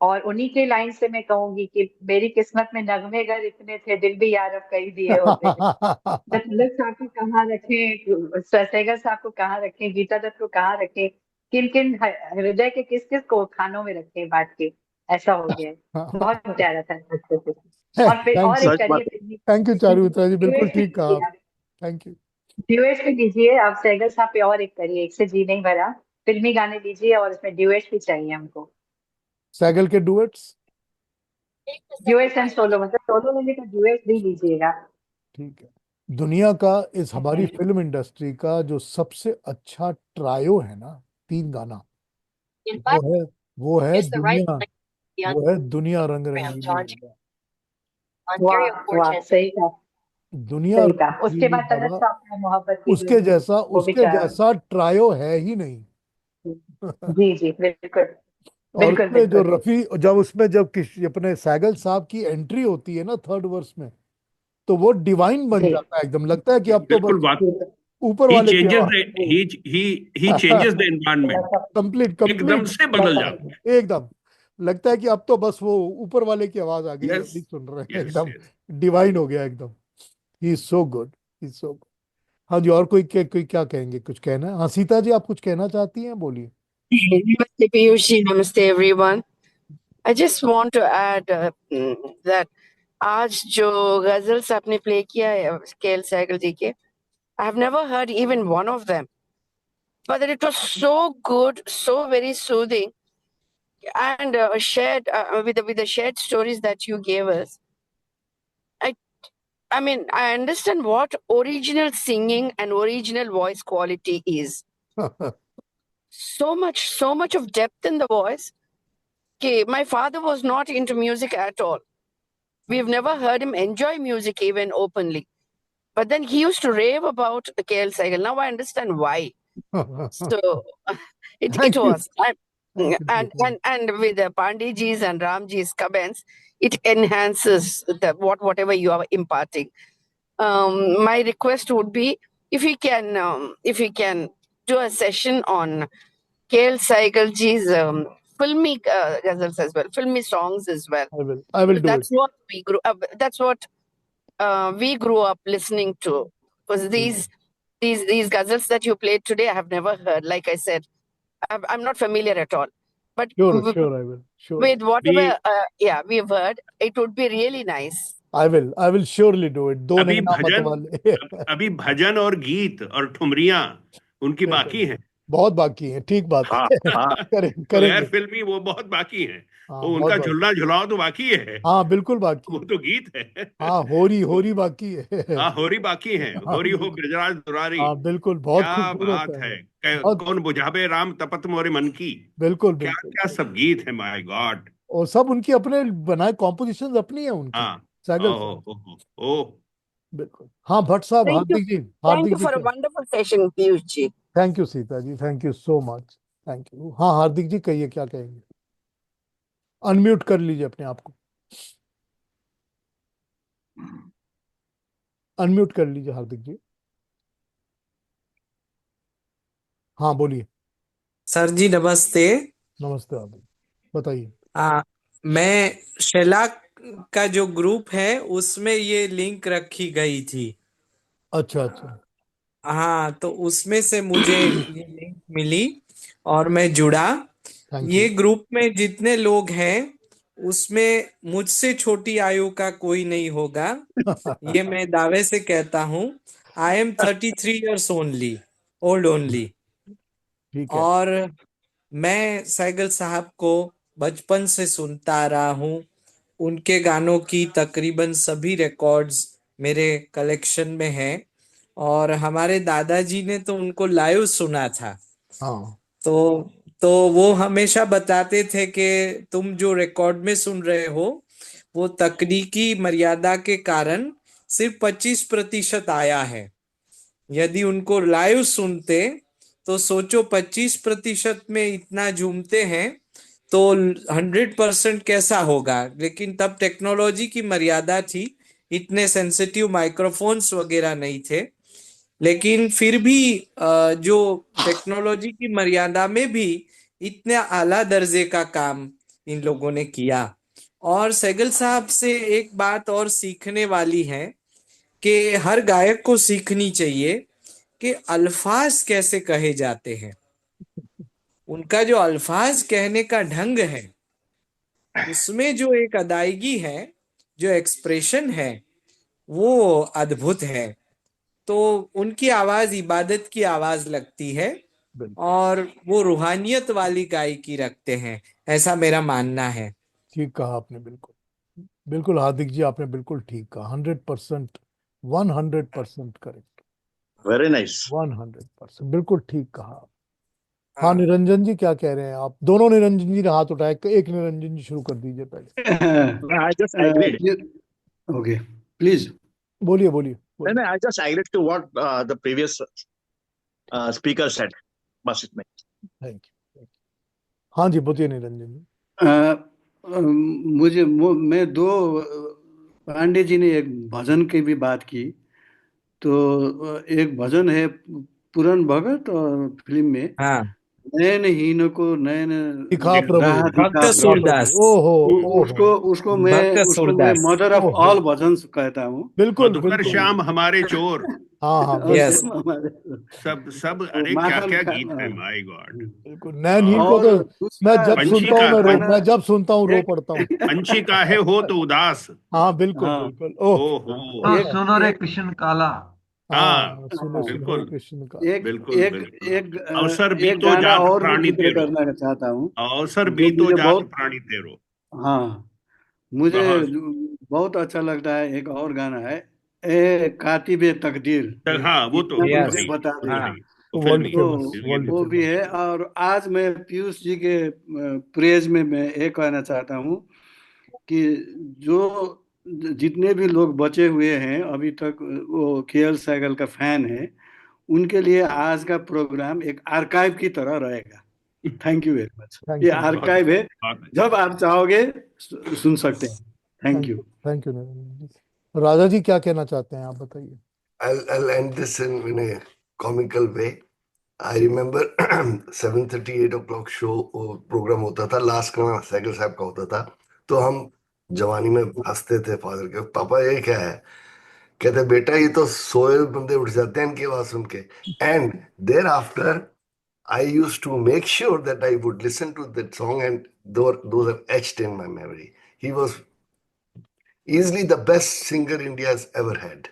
और उन्हीं के लाइन से मैं कहूंगी कि मेरी किस्मत में नगमे गर इतने थे, दिल भी यार अब कई दिए होते। जब तिलक साहब को कहाँ रखें, सहगल साहब को कहाँ रखें, गीता दत्त को कहाँ रखें, किन किन हृदय के किस किस को खानों में रखें बांट के, ऐसा हो गया है। बहुत प्यारा था अच्छे से। और फिर थैंक और यू, एक करिए फिल्मी, थैंक यू चारुता जी, बिल्कुल ड्यूएट भी ठीक कहा कीजिए आप। आप, थैंक यू। ड्यूएट भी लीजिए आप सहगल साहब पे, और एक करिए, एक से जी नहीं भरा, फिल्मी गाने लीजिए और इसमें ड्यूएट भी चाहिए हमको। सैगल के डुएट्स, ड्यूएट एंड सोलो, मतलब सोलो लेंगे तो ड्यूएट भी लीजिएगा। ठीक है। दुनिया का, इस हमारी फिल्म इंडस्ट्री का जो सबसे अच्छा ट्रायो है ना, 3 गाना, वो है वो है दुनिया, वो है दुनिया रंग रंगीली हवा। वाह वाह, सही कहा, दुनिया सही रंग कहा। उसके रंगीली बाद तलत हवा, साहब का मोहब्बत की उसके धुन, जैसा वो भी उसके चाह। जैसा ट्रायो है ही नहीं। जी जी, बिल्कुल और बिल्कुल उसमें जो बिल्कुल। रफी, जब अपने सैगल साहब की एंट्री होती है ना 3rd वर्स में, तो वो डिवाइन बन जी जाता है एकदम, लगता है कि अब तो बिल्कुल बस बात। ऊपर ही वाले की चेंजेस आवाज। ही चेंजेस द एनवायरनमेंट। कंप्लीट एकदम कंप्लीट, से बदल जाता है। एकदम लगता है कि अब तो बस वो ऊपर वाले की आवाज आ गई है, यस अभी सुन रहे हैं, यस एकदम यस। डिवाइन हो गया एकदम। He is so good, he so good. हाँ जी, और कोई क्या कहेंगे, कुछ कहना है? हाँ सीता जी, आप कुछ कहना चाहती हैं, बोलिए। Namaste, Piyushi. Namaste, everyone. I just want to add that आज जो गजल्स आपने प्ले किया है केएल सहगल जी के, I have never heard even one of them, but it was so good, so very soothing, and shared with the shared stories that you gave us. I I mean, I understand what original singing and original voice quality is. So much of depth in the voice. Okay, my father was not into music at all. We've never heard him enjoy music even openly. But then he used to rave about KL Saigal. Now I understand why. So it thank you, was. Thank you Sita ji. And with the Panditji's and Ramji's comments, it enhances whatever you are imparting. My request would be if we can do a session on KL Saigal ji's filmy ghazals as well, filmy songs as well. I will So do it. that's what we grew up. That's what we grew up listening to. Because these ghazals that you played today, I have never heard. Like I said, I'm not familiar at all. But Sure, I will, sure, with अभी whatever, we've heard, it would be really nice. I will surely do it। दो अभी नैना मत भजन वाले। अभी भजन और गीत और ठुमरियां उनकी बाकी हैं। बहुत बाकी है, ठीक बात हाँ है। हाँ तो गैर करेंगे। फिल्मी वो बहुत बाकी हैं। हाँ तो बहुत उनका बाकी। झुलना झुलाओ तो बाकी है। हाँ बिल्कुल बाकी वो है। तो गीत है। हाँ होरी होरी बाकी है। हाँ होरी बाकी है। हाँ होरी हो बिल्कुल। ब्रजराज दुरारी। हाँ बिल्कुल, बहुत क्या खूबसूरत बात है है। वो, बहुत। कौन बुझावे राम तपत मोरे मन की। बिल्कुल क्या बिल्कुल। क्या सब गीत है, माय गॉड। और सब उनकी अपने बनाए कॉम्पोजिशंस अपनी है उनकी, हाँ। सैगल ओह साहब। ओह ओह, ओह। बिल्कुल। हाँ भट्ट साहब, Thank you. Hardik ji, Thank Hardik you ji for a क्या? wonderful session, Piyush ji. Thank you Sita ji, thank you so much, thank you. हाँ हार्दिक जी कहिए, क्या कहेंगे? अनम्यूट कर लीजिए अपने आप को, अनम्यूट कर लीजिए हार्दिक जी। हाँ बोलिए। सर जी नमस्ते। नमस्ते हार्दिक, बताइए। मैं शैला का जो ग्रुप है उसमें ये लिंक रखी गई थी। अच्छा अच्छा। हाँ, तो उसमें से मुझे ये लिंक मिली और मैं जुड़ा। थैंक ये यू। ग्रुप में जितने लोग हैं उसमें मुझसे छोटी आयु का कोई नहीं होगा, ये मैं दावे से कहता हूँ। I am 33 years old only. ठीक है। और मैं सैगल साहब को बचपन से सुनता आ रहा हूँ। उनके गानों की तकरीबन सभी रिकॉर्ड्स मेरे कलेक्शन में हैं और हमारे दादाजी ने तो उनको लाइव सुना था। हाँ तो तो वो हमेशा बताते थे कि तुम जो रिकॉर्ड में सुन रहे हो वो तकनीकी मर्यादा के कारण सिर्फ 25% आया है। यदि उनको लाइव सुनते तो सोचो 25% में इतना झूमते हैं तो 100% कैसा होगा। लेकिन तब टेक्नोलॉजी की मर्यादा थी, इतने सेंसिटिव माइक्रोफोन्स वगैरह नहीं थे। लेकिन फिर भी जो टेक्नोलॉजी की मर्यादा में भी इतने आला दर्जे का काम इन लोगों ने किया। और सहगल साहब से एक बात और सीखने वाली है कि हर गायक को सीखनी चाहिए कि अल्फाज कैसे कहे जाते हैं। उनका जो अल्फाज कहने का ढंग है, उसमें जो एक अदायगी है, जो एक्सप्रेशन है, वो अद्भुत है। तो उनकी आवाज इबादत की आवाज लगती है बिल्कुल और वो रूहानियत वाली गायकी रखते हैं, ऐसा मेरा मानना है। ठीक कहा आपने, बिल्कुल बिल्कुल हार्दिक जी, आपने बिल्कुल ठीक कहा। 100%, 100% करेक्ट, वेरी नाइस। 100% बिल्कुल ठीक कहा। हाँ, हाँ, निरंजन जी क्या कह रहे हैं आप? दोनों निरंजन जी ने हाथ उठाए, एक निरंजन जी शुरू कर दीजिए पहले। I just agreed. Okay, please. बोलिए बोलिए No, बोलिए। no, I just agreed to what the previous speaker said. बस इतना ही। Thank you. हाँ जी, बोलिए निरंजन जी। मैं दो पांडे जी ने एक भजन की भी बात की, तो एक भजन है पूरन भगत और फिल्म में, हाँ, नयन हीन को नयन दिखा प्रभु, राह भक्त दिखा दिखा प्रभु। प्रभु, सूरदास, ओहो ओहो, उसको मैं सूरदास। मदर ऑफ ओहो, ऑल भजन्स कहता हूँ। बिल्कुल मधुकर बिल्कुल। श्याम हमारे चोर, हाँ हाँ, और यस, बिल्कुल सब सब, वो अरे क्या माखन क्या खा गीत है, माय गॉड। बिल्कुल। नैन ही को और तो और मैं दूसरा जब पंछी सुनता हूँ का गाना मैं जब सुनता हूँ रो एक पड़ता हूँ। पंछी काहे हो तो उदास। हाँ बिल्कुल हाँ बिल्कुल, ओह। ओ हाँ, हो, हाँ, एक सुनो रे एक कृष्ण काला। हाँ, हाँ, सुनो हाँ, सुनो हरे बिल्कुल कृष्ण का। एक बिल्कुल एक बिल्कुल। एक अवसर एक बीतो गाना जात और भी प्राणी जिक्र तेरो, करना चाहता हूँ, अवसर जो बीतो मुझे जात बहुत, प्राणी तेरो। हाँ, मुझे बहुत। बहुत अच्छा लगता है। एक और गाना है, ए कातिबे तकदीर, हाँ, वो तो इतना वो तो मुझे है यस, ही, बता वो दे। तो है हाँ, ही, वो वर्ल्ड फिल्मी तो फेमस, फिल्मी वर्ल्ड वो फिल्म। भी फेमस। है। और आज मैं पीयूष जी के प्रेज में मैं ये कहना चाहता हूँ कि जो जितने भी लोग बचे हुए हैं अभी तक, वो केएल सहगल का फैन है, उनके लिए आज का प्रोग्राम एक आर्काइव की तरह रहेगा। Thank you very much. ये थैंक यू, बहुत आर्काइव है, बहुत अच्छा। जब आप चाहोगे सुन सकते हैं। Thank thank you. You, thank you Niranjan ji. Raja ji क्या कहना चाहते हैं, आप बताइए। I'll end this in a comical way. I remember 7:30 8 o'clock show programme होता था, लास्ट का सैगल साहब का होता था। तो हम जवानी में हंसते थे फादर के, पापा ये क्या है? कहते बेटा ये तो सोए बंदे उठ जाते हैं इनकी आवाज सुन के। And thereafter I used to make sure that I would listen to that song, and those are etched in my memory. He was easily the best singer India has ever had.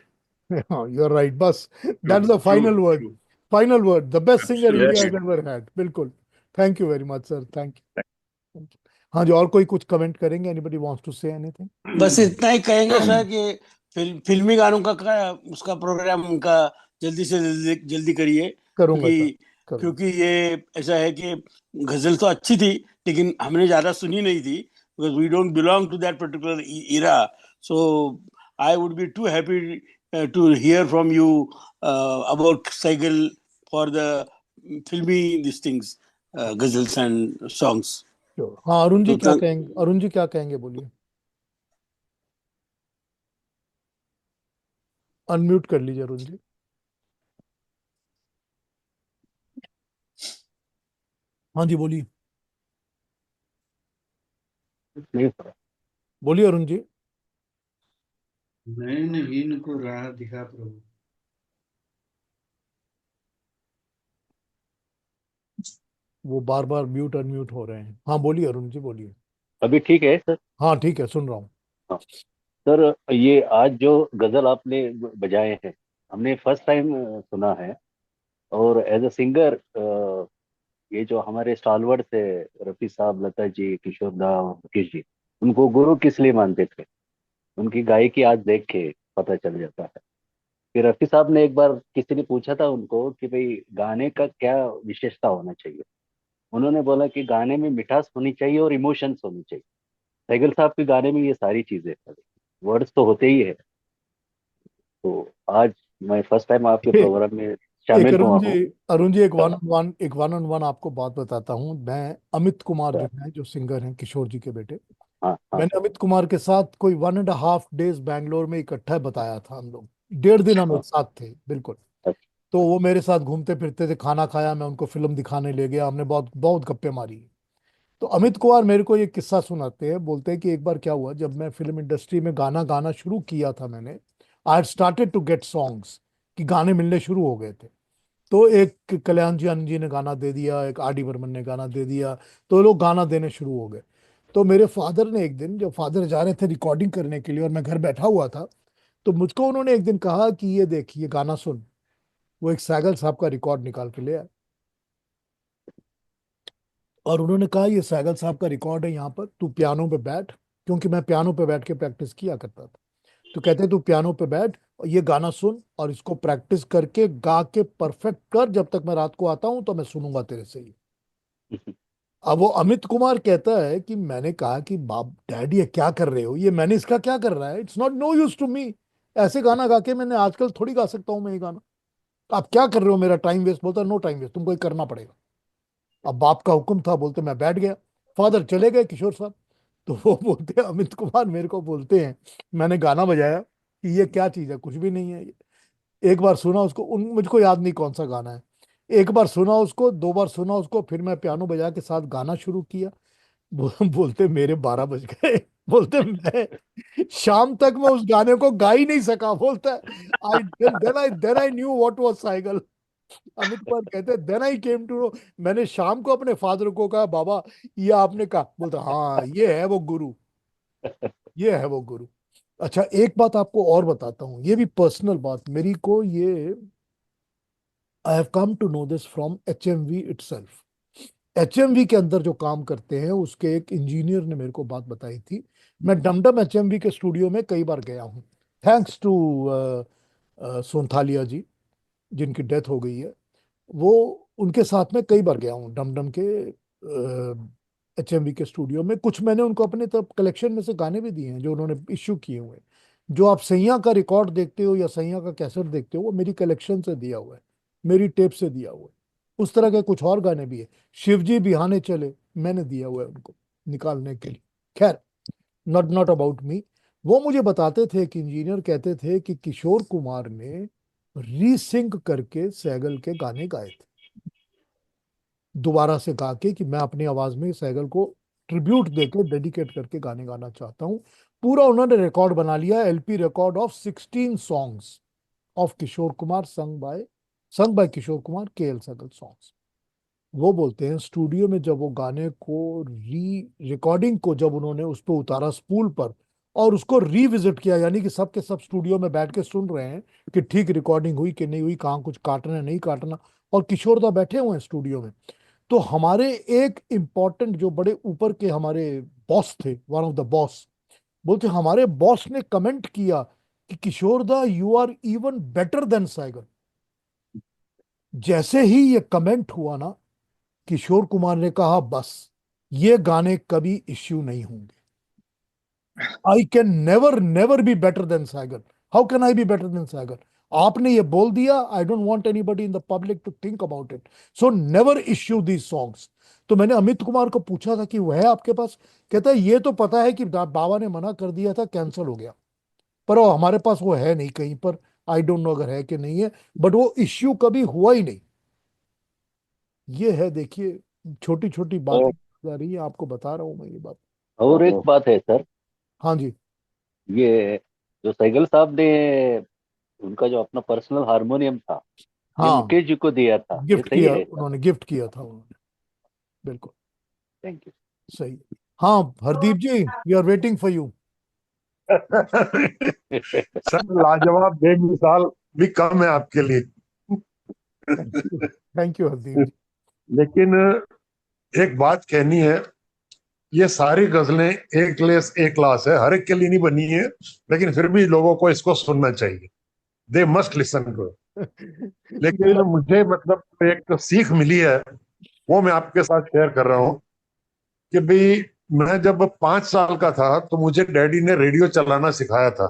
हाँ, यू आर राइट, बस true that's the true final word, true, final word, the best singer India Yes. Has absolutely. Ever had. बिल्कुल। Thank you very much sir, thank you. हाँ जी, और कोई कुछ कमेंट करेंगे? Anybody wants to say anything? बस इतना ही कहेंगे सर कि फिल्मी गानों का उसका प्रोग्राम उनका जल्दी से जल्दी करिए, करूंगा सर, क्योंकि करूंगा। क्योंकि ये ऐसा है कि गजल तो अच्छी थी लेकिन हमने ज्यादा सुनी नहीं थी, because we don't belong to that particular era. So I would be too happy to hear from you about cycle for the filmy this things, ghazals and songs. Sure. हाँ, अरुण जी तो क्या कहेंगे? अरुण जी क्या कहेंगे, बोलिए। अनम्यूट कर लीजिए अरुण जी। हाँ जी, बोलिए बोलिए अरुण जी। नयन हीन को राह दिखा प्रभु। वो बार बार म्यूट अनम्यूट हो रहे हैं। हाँ बोलिए अरुण जी, बोलिए। अभी ठीक है सर? हाँ ठीक है, सुन रहा हूँ। हाँ सर, ये आज जो गजल आपने बजाए हैं, हमने फर्स्ट टाइम सुना है। और एज अ सिंगर, ये जो हमारे स्टालवर्ड थे, रफी साहब, लता जी, किशोर दा और मुकेश जी, उनको गुरु किस लिए मानते थे? उनकी गायकी आज देख के पता चल जाता है। फिर रफी साहब ने एक बार, किसी ने पूछा था उनको कि भाई गाने का क्या विशेषता होना चाहिए, उन्होंने बोला कि गाने में मिठास होनी चाहिए और इमोशंस होनी चाहिए। सैगल साहब के गाने में ये सारी चीजें, वर्ड्स तो होते ही है। तो आज मैं फर्स्ट टाइम आपके प्रोग्राम में एक शामिल हुआ अरुण हूँ। जी, अरुण जी, हाँ, एक वन ऑन वन आपको बात बताता हूँ। मैं अमित कुमार जो हाँ, है, जो सिंगर हैं, किशोर जी के बेटे, हाँ, मैंने सर। अमित कुमार के साथ कोई 1.5 days बैंगलोर में इकट्ठा बताया था। हम लोग 1.5 दिन हम हाँ, एक साथ थे, बिल्कुल। अच्छा, तो वो मेरे साथ घूमते फिरते थे, खाना खाया, मैं उनको फिल्म दिखाने ले गया, हमने बहुत बहुत गप्पे मारी। तो अमित कुमार मेरे को ये किस्सा सुनाते हैं, बोलते हैं कि एक बार क्या हुआ, जब मैं फिल्म इंडस्ट्री में गाना गाना शुरू किया था, मैंने I started to get songs, कि गाने मिलने शुरू हो गए थे। तो एक कल्याण जी ने गाना दे दिया, एक आर डी बर्मन ने गाना दे दिया, तो लोग गाना देने शुरू हो गए। तो मेरे फादर ने एक दिन, जब फादर जा रहे थे रिकॉर्डिंग करने के लिए और मैं घर बैठा हुआ था, तो मुझको उन्होंने एक दिन कहा कि ये देख, ये गाना सुन। वो एक सैगल साहब का रिकॉर्ड निकाल के ले आए और उन्होंने कहा ये सैगल साहब का रिकॉर्ड है, यहाँ पर तू पियानो पे बैठ, क्योंकि मैं पियानो पे बैठ के प्रैक्टिस किया करता था। तो कहते तू पियानो पे बैठ और ये गाना सुन और इसको प्रैक्टिस करके गा के परफेक्ट कर, जब तक मैं रात को आता हूं तो मैं सुनूंगा तेरे से ही। अब वो अमित कुमार कहता है कि मैंने कहा कि बाप डैडी ये क्या कर रहे हो, ये मैंने इसका क्या कर रहा है, it's not no use to me. ऐसे गाना गा के मैंने आजकल थोड़ी गा सकता हूँ मैं ये गाना, आप क्या कर रहे हो, मेरा टाइम वेस्ट। बोलता नो टाइम वेस्ट, तुमको ये करना पड़ेगा। अब बाप का हुक्म था, बोलते मैं बैठ गया। फादर चले गए, किशोर साहब। तो वो बोलते हैं, अमित कुमार मेरे को बोलते हैं, मैंने गाना बजाया कि ये क्या चीज है, कुछ भी नहीं है ये। एक बार सुना उसको, मुझको याद नहीं कौन सा गाना है। एक बार सुना उसको, दो बार सुना उसको, फिर मैं पियानो बजा के साथ गाना शुरू किया। बोलते मेरे 12 बज गए। बोलते मैं शाम तक मैं उस गाने को गा ही नहीं सका। बोलता है I knew what was cycle. Amit Kumar कहते हैं then I came to know. मैंने शाम को अपने फादर को कहा, बाबा ये आपने कहा। बोलता हाँ, ये है वो गुरु, ये है वो गुरु। अच्छा, एक बात आपको और बताता हूँ, ये भी पर्सनल बात मेरी को, ये I have come to know this from HMV itself. HMV के अंदर जो काम करते हैं उसके एक इंजीनियर ने मेरे को बात बताई थी। मैं डमडम HMV के स्टूडियो में कई बार गया हूँ, थैंक्स टू सोनथालिया जी, जिनकी डेथ हो गई है। वो उनके साथ में कई बार गया हूँ डमडम के HMV के स्टूडियो में। कुछ मैंने उनको अपने तब कलेक्शन में से गाने भी दिए हैं जो उन्होंने इश्यू किए हुए हैं। जो आप सैया का रिकॉर्ड देखते हो या सैया का कैसेट देखते हो, वो मेरी कलेक्शन से दिया हुआ है, मेरी टेप से दिया हुआ है। उस तरह के कुछ और गाने भी है। शिवजी बिहाने चले, मैंने दिया हुआ है उनको निकालने के लिए। खैर, नॉट नॉट अबाउट मी। वो मुझे बताते थे कि इंजीनियर कहते थे कि किशोर कुमार ने रीसिंक करके सैगल के गाने गाए थे, दोबारा से गा के, कि मैं अपनी आवाज में सैगल को ट्रिब्यूट देके डेडिकेट करके गाने गाना चाहता हूँ। पूरा उन्होंने रिकॉर्ड बना लिया, LP record of 16 songs of Kishore Kumar, sung by Kishore Kumar, KL Saigal songs. वो बोलते हैं स्टूडियो में जब वो गाने को रिकॉर्डिंग को जब उन्होंने उस पर उतारा स्पूल पर और उसको रिविजिट किया, यानी कि सब के सब स्टूडियो में बैठ के सुन रहे हैं कि ठीक रिकॉर्डिंग हुई कि नहीं हुई, कहाँ कुछ काटना नहीं काटना, और किशोर दा बैठे हुए हैं स्टूडियो में। तो हमारे एक इम्पॉर्टेंट जो बड़े ऊपर के हमारे बॉस थे, वन ऑफ द बॉस, बोलते हमारे बॉस ने कमेंट किया कि Kishore da you are even better than Saigal. जैसे ही ये कमेंट हुआ ना, किशोर कुमार ने कहा बस ये गाने कभी इश्यू नहीं होंगे, I can never never be better than Saigal, how can I be better than Saigal. आपने ये बोल दिया, I don't want anybody in the public to think about it, so never issue these songs. तो मैंने अमित कुमार को पूछा था कि वह है आपके पास, कहता है ये तो पता है कि बाबा ने मना कर दिया था, कैंसिल हो गया, पर वो हमारे पास वो है नहीं कहीं पर। आई डोंट नो अगर है कि नहीं है, बट वो इश्यू कभी हुआ ही नहीं। ये है, देखिए, छोटी छोटी बातें आ रही है, आपको बता रहा हूं मैं ये बात। और एक बात है सर, हाँ जी। ये जो सैगल साहब ने उनका जो अपना पर्सनल हारमोनियम था, ये हाँ, मुकेश जी को दिया था, ये गिफ्ट सही किया, है? उन्होंने गिफ्ट किया था उन्होंने, बिल्कुल थैंक यू। सही। हाँ Hardeep ji, we are waiting for you. Sir लाजवाब बेमिसाल भी कम है आपके लिए। Thank you Hardeep ji. लेकिन एक बात कहनी है, ये सारी गजलें एक लेस एक क्लास है, हर एक के लिए नहीं बनी है, लेकिन फिर भी लोगों को इसको सुनना चाहिए, दे मस्ट लिसन टू। लेकिन मुझे मतलब एक सीख मिली है, वो मैं आपके साथ शेयर कर रहा हूँ कि भाई मैं जब 5 साल का था तो मुझे डैडी ने रेडियो चलाना सिखाया था,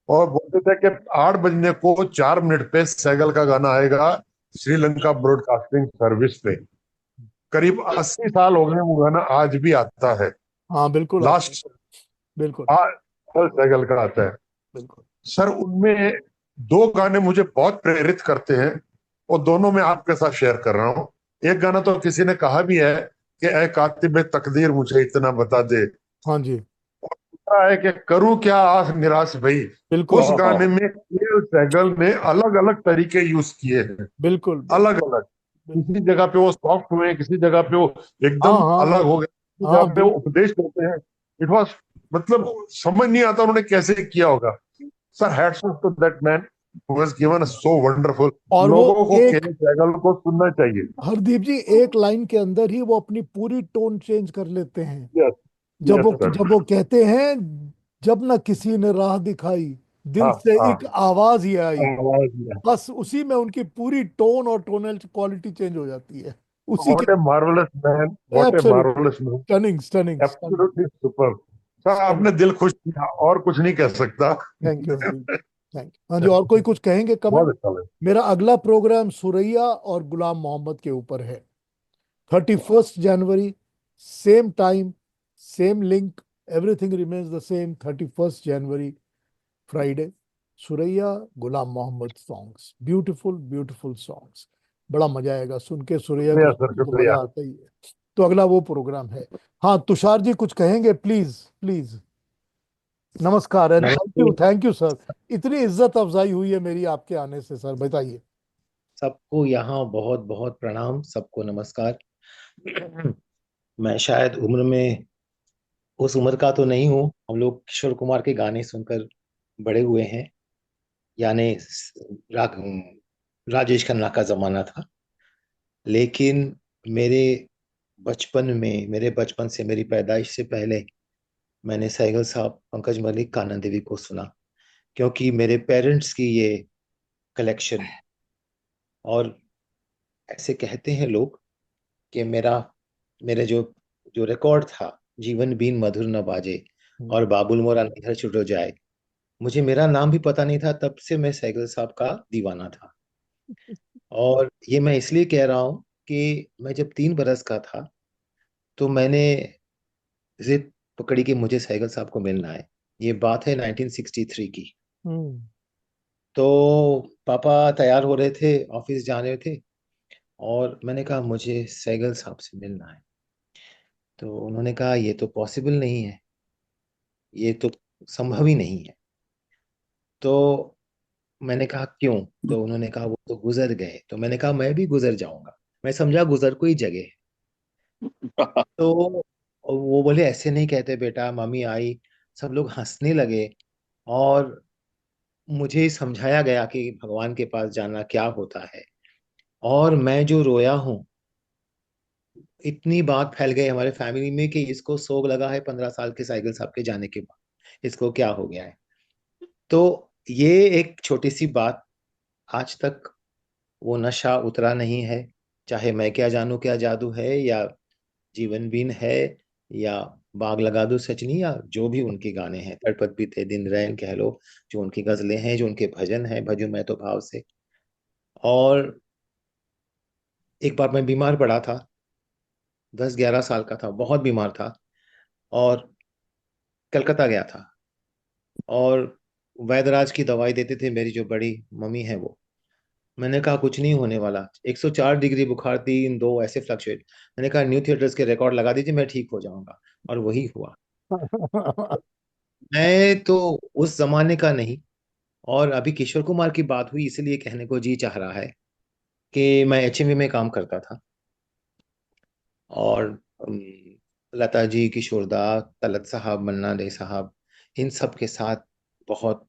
और बोलते थे कि 8 बजने को 4 मिनट पे सैगल का गाना आएगा श्रीलंका ब्रॉडकास्टिंग सर्विस पे। करीब 80 साल हो गए, वो गाना आज भी आता है। हाँ बिल्कुल, लास्ट बिल्कुल सैगल का आता है। बिल्कुल सर उनमें 2 गाने मुझे बहुत प्रेरित करते हैं, और दोनों मैं आपके साथ शेयर कर रहा हूँ। एक गाना तो किसी ने कहा भी है कि ए कातिब तकदीर मुझे इतना बता दे। हाँ जी, दूसरा है कि करूं क्या आख निराश भई। बिल्कुल उस गाने में के.एल. सहगल ने अलग अलग तरीके यूज किए हैं, बिल्कुल अलग अलग। किसी जगह पे वो सॉफ्ट हुए, किसी जगह पे वो हाँ एकदम हाँ अलग हो गए, किसी जगह हाँ पे वो बिल्कुल। उपदेश देते हैं। इट वॉज, मतलब समझ नहीं आता उन्होंने कैसे किया होगा। Sir, hats off to that man who has given us so wonderful. और वो लोगों को एक, के.एल. सहगल को सुनना चाहिए। हरदीप जी, एक लाइन के अंदर ही वो अपनी पूरी टोन चेंज कर लेते हैं। Yes, yes sir. जब वो कहते हैं, जब न किसी ने राह दिखाई, दिल हाँ से हाँ, एक आवाज ही आई, आवाज दिया। बस उसी में उनकी पूरी टोन और टोनल क्वालिटी चेंज हो जाती है उसी के। What a marvellous man, what A absolute, marvellous man, stunning stunning stunning absolutely super. Sir, आपने दिल खुश किया, और कुछ नहीं कह सकता। Thank you Hardeep, thank you. हाँ जी, और कोई कुछ कहेंगे कमेंट? बहुत अच्छा लगा। मेरा अगला प्रोग्राम सुरैया और गुलाम मोहम्मद के ऊपर है। 31 January, same time, same link, everything remains the same. 31 January, Friday, Suraiya Ghulam Mohammad songs, beautiful beautiful songs. बड़ा मजा आएगा सुन के सुरैया को, शुक्रिया सर, सुन के तो शुक्रिया। मजा आता ही है। तो अगला वो प्रोग्राम है। हाँ, तुषार जी कुछ कहेंगे? Please please. नमस्कार एंड नमस्ते। Thank you sir. इतनी इज्जत अफजाई हुई है मेरी आपके आने से सर, बताइए। सबको यहाँ बहुत बहुत प्रणाम, सबको नमस्कार। मैं शायद उम्र में उस उम्र का तो नहीं हूँ, हम लोग किशोर कुमार के गाने सुनकर बड़े हुए हैं, यानी रा, राजेश खन्ना का जमाना था। लेकिन मेरे मेरे बचपन से, मेरी पैदाइश से पहले मैंने सैगल साहब, पंकज मलिक, कानन देवी को सुना, क्योंकि मेरे पेरेंट्स की ये कलेक्शन है। और ऐसे कहते हैं लोग कि मेरे जो जो रिकॉर्ड था, जीवन बीन मधुर न बाजे और बाबुल मोरा निधर छुटो जाए, मुझे मेरा नाम भी पता नहीं था, तब से मैं सैगल साहब का दीवाना था। और ये मैं इसलिए कह रहा हूँ कि मैं जब 3 बरस का था तो मैंने जिद पकड़ी कि मुझे सैगल साहब को मिलना है। ये बात है 1963 की। हम्म तो पापा तैयार हो रहे थे, ऑफिस जाने थे, और मैंने कहा मुझे सैगल साहब से मिलना है। तो उन्होंने कहा ये तो पॉसिबल नहीं है, ये तो संभव ही नहीं है। तो मैंने कहा क्यों? तो उन्होंने कहा वो तो गुजर गए। तो मैंने कहा मैं भी गुजर जाऊंगा। मैं समझा गुजर कोई जगह है। तो वो बोले ऐसे नहीं कहते बेटा। मम्मी आई, सब लोग हंसने लगे, और मुझे समझाया गया कि भगवान के पास जाना क्या होता है। और मैं जो रोया हूँ, इतनी बात फैल गई हमारे फैमिली में कि इसको सोग लगा है 15 साल के साइकिल साहब के जाने के बाद, इसको क्या हो गया है। तो ये एक छोटी सी बात, आज तक वो नशा उतरा नहीं है। चाहे मैं क्या जानू क्या जादू है, या जीवन बीन है, या बाग लगा दो सजनी, या जो भी उनके गाने हैं, तड़पत बीते दिन रैन कह लो, जो उनकी गजलें हैं, जो उनके भजन हैं, भजू मैं तो भाव से। और एक बार मैं बीमार पड़ा था, 10-11 साल का था, बहुत बीमार था, और कलकत्ता गया था। और वैद्यराज की दवाई देते थे, मेरी जो बड़ी मम्मी है वो। मैंने कहा कुछ नहीं होने वाला, 104 डिग्री बुखार, 3-2 ऐसे फ्लक्चुएट। मैंने कहा न्यू थिएटर्स के रिकॉर्ड लगा दीजिए, मैं ठीक हो जाऊंगा। और वही हुआ। मैं तो उस जमाने का नहीं। और अभी किशोर कुमार की बात हुई, इसलिए कहने को जी चाह रहा है कि मैं एचएमवी में काम करता था, और अम, लता जी, किशोर दा, तलत साहब, मन्ना डे साहब, इन सब के साथ बहुत